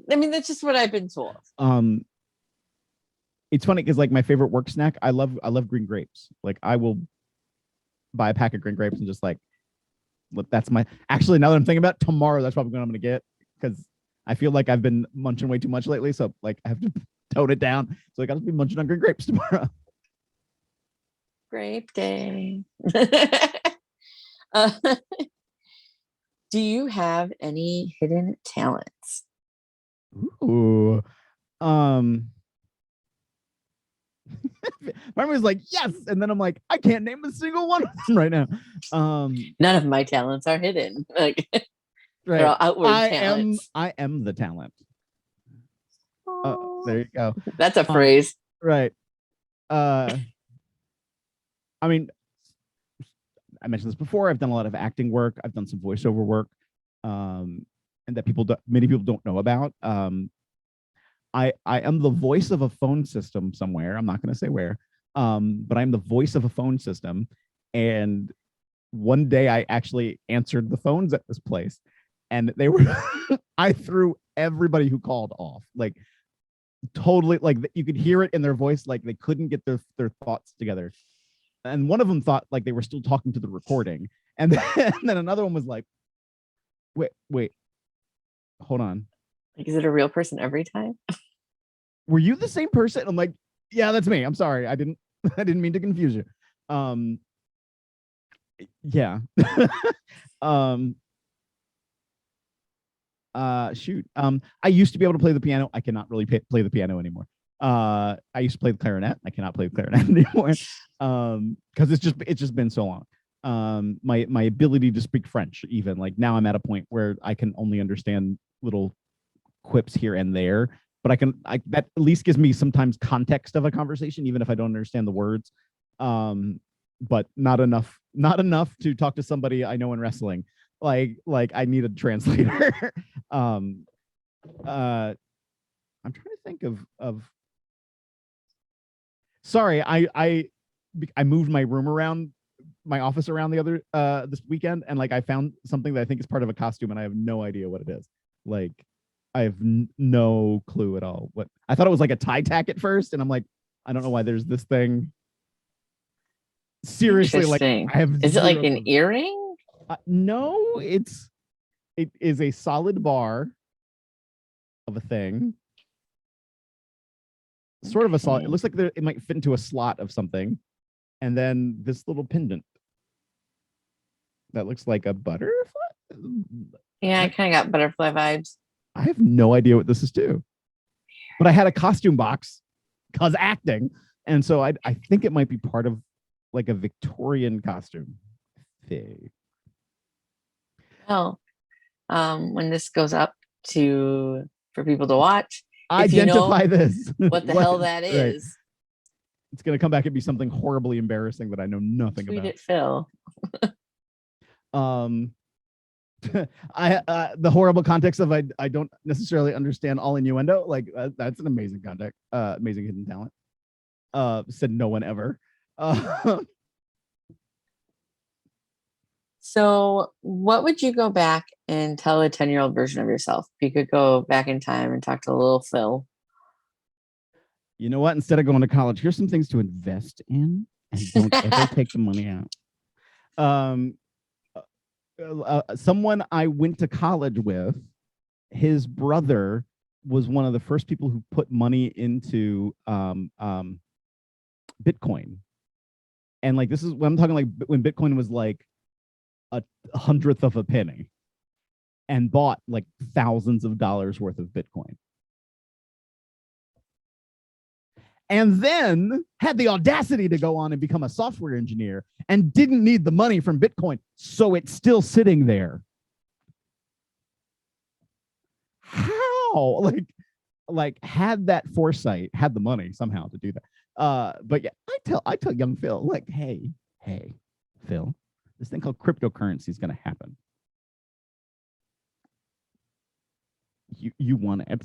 I mean, that's just what I've been told. It's funny because like my favorite work snack, I love green grapes. Like I will buy a pack of green grapes and just like, look, that's my, actually now that I'm thinking about it, tomorrow, that's probably what I'm gonna get, because I feel like I've been munching way too much lately. So like I have to tone it down. So I gotta be munching on green grapes tomorrow. Grape day. Do you have any hidden talents? Ooh. My was like, yes, and then I'm like, I can't name a single one of them right now. None of my talents are hidden. Like, right. they're all outward talents. I am the talent. There you go. That's a phrase. Right. I mean, I mentioned this before. I've done a lot of acting work. I've done some voiceover work, and that many people don't know about. I am the voice of a phone system somewhere. I'm not going to say where, but I'm the voice of a phone system. And one day I actually answered the phones at this place, and they were, I threw everybody who called off. Like totally, like you could hear it in their voice, like they couldn't get their thoughts together. And one of them thought like they were still talking to the recording, and then another one was like, wait, hold on. Like, is it a real person every time? Were you the same person? I'm like, yeah, that's me. I'm sorry. I didn't mean to confuse you. Yeah. Shoot. I used to be able to play the piano. I cannot really play the piano anymore. I used to play the clarinet. I cannot play the clarinet anymore. Because it's just been so long. My ability to speak French, even like now I'm at a point where I can only understand little quips here and there, but that at least gives me sometimes context of a conversation, even if I don't understand the words. But not enough to talk to somebody I know in wrestling. Like I need a translator. I'm trying to think of sorry, I moved my room around, my office around the other this weekend, and like I found something that I think is part of a costume, and I have no idea what it is. Like I have no clue at all. What I thought it was like a tie tack at first, and I'm like, I don't know why there's this thing. Seriously, like I have. Is it like an earring? No, it is a solid bar of a thing. Sort of a solid. It looks like it might fit into a slot of something, and then this little pendant that looks like a butterfly. Yeah, I kind of got butterfly vibes. I have no idea what this is too, but I had a costume box because acting, and so I think it might be part of like a Victorian costume. Well, when this goes up for people to watch, identify this. What the hell that is? Right. It's gonna come back and be something horribly embarrassing that I know nothing Tweet about. It, Phil. The horrible context of I don't necessarily understand all innuendo. Like that's an amazing context, amazing hidden talent. Said no one ever. So, what would you go back and tell a 10-year-old version of yourself? If you could go back in time and talk to little Phil. You know what? Instead of going to college, here's some things to invest in, and don't ever take the money out. Someone I went to college with, his brother was one of the first people who put money into Bitcoin. And like, this is when I'm talking like when Bitcoin was like a hundredth of a penny, and bought like thousands of dollars worth of Bitcoin. And then had the audacity to go on and become a software engineer and didn't need the money from Bitcoin. So it's still sitting there. How? Like had that foresight, had the money somehow to do that. But yeah, I tell young Phil, like, hey, Phil, this thing called cryptocurrency is going to happen. You want it.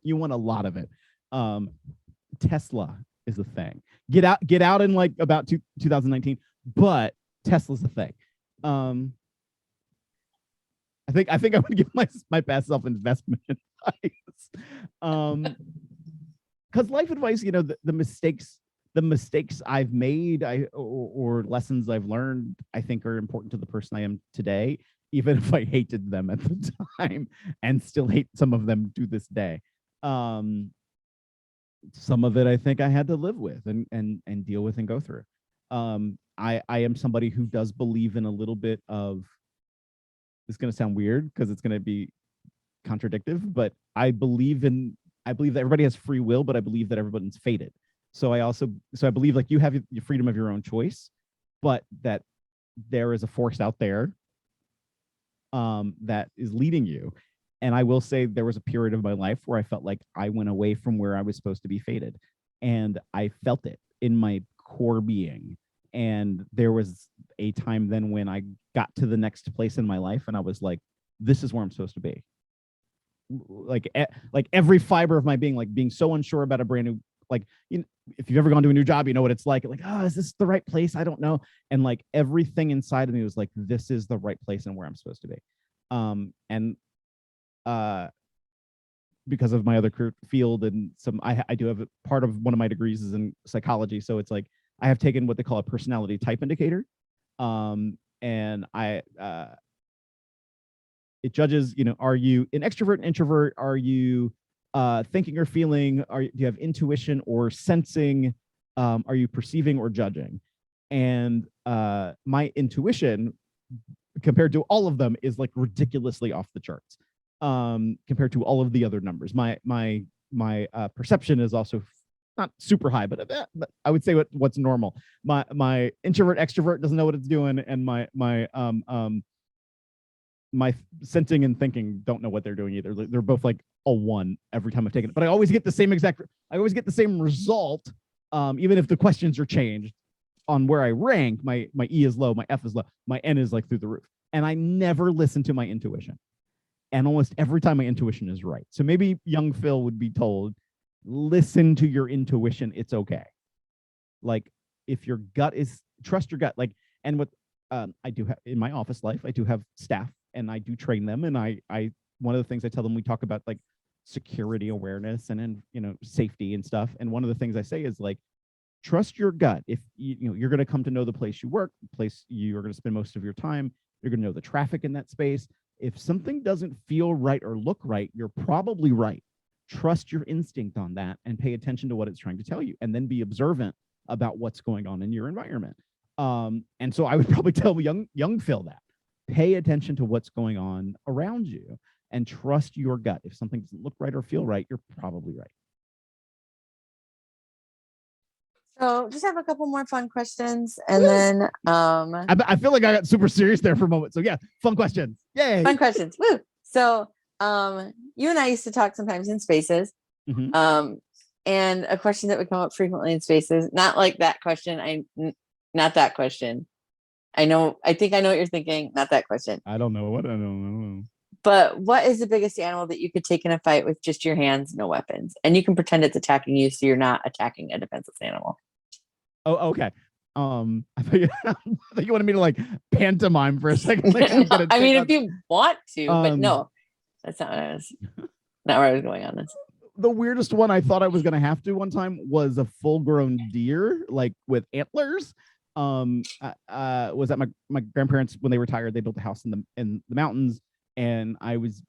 You want a lot of it. Tesla is a thing. Get out in like about 2019, but Tesla's a thing. I think I would give my past self investment advice. Because life advice, you know, the mistakes I've made, or lessons I've learned, I think are important to the person I am today, even if I hated them at the time and still hate some of them to this day. Some of it I think I had to live with and deal with and go through. I am somebody who does believe in a little bit of, it's going to sound weird because it's going to be contradictive, but I believe that everybody has free will, but I believe that everybody's fated. So I believe like you have your freedom of your own choice, but that there is a force out there that is leading you. And I will say there was a period of my life where I felt like I went away from where I was supposed to be fated. And I felt it in my core being. And there was a time then when I got to the next place in my life and I was like, this is where I'm supposed to be. Like every fiber of my being, like being so unsure about a brand new, like, you know, if you've ever gone to a new job, you know what it's like. Like, oh, is this the right place? I don't know. And like everything inside of me was like, this is the right place and where I'm supposed to be. And because of my other career field and I do have a part of one of my degrees is in psychology. So it's like, I have taken what they call a personality type indicator. And it judges, you know, are you an extrovert, an introvert? Are you thinking or feeling? Do you have intuition or sensing? Are you perceiving or judging? And my intuition, compared to all of them, is like ridiculously off the charts compared to all of the other numbers. My perception is also not super high, but I would say what's normal. My introvert extrovert doesn't know what it's doing, and my sensing and thinking don't know what they're doing either. They're both like a 1 every time I've taken it, but I always get the same result, even if the questions are changed on where I rank. My E is low, my F is low, my N is like through the roof, and I never listen to my intuition. And almost every time my intuition is right. So maybe young Phil would be told, listen to your intuition. It's okay. Like if your gut is, trust your gut. Like, and what I do have in my office life, I do have staff and I do train them. And I one of the things I tell them, we talk about like security awareness and you know, safety and stuff. And one of the things I say is like, trust your gut. If you know, you're going to come to know the place you work, the place you are going to spend most of your time, you're going to know the traffic in that space. If something doesn't feel right or look right, you're probably right. Trust your instinct on that and pay attention to what it's trying to tell you, and then be observant about what's going on in your environment. And so I would probably tell young Phil that. Pay attention to what's going on around you and trust your gut. If something doesn't look right or feel right, you're probably right. So just have a couple more fun questions, and then I feel like I got super serious there for a moment. So yeah, fun questions. Yay. fun questions. Woo. So you and I used to talk sometimes in spaces. Mm-hmm. And a question that would come up frequently in spaces, not like that question, not that question. I think I know what you're thinking. Not that question. I don't know what I don't know. But what is the biggest animal that you could take in a fight with just your hands, no weapons? And you can pretend it's attacking you so you're not attacking a defenseless animal. Oh, okay. I thought you wanted me to like pantomime for a second. Like, I'm gonna I mean, take if you want to, but Um, no, that's not where I was going on this. the weirdest one I thought I was gonna have to one time was a full-grown deer, like with antlers. Was at my grandparents when they retired. They built a house in the mountains, and I was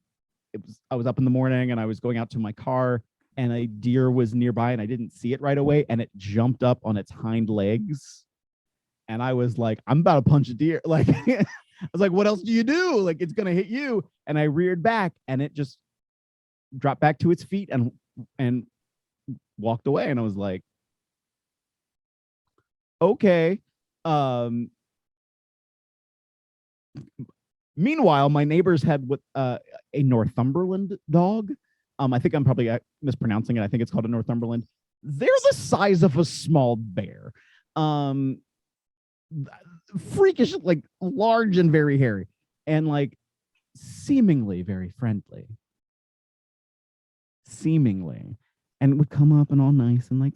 up in the morning and I was going out to my car, and a deer was nearby, and I didn't see it right away, and it jumped up on its hind legs, and I was like, I'm about to punch a deer. Like, I was like, what else do you do? Like, it's gonna hit you. And I reared back, and it just dropped back to its feet and walked away. And I was like, okay. Meanwhile, my neighbors had a Northumberland dog. I think I'm probably mispronouncing it. I think it's called a Northumberland. They're the size of a small bear. Freakish, like large and very hairy, and like seemingly very friendly. Seemingly, and would come up and all nice and like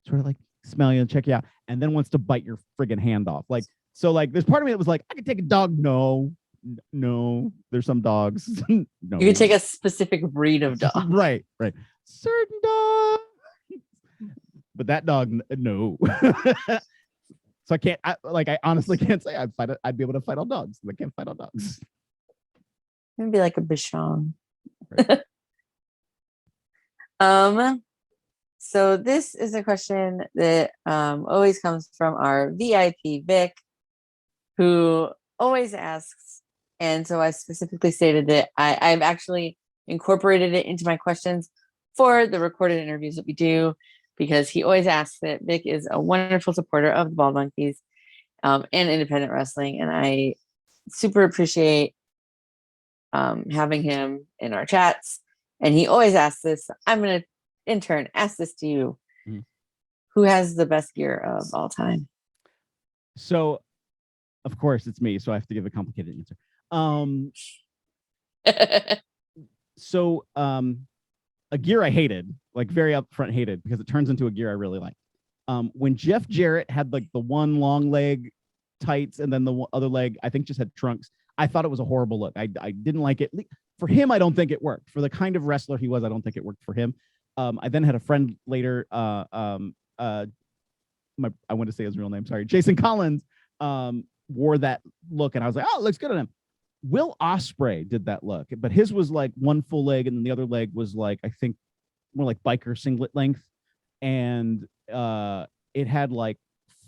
sort of like smell you and check you out, and then wants to bite your friggin' hand off. Like, so like there's part of me that was like, I could take a dog. No, there's some dogs. No, you could take a specific breed of dog. right. Certain dogs, but that dog, no. So I can't. I honestly can't say I'd be able to fight all dogs. I can't fight all dogs. Maybe like a Bichon. Right. So this is a question that always comes from our VIP Vic, who always asks, and so I specifically stated that I've actually incorporated it into my questions for the recorded interviews that we do, because he always asks that. Vic is a wonderful supporter of the Bald Monkeys and independent wrestling, and I super appreciate having him in our chats. And he always asks this. I'm going to, intern, ask this to you. Mm-hmm. Who has the best gear of all time? So, of course, it's me, so I have to give a complicated answer. A gear I hated, like very upfront hated, because it turns into a gear I really like. When Jeff Jarrett had like the one long leg tights and then the other leg, I think, just had trunks, I thought it was a horrible look. I didn't like it. For him, I don't think it worked. For the kind of wrestler he was, I don't think it worked for him. I then had a friend later, I want to say his real name, sorry, Jason Collins, wore that look, and I was like, oh, it looks good on him. Will Ospreay did that look, but his was like one full leg, and then the other leg was like, I think, more like biker singlet length, and it had like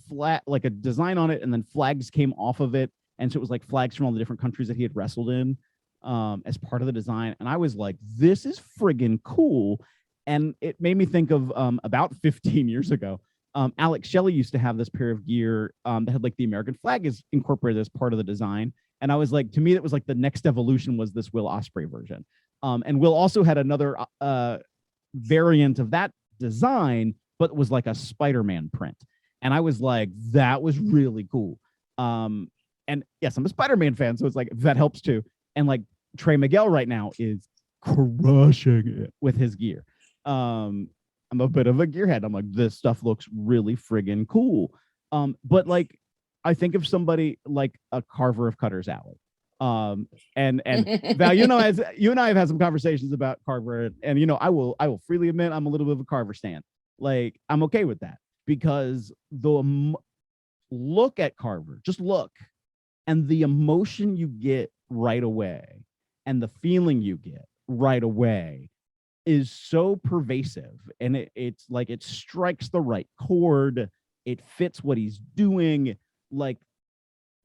flat, like a design on it, and then flags came off of it, and so it was like flags from all the different countries that he had wrestled in as part of the design, and I was like, this is friggin' cool. And it made me think of about 15 years ago, Alex Shelley used to have this pair of gear that had like the American flag is incorporated as part of the design. And I was like, to me, that was like the next evolution was this Will Ospreay version. And Will also had another variant of that design, but was like a Spider-Man print. And I was like, that was really cool. And yes, I'm a Spider-Man fan, so it's like, that helps too. And like Trey Miguel right now is crushing it with his gear. I'm a bit of a gearhead. I'm like, this stuff looks really friggin' cool. But like, I think of somebody like a Carver of Cutter's Alley. And Val, you and I have had some conversations about Carver, and you know, I will freely admit I'm a little bit of a Carver stan. Like, I'm okay with that, because the look at Carver, just look, and the emotion you get right away, and the feeling you get right away, is so pervasive, and it's like it strikes the right chord. It fits what he's doing. Like,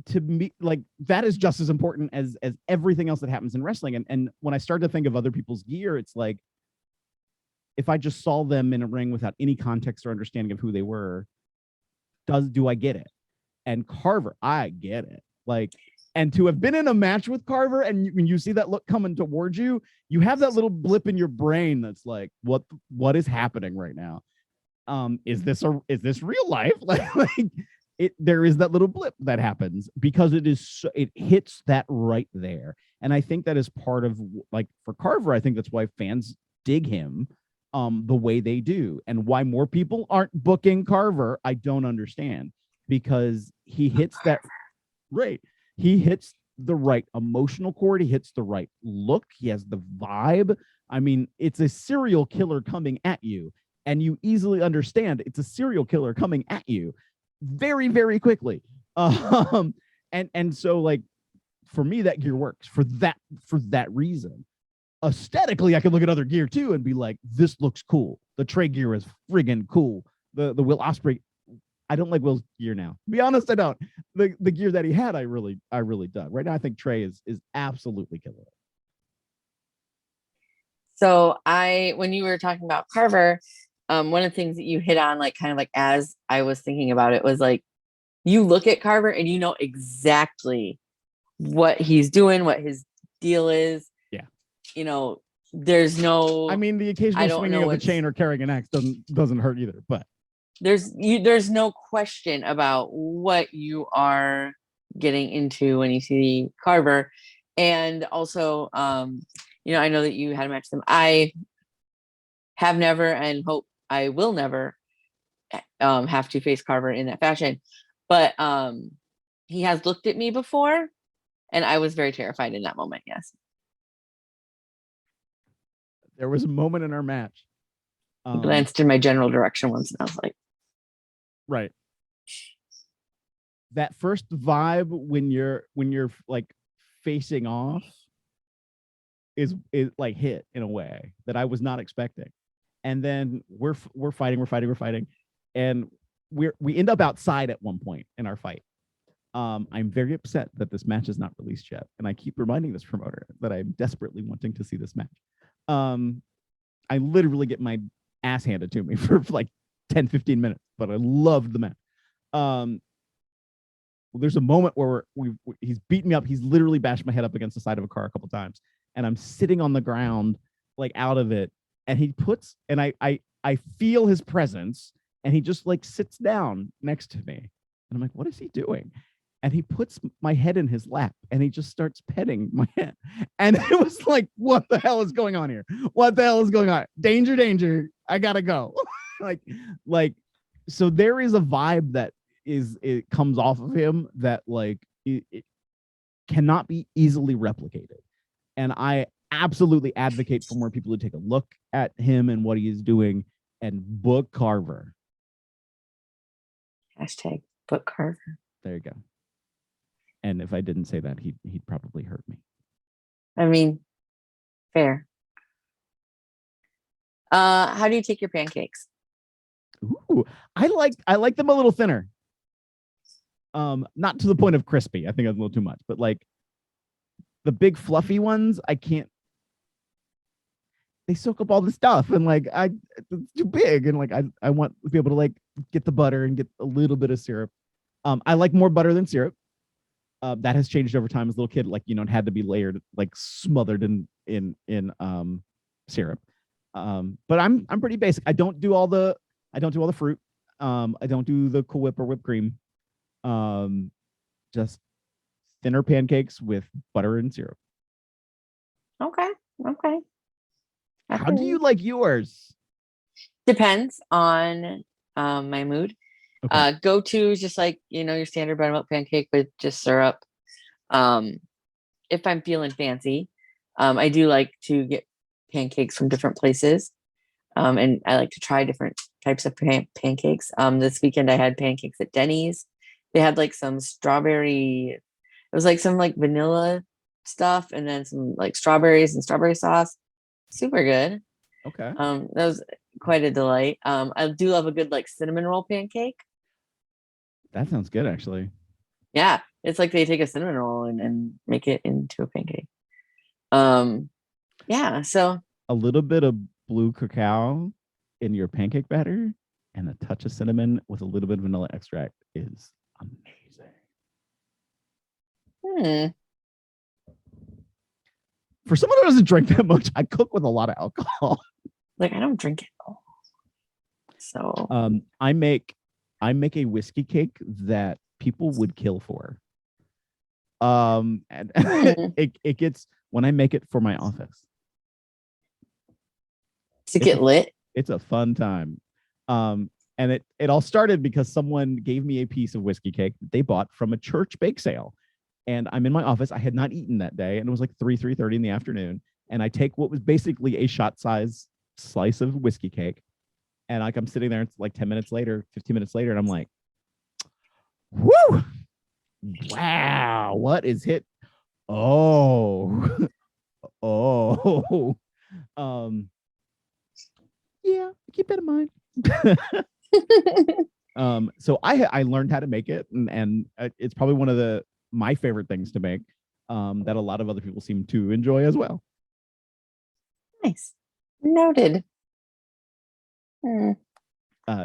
to me, like, that is just as important as everything else that happens in wrestling. And when I start to think of other people's gear, it's like, if I just saw them in a ring without any context or understanding of who they were, do I get it? And Carver, I get it. Like, and to have been in a match with Carver, and when you see that look coming towards you, you have that little blip in your brain that's like, what is happening right now? Is this real life? like there is that little blip that happens because it hits that right there. And I think that is part of, like, for Carver, I think that's why fans dig him the way they do, and why more people aren't booking Carver, I don't understand, because he hits that right. He hits the right emotional chord. He hits the right look. He has the vibe. I mean, it's a serial killer coming at you, and you easily understand it's a serial killer coming at you very, very quickly. And so, like, for me, that gear works for that reason. Aesthetically, I can look at other gear too and be like, this looks cool. The Trey gear is friggin' cool. The Will Ospreay, I don't like Will's gear now. To be honest, I don't. The gear that he had, I really dug. Right now, I think Trey is absolutely killer. So when you were talking about Carver, one of the things that you hit on, like, kind of like as I was thinking about it, was like, you look at Carver and you know exactly what he's doing, what his deal is. Yeah. You know, there's no, I mean, the occasional swinging of a chain or carrying an axe doesn't hurt either, but there's no question about what you are getting into when you see Carver. And also, you know, I know that you had matched them. I have never, and hope I will never have to face Carver in that fashion, but he has looked at me before, and I was very terrified in that moment. Yes. There was a moment in our match. He glanced in my general direction once, and I was like, right. That first vibe when you're like facing off is like hit in a way that I was not expecting. And then we're fighting, and we end up outside at one point in our fight. I'm very upset that this match is not released yet, and I keep reminding this promoter that I'm desperately wanting to see this match. I literally get my ass handed to me for like 10-15 minutes, but I loved the match. There's a moment where he's beaten me up. He's literally bashed my head up against the side of a car a couple times, and I'm sitting on the ground, like, out of it. And he puts, and I feel his presence, and he just like sits down next to me, and I'm like, what is he doing? And he puts my head in his lap, and he just starts petting my head. And it was like, what the hell is going on here? What the hell is going on? Danger, danger! I gotta go. like, so there is a vibe that it comes off of him that, like, it cannot be easily replicated. And I absolutely advocate for more people to take a look at him and what he is doing and book Carver. Hashtag book Carver. There you go. And if I didn't say that, he'd probably hurt me. I mean, fair. How do you take your pancakes? Ooh, I like them a little thinner. Not to the point of crispy. I think that's a little too much, but like the big fluffy ones, I can't. They soak up all the stuff, and like it's too big, and like I want to be able to like get the butter and get a little bit of syrup. I like more butter than syrup. That has changed over time as a little kid. Like, you know, it had to be layered, like smothered in syrup. But I'm pretty basic. I don't do all the fruit. I don't do the Cool Whip or whipped cream. Just thinner pancakes with butter and syrup. Okay. How do you like yours? Depends on my mood. Okay. Go to is just like, you know, your standard buttermilk pancake with just syrup. If I'm feeling fancy, I do like to get pancakes from different places. And I like to try different types of pancakes. This weekend I had pancakes at Denny's. They had like some strawberry, it was like some like vanilla stuff, and then some like strawberries and strawberry sauce. Super good. Okay. That was quite a delight. I do love a good like cinnamon roll pancake. That sounds good, actually. Yeah, it's like they take a cinnamon roll and make it into a pancake. Yeah, so a little bit of blue cacao in your pancake batter and a touch of cinnamon with a little bit of vanilla extract is amazing. For someone who doesn't drink that much, I cook with a lot of alcohol. Like, I don't drink it all. So I make I make a whiskey cake that people would kill for. And it gets, when I make it for my office, to get lit. It's a fun time. And it all started because someone gave me a piece of whiskey cake that they bought from a church bake sale. And I'm in my office. I had not eaten that day, and it was like 3:30 in the afternoon. And I take what was basically a shot size slice of whiskey cake. And like I'm sitting there, it's like 10 minutes later, 15 minutes later, and I'm like, whoo, wow, what is hit? Oh, oh, yeah, keep that in mind. So I learned how to make it, and it's probably one of my favorite things to make, that a lot of other people seem to enjoy as well. Nice. Noted.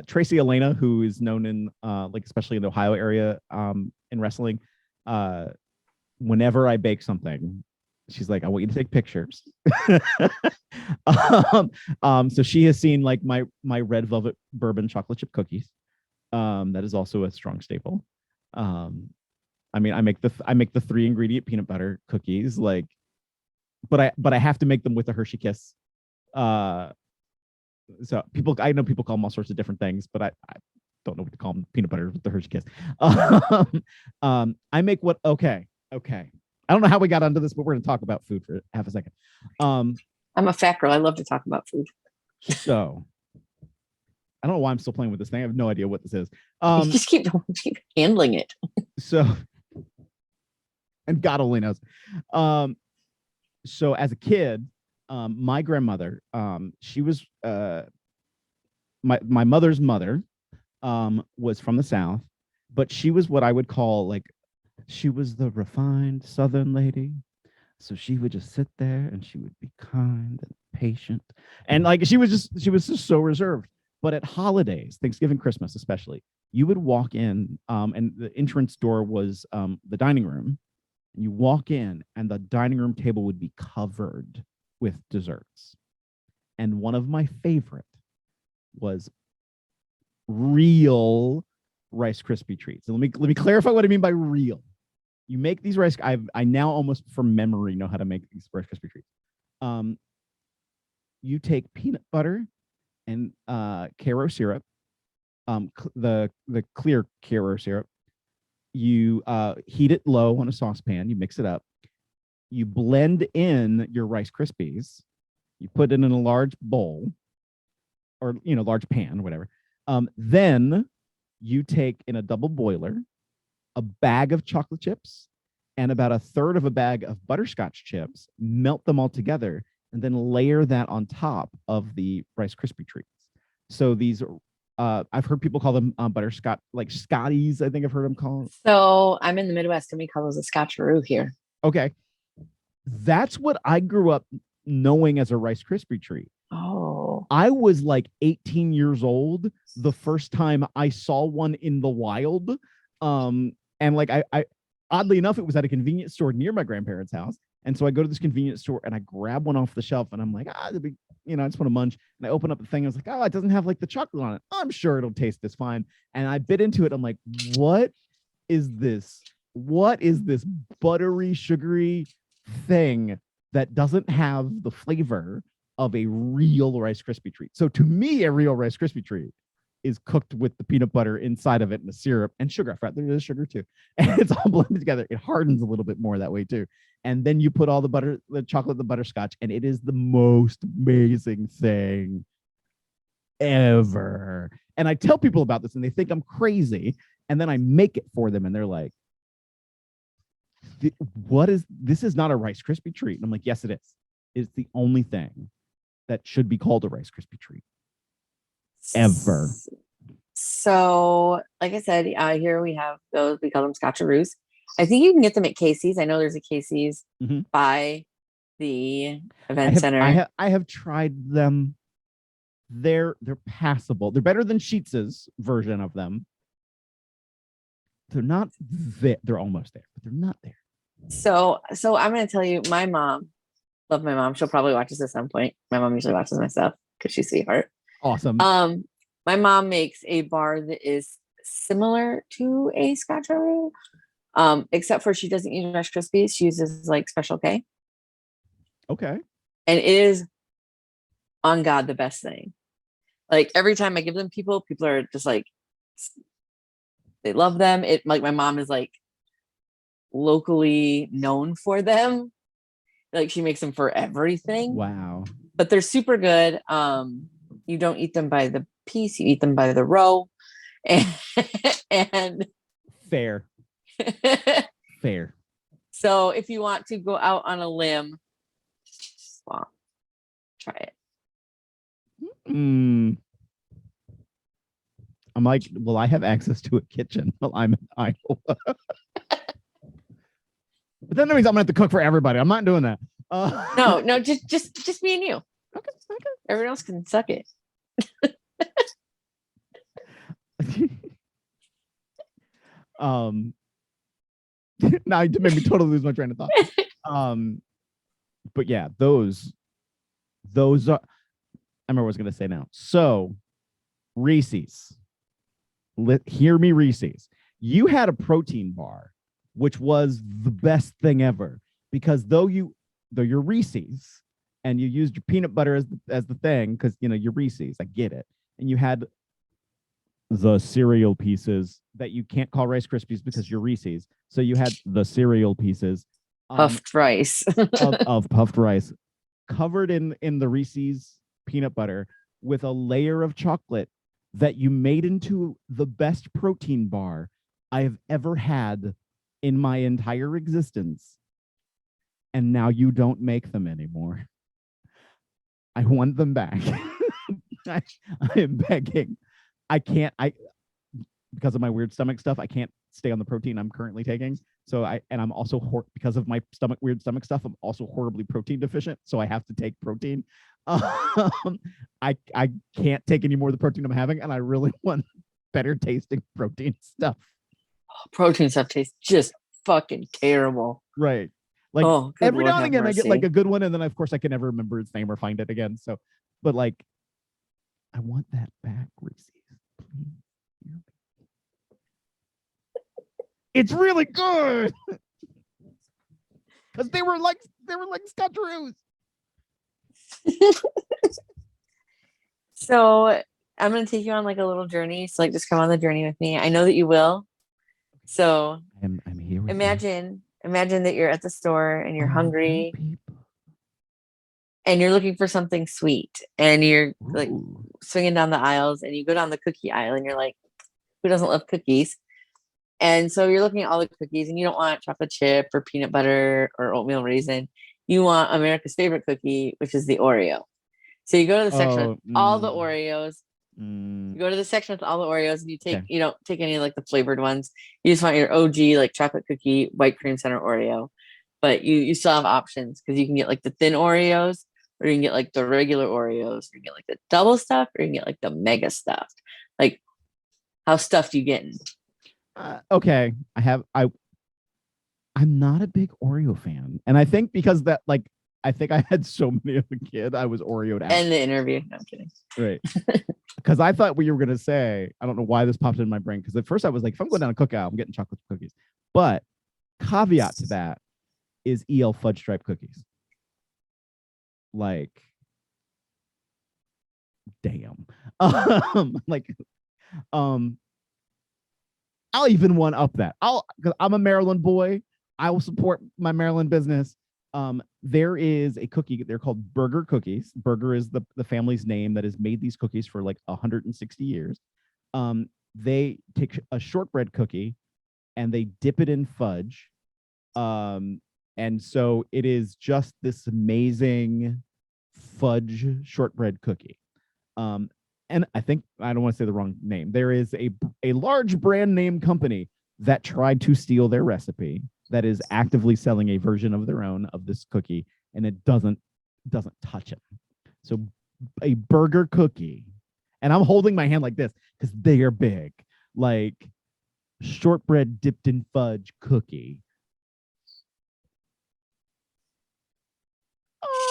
Tracy Elena, who is known in like especially in the Ohio area in wrestling, whenever I bake something, she's like, I want you to take pictures. So she has seen like my red velvet bourbon chocolate chip cookies. That is also a strong staple. I mean, I make the 3-ingredient peanut butter cookies, like, but I have to make them with the Hershey Kiss. So I know people call them all sorts of different things, but I don't know what to call them. Peanut butter with the Hershey Kiss. I make what? Okay. I don't know how we got onto this, but we're going to talk about food for half a second. I'm a fat girl. I love to talk about food. So I don't know why I'm still playing with this thing. I have no idea what this is. Just keep handling it. So, and God only knows. So as a kid, my grandmother, she was my mother's mother, was from the South, but she was what I would call like, she was the refined Southern lady. So she would just sit there and she would be kind and patient. And like, she was just so reserved. But at holidays, Thanksgiving, Christmas, especially, you would walk in, and the entrance door was the dining room. And you walk in and the dining room table would be covered with desserts. And one of my favorite was real Rice Krispie treats. And let me clarify what I mean by real. You make these I now almost from memory know how to make these Rice Krispie treats. You take peanut butter and Karo syrup, the clear Karo syrup. You heat it low on a saucepan. You mix it up. You blend in your Rice Krispies. You put it in a large bowl, or large pan, whatever. Then you take in a double boiler a bag of chocolate chips and about a third of a bag of butterscotch chips, melt them all together, and then layer that on top of the Rice Krispie treats. So these, I've heard people call them butterscotch, like Scotties, I think I've heard them call it. So I'm in the Midwest and we call those a Scotcheroo here. Okay. That's what I grew up knowing as a Rice Krispie treat. Oh. I was like 18 years old the first time I saw one in the wild. And like I oddly enough, it was at a convenience store near my grandparents' house. And so I go to this convenience store and I grab one off the shelf and I'm like, I just want to munch. And I open up the thing. I was like, oh, it doesn't have like the chocolate on it. I'm sure it'll taste just fine. And I bit into it. I'm like, what is this? What is this buttery, sugary thing that doesn't have the flavor of a real Rice Krispie treat? So to me, a real Rice Krispie treat is cooked with the peanut butter inside of it and the syrup and sugar. I forgot there is sugar too. And it's all blended together. It hardens a little bit more that way too. And then you put all the chocolate, the butterscotch, and it is the most amazing thing ever. And I tell people about this and they think I'm crazy. And then I make it for them and they're like, this is not a Rice Krispie treat. And I'm like, yes, it is. It's the only thing that should be called a Rice Krispie treat ever. So, like I said, here we have those. We call them Scotcheroos. I think you can get them at Casey's. I know there's a Casey's by the event center. I have tried them. They're passable. They're better than Sheetz's version of them. They're not there. They're almost there, but they're not there. So I'm going to tell you, my mom, love my mom. She'll probably watch this at some point. My mom usually watches my stuff because she's a sweetheart. Awesome. My mom makes a bar that is similar to a scotcheroo, except for she doesn't use Rice Krispies. She uses like Special K, Okay. and it is on God the best thing. Like every time I give them people are just like they love them. It like my mom is like locally known for them. Like she makes them for everything. Wow. But they're super good. You don't eat them by the piece, you eat them by the row. And Fair. Fair. so if you want to go out on a limb, well, try it. I'm like, will I have access to a kitchen while I'm in Iowa? But then that means I'm gonna have to cook for everybody. I'm not doing that. No, just me and you. Okay. Everyone else can suck it. Now you made me totally lose my train of thought. But yeah, those are. I remember what I was gonna say now. So, Reese's. Hear me, Reese's. You had a protein bar, which was the best thing ever because though you're Reese's and you used your peanut butter as the thing because you're Reese's, I get it, and you had the cereal pieces that you can't call Rice Krispies because you're Reese's, so you had the cereal pieces, Puffed rice of puffed rice covered in the Reese's peanut butter with a layer of chocolate that you made into the best protein bar I have ever had in my entire existence. And now you don't make them anymore. I want them back. I am begging. Because of my weird stomach stuff, I can't stay on the protein I'm currently taking. So I'm also because of my weird stomach stuff, I'm also horribly protein deficient. So I have to take protein. I can't take any more of the protein I'm having, and I really want better tasting protein stuff. Protein stuff tastes just fucking terrible. Right. Like every now and again, I get like a good one, and then of course I can never remember its name or find it again. So, but like, I want that back, Reese's. Please. It's really good because they were like scotcheroos. So I'm gonna take you on like a little journey. So like just come on the journey with me. I know that you will. So I'm here with imagine that you're at the store and you're hungry people. and you're looking for something sweet and you're like swinging down the aisles and you go down the cookie aisle and you're like, who doesn't love cookies? And so you're looking at all the cookies and you don't want chocolate chip or peanut butter or oatmeal raisin. You want America's favorite cookie, which is the Oreo. So you go to the section with all the Oreos. You go to the section with all the Oreos and you don't take any like the flavored ones. You just want your OG like chocolate cookie, white cream center Oreo. But you still have options because you can get like the thin Oreos or you can get like the regular Oreos, or you can get like the double stuffed, or you can get like the mega stuffed. Like how stuffed you getting? Okay. I'm not a big Oreo fan. And I think because that I think I had so many as a kid, I was Oreoed out. And the interview. No, I'm kidding. Right. Because I thought what you were going to say, I don't know why this popped in my brain. Because at first I was like, if I'm going down a cookout, I'm getting chocolate cookies. But caveat to that is EL fudge stripe cookies. Like, damn. I'll even one up that. I'm a Maryland boy. I will support my Maryland business. There is a cookie. They're called Burger cookies. Burger is the family's name that has made these cookies for like 160 years. They take a shortbread cookie and they dip it in fudge. And so it is just this amazing fudge shortbread cookie. And I think I don't want to say the wrong name. There is a large brand name company that tried to steal their recipe that is actively selling a version of their own of this cookie, and it doesn't touch it. So a burger cookie, and I'm holding my hand like this because they are big, like shortbread dipped in fudge cookie.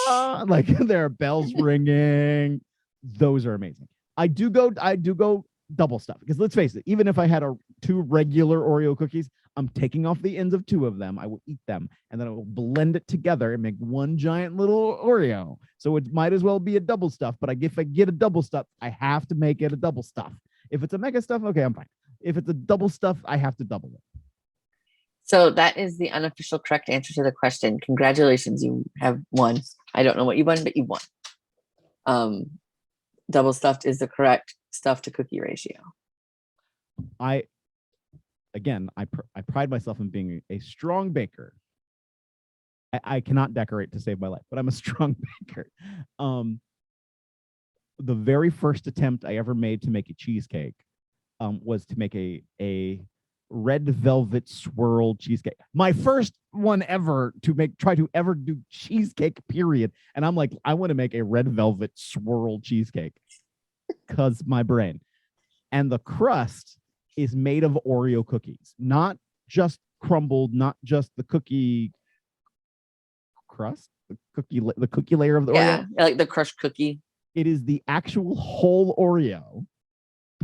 Like there are bells ringing. Those are amazing. I do go double stuff. Because let's face it, even if I had two regular Oreo cookies, I'm taking off the ends of two of them. I will eat them, and then I will blend it together and make one giant little Oreo. So it might as well be a double stuff. But if I get a double stuff, I have to make it a double stuff. If it's a mega stuff, okay, I'm fine. If it's a double stuff, I have to double it. So that is the unofficial correct answer to the question. Congratulations, you have won. I don't know what you won, but you won. Double stuffed is the correct stuff to cookie ratio. I pride myself in being a strong baker. I cannot decorate to save my life, but I'm a strong baker. The very first attempt I ever made to make a cheesecake was to make a red velvet swirl cheesecake. My first one ever to try to ever do cheesecake, period. And I'm like, I want to make a red velvet swirl cheesecake because my brain. And the crust is made of Oreo cookies, not just crumbled, not just the cookie crust, the cookie layer of the Oreo. Yeah, like the crushed cookie. It is the actual whole Oreo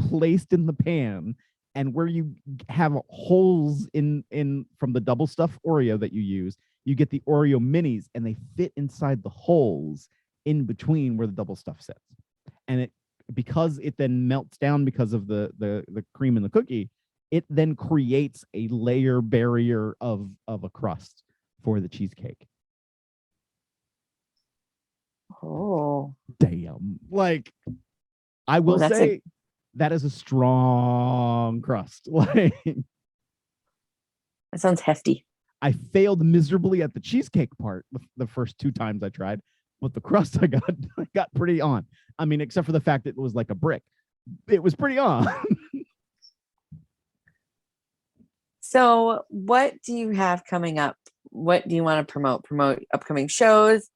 placed in the pan, and where you have holes in from the double stuff Oreo that you use, you get the Oreo minis, and they fit inside the holes in between where the double stuff sits. And because it then melts down because of the cream in the cookie, it then creates a layer barrier of a crust for the cheesecake. Oh, damn. Like, I will say that is a strong crust. Like, that sounds hefty. I failed miserably at the cheesecake part the first two times I tried, but the crust I got pretty on. I mean, except for the fact that it was like a brick. It was pretty on. So what do you have coming up? What do you want to promote? Promote upcoming shows,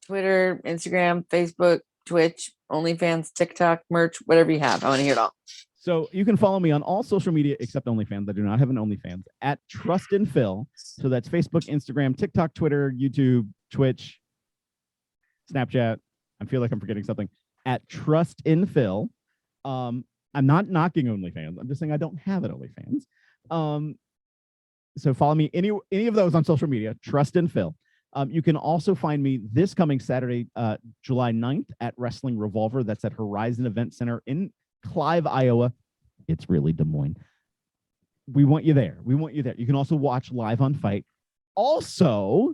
Twitter, Instagram, Facebook, Twitch, OnlyFans, TikTok, merch, whatever you have. I want to hear it all. So you can follow me on all social media except OnlyFans. I do not have an OnlyFans at Trust in Phil. So that's Facebook, Instagram, TikTok, Twitter, YouTube, Twitch, Snapchat. I feel like I'm forgetting something. At Trust in Phil. I'm not knocking OnlyFans. I'm just saying I don't have an OnlyFans. So follow me any of those on social media. Trust in Phil. You can also find me this coming Saturday, July 9th at Wrestling Revolver. That's at Horizon Event Center in Clive, Iowa. It's really Des Moines. We want you there. We want you there. You can also watch live on Fight. Also,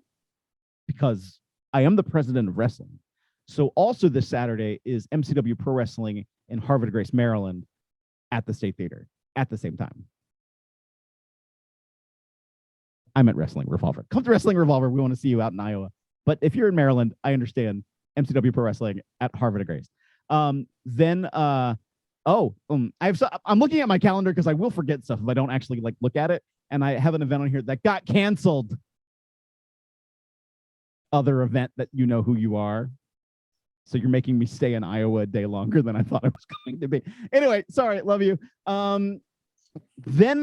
because I am the president of wrestling. So also this Saturday is MCW Pro Wrestling in Harvard Grace, Maryland at the State Theater at the same time. I'm at Wrestling Revolver. Come to Wrestling Revolver. We want to see you out in Iowa. But if you're in Maryland, I understand. MCW Pro Wrestling at Harvard Grace. I'm looking at my calendar because I will forget stuff if I don't actually look at it. And I have an event on here that got canceled. Other event that you know who you are. So you're making me stay in Iowa a day longer than I thought I was going to be. Anyway, sorry, love you. Then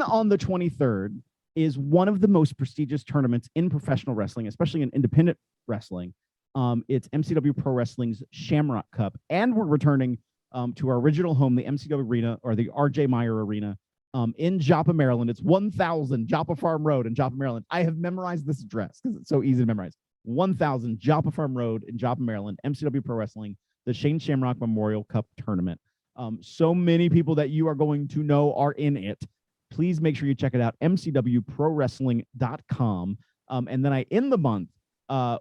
on the 23rd is one of the most prestigious tournaments in professional wrestling, especially in independent wrestling. It's MCW Pro Wrestling's Shamrock Cup. And we're returning to our original home, the MCW Arena, or the RJ Meyer Arena, in Joppa, Maryland. It's 1000 Joppa Farm Road in Joppa, Maryland. I have memorized this address because it's so easy to memorize. 1000 Joppa Farm Road in Joppa, Maryland, MCW Pro Wrestling, the Shane Shamrock Memorial Cup Tournament. So many people that you are going to know are in it. Please make sure you check it out, mcwprowrestling.com. And then I end the month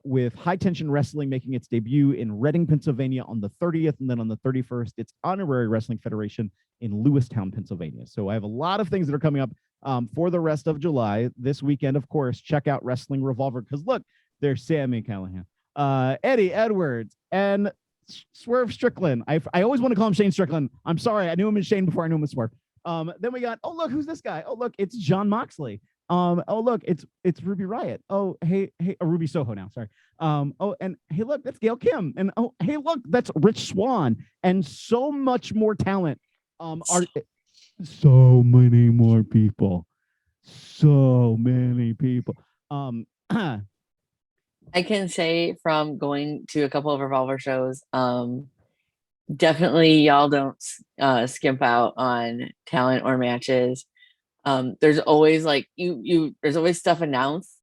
with High Tension Wrestling making its debut in Reading, Pennsylvania on the 30th. And then on the 31st, it's Honorary Wrestling Federation in Lewistown, Pennsylvania. So I have a lot of things that are coming up for the rest of July. This weekend, of course, check out Wrestling Revolver because look, there's Sammy Callahan, Eddie Edwards, and Swerve Strickland. I always want to call him Shane Strickland. I'm sorry. I knew him as Shane before I knew him as Swerve. Then we got, oh, look, who's this guy? Oh, look, it's John Moxley. Oh, look, it's Ruby Riott. Oh, hey, Ruby Soho now. Sorry. Oh, and hey, look, that's Gail Kim. And oh, hey, look, that's Rich Swann. And so much more talent. Are so many more people. So many people. I can say from going to a couple of Revolver shows, Definitely y'all don't skimp out on talent or matches. There's always like there's always stuff announced,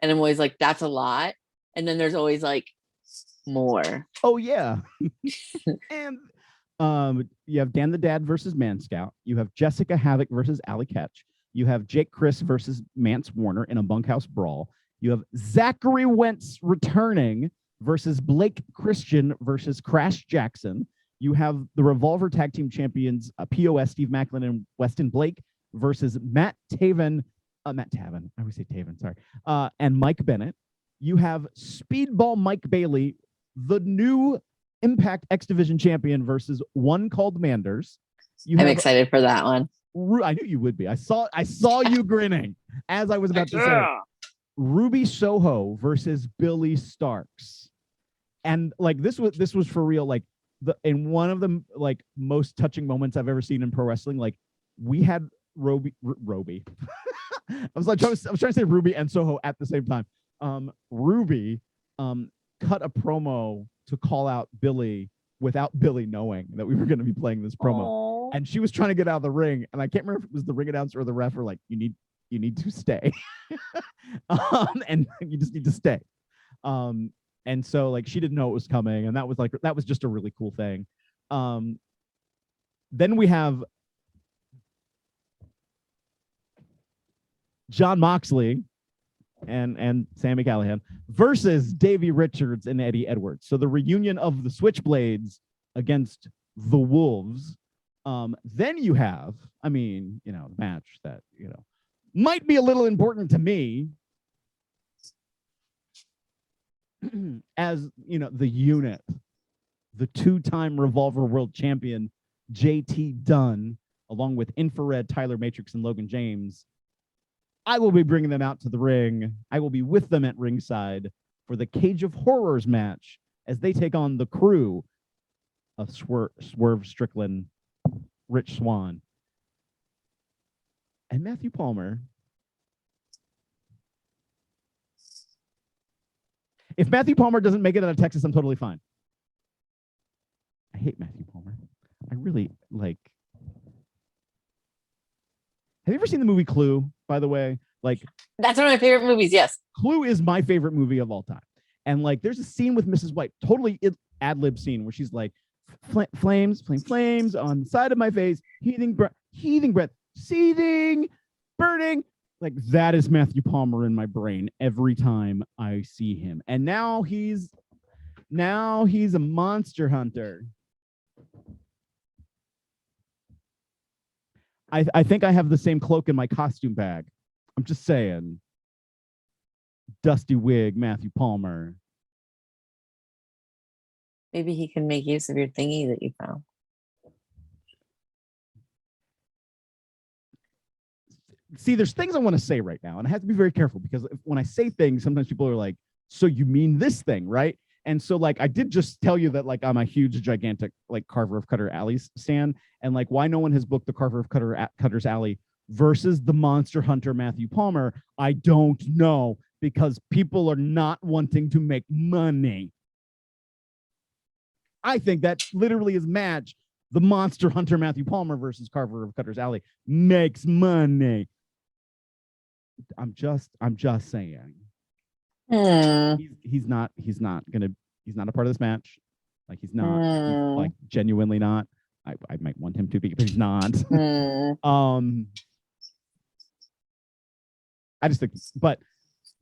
and I'm always like, that's a lot. And then there's always like more. Oh yeah. And you have Dan the Dad versus Man Scout. You have Jessica Havoc versus Allie Ketch. You have Jake Chris versus Mance Warner in a bunkhouse brawl. You have Zachary Wentz returning versus Blake Christian versus Crash Jackson. You have the Revolver Tag Team Champions, POS, Steve Macklin and Weston Blake versus Matt Taven. Matt Taven. I always say Taven, sorry. And Mike Bennett. You have Speedball Mike Bailey, the new Impact X Division champion versus one called Manders. I'm excited for that one. I knew you would be. I saw you grinning as I was about to say. Ruby Soho versus Billy Starks. And like this was for real. Like in one of the like most touching moments I've ever seen in pro wrestling. Like we had Roby. I was trying to say Ruby and Soho at the same time. Ruby cut a promo to call out Billy without Billy knowing that we were going to be playing this promo. Aww. And she was trying to get out of the ring, and I can't remember if it was the ring announcer or the ref or like, you need to stay. And you just need to stay. And so like she didn't know it was coming, and that was just a really cool thing. Then we have John Moxley and Sammy Callahan versus Davey Richards and Eddie Edwards. So the reunion of the Switchblades against the Wolves. Then you have, the match that, might be a little important to me as, the unit, the two-time Revolver World Champion, JT Dunn, along with Infrared, Tyler Matrix, and Logan James. I will be bringing them out to the ring. I will be with them at ringside for the Cage of Horrors match as they take on the crew of Swerve Strickland, Rich Swann, and Matthew Palmer. If Matthew Palmer doesn't make it out of Texas, I'm totally fine. I hate Matthew Palmer. I really like. Have you ever seen the movie Clue, by the way? Like, that's one of my favorite movies, yes. Clue is my favorite movie of all time. And like there's a scene with Mrs. White, totally ad-lib scene where she's like, flames on the side of my face, heating breath, seething, burning. Like that is Matthew Palmer in my brain every time I see him. And now he's a monster hunter. I think I have the same cloak in my costume bag. I'm just saying. Dusty wig, Matthew Palmer. Maybe he can make use of your thingy that you found. See, there's things I want to say right now, and I have to be very careful because when I say things, sometimes people are like, so you mean this thing, right? And so like I did just tell you that like I'm a huge, gigantic like Carver of Cutter Alley's stan, and like why no one has booked the Carver of Cutter's Alley versus the Monster Hunter Matthew Palmer, I don't know, because people are not wanting to make money. I think that literally is match. The Monster Hunter Matthew Palmer versus Carver of Cutter's Alley makes money. I'm just saying. He's not a part of this match. Like he's not. He's like genuinely not. I might want him to be, but he's not. I just think, but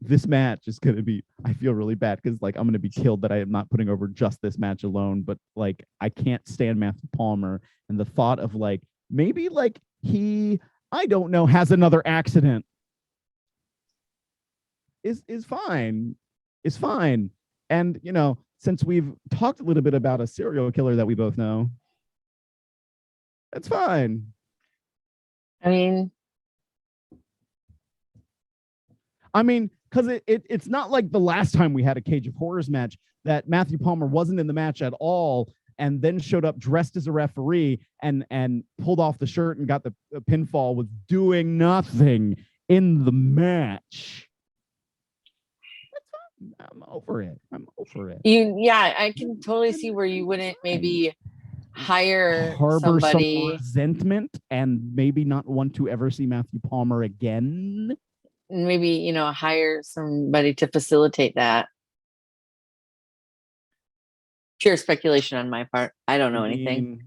this match is gonna be. I feel really bad because like I'm gonna be killed that I am not putting over just this match alone. But like I can't stand Matthew Palmer, and the thought of like maybe like I don't know, has another accident is fine. It's fine. And since we've talked a little bit about a serial killer that we both know, that's fine. I mean, because it's not like the last time we had a Cage of Horrors match that Matthew Palmer wasn't in the match at all and then showed up dressed as a referee and pulled off the shirt and got the pinfall with doing nothing in the match. I'm over it. I can totally see where you wouldn't maybe hire harbor some somebody, resentment and maybe not want to ever see Matthew Palmer again. and maybe, hire somebody to facilitate that. Pure speculation on my part. I don't know anything.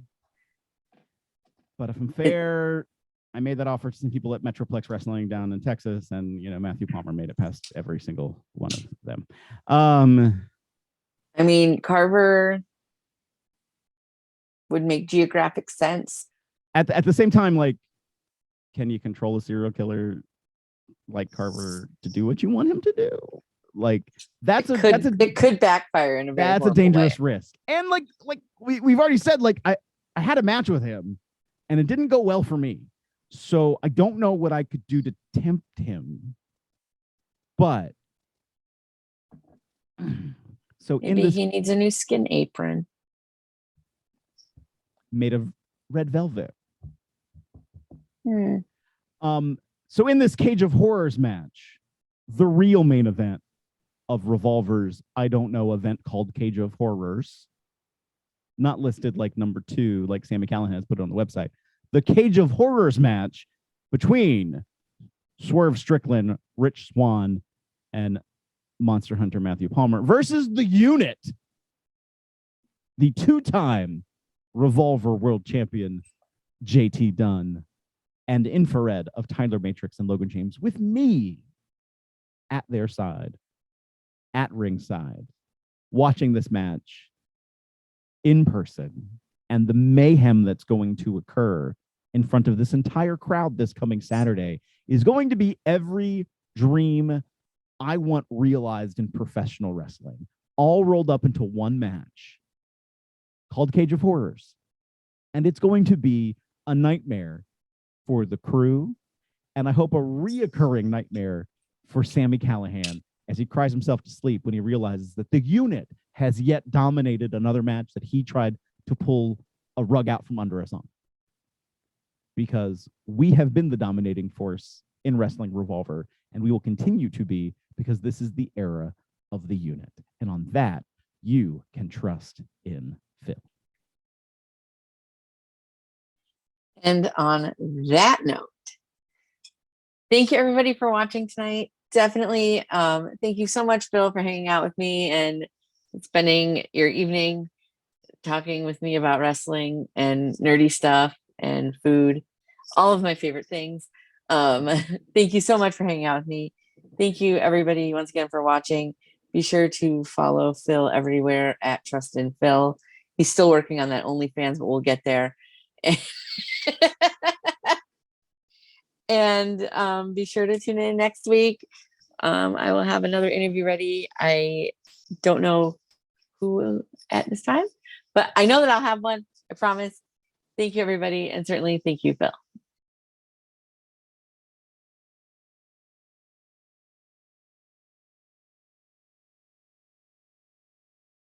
But if I'm fair, I made that offer to some people at Metroplex Wrestling down in Texas, and Matthew Palmer made it past every single one of them. I mean, Carver would make geographic sense. At the same time, like, can you control a serial killer like Carver to do what you want him to do? Like, it could backfire in a very that's a dangerous way. risk. And like we've already said, like, I had a match with him and it didn't go well for me. So I don't know what I could do to tempt him. But so maybe he needs a new skin apron made of red velvet. Hmm. So in this Cage of Horrors match, the real main event of Revolver's I don't know event called Cage of Horrors, not listed like number 2, like Sammy Callahan has put it on the website. The Cage of Horrors match between Swerve Strickland, Rich Swann, and Monster Hunter Matthew Palmer versus the Unit, the 2-time Revolver World Champion JT Dunn, and Infrared of Tyler Matrix and Logan James, with me at their side, at ringside, watching this match in person, and the mayhem that's going to occur in front of this entire crowd this coming Saturday is going to be every dream I want realized in professional wrestling, all rolled up into one match called Cage of Horrors. And it's going to be a nightmare for the crew, and I hope a reoccurring nightmare for Sammy Callahan as he cries himself to sleep when he realizes that the Unit has yet dominated another match that he tried to pull a rug out from under us on. Because we have been the dominating force in Wrestling Revolver, and we will continue to be, because this is the era of the Unit. And on that, you can trust in Phil. And on that note, thank you everybody for watching tonight. Definitely thank you so much, Phil, for hanging out with me and spending your evening talking with me about wrestling and nerdy stuff and food, all of my favorite things. Thank you so much for hanging out with me. Thank you everybody once again for watching. Be sure to follow Phil everywhere at Trust in Phil. He's still working on that OnlyFans, but we'll get there. And be sure to tune in next week. I will have another interview ready. I don't know who at this time, but I know that I'll have one. I promise. Thank you, everybody. And certainly thank you, Phil.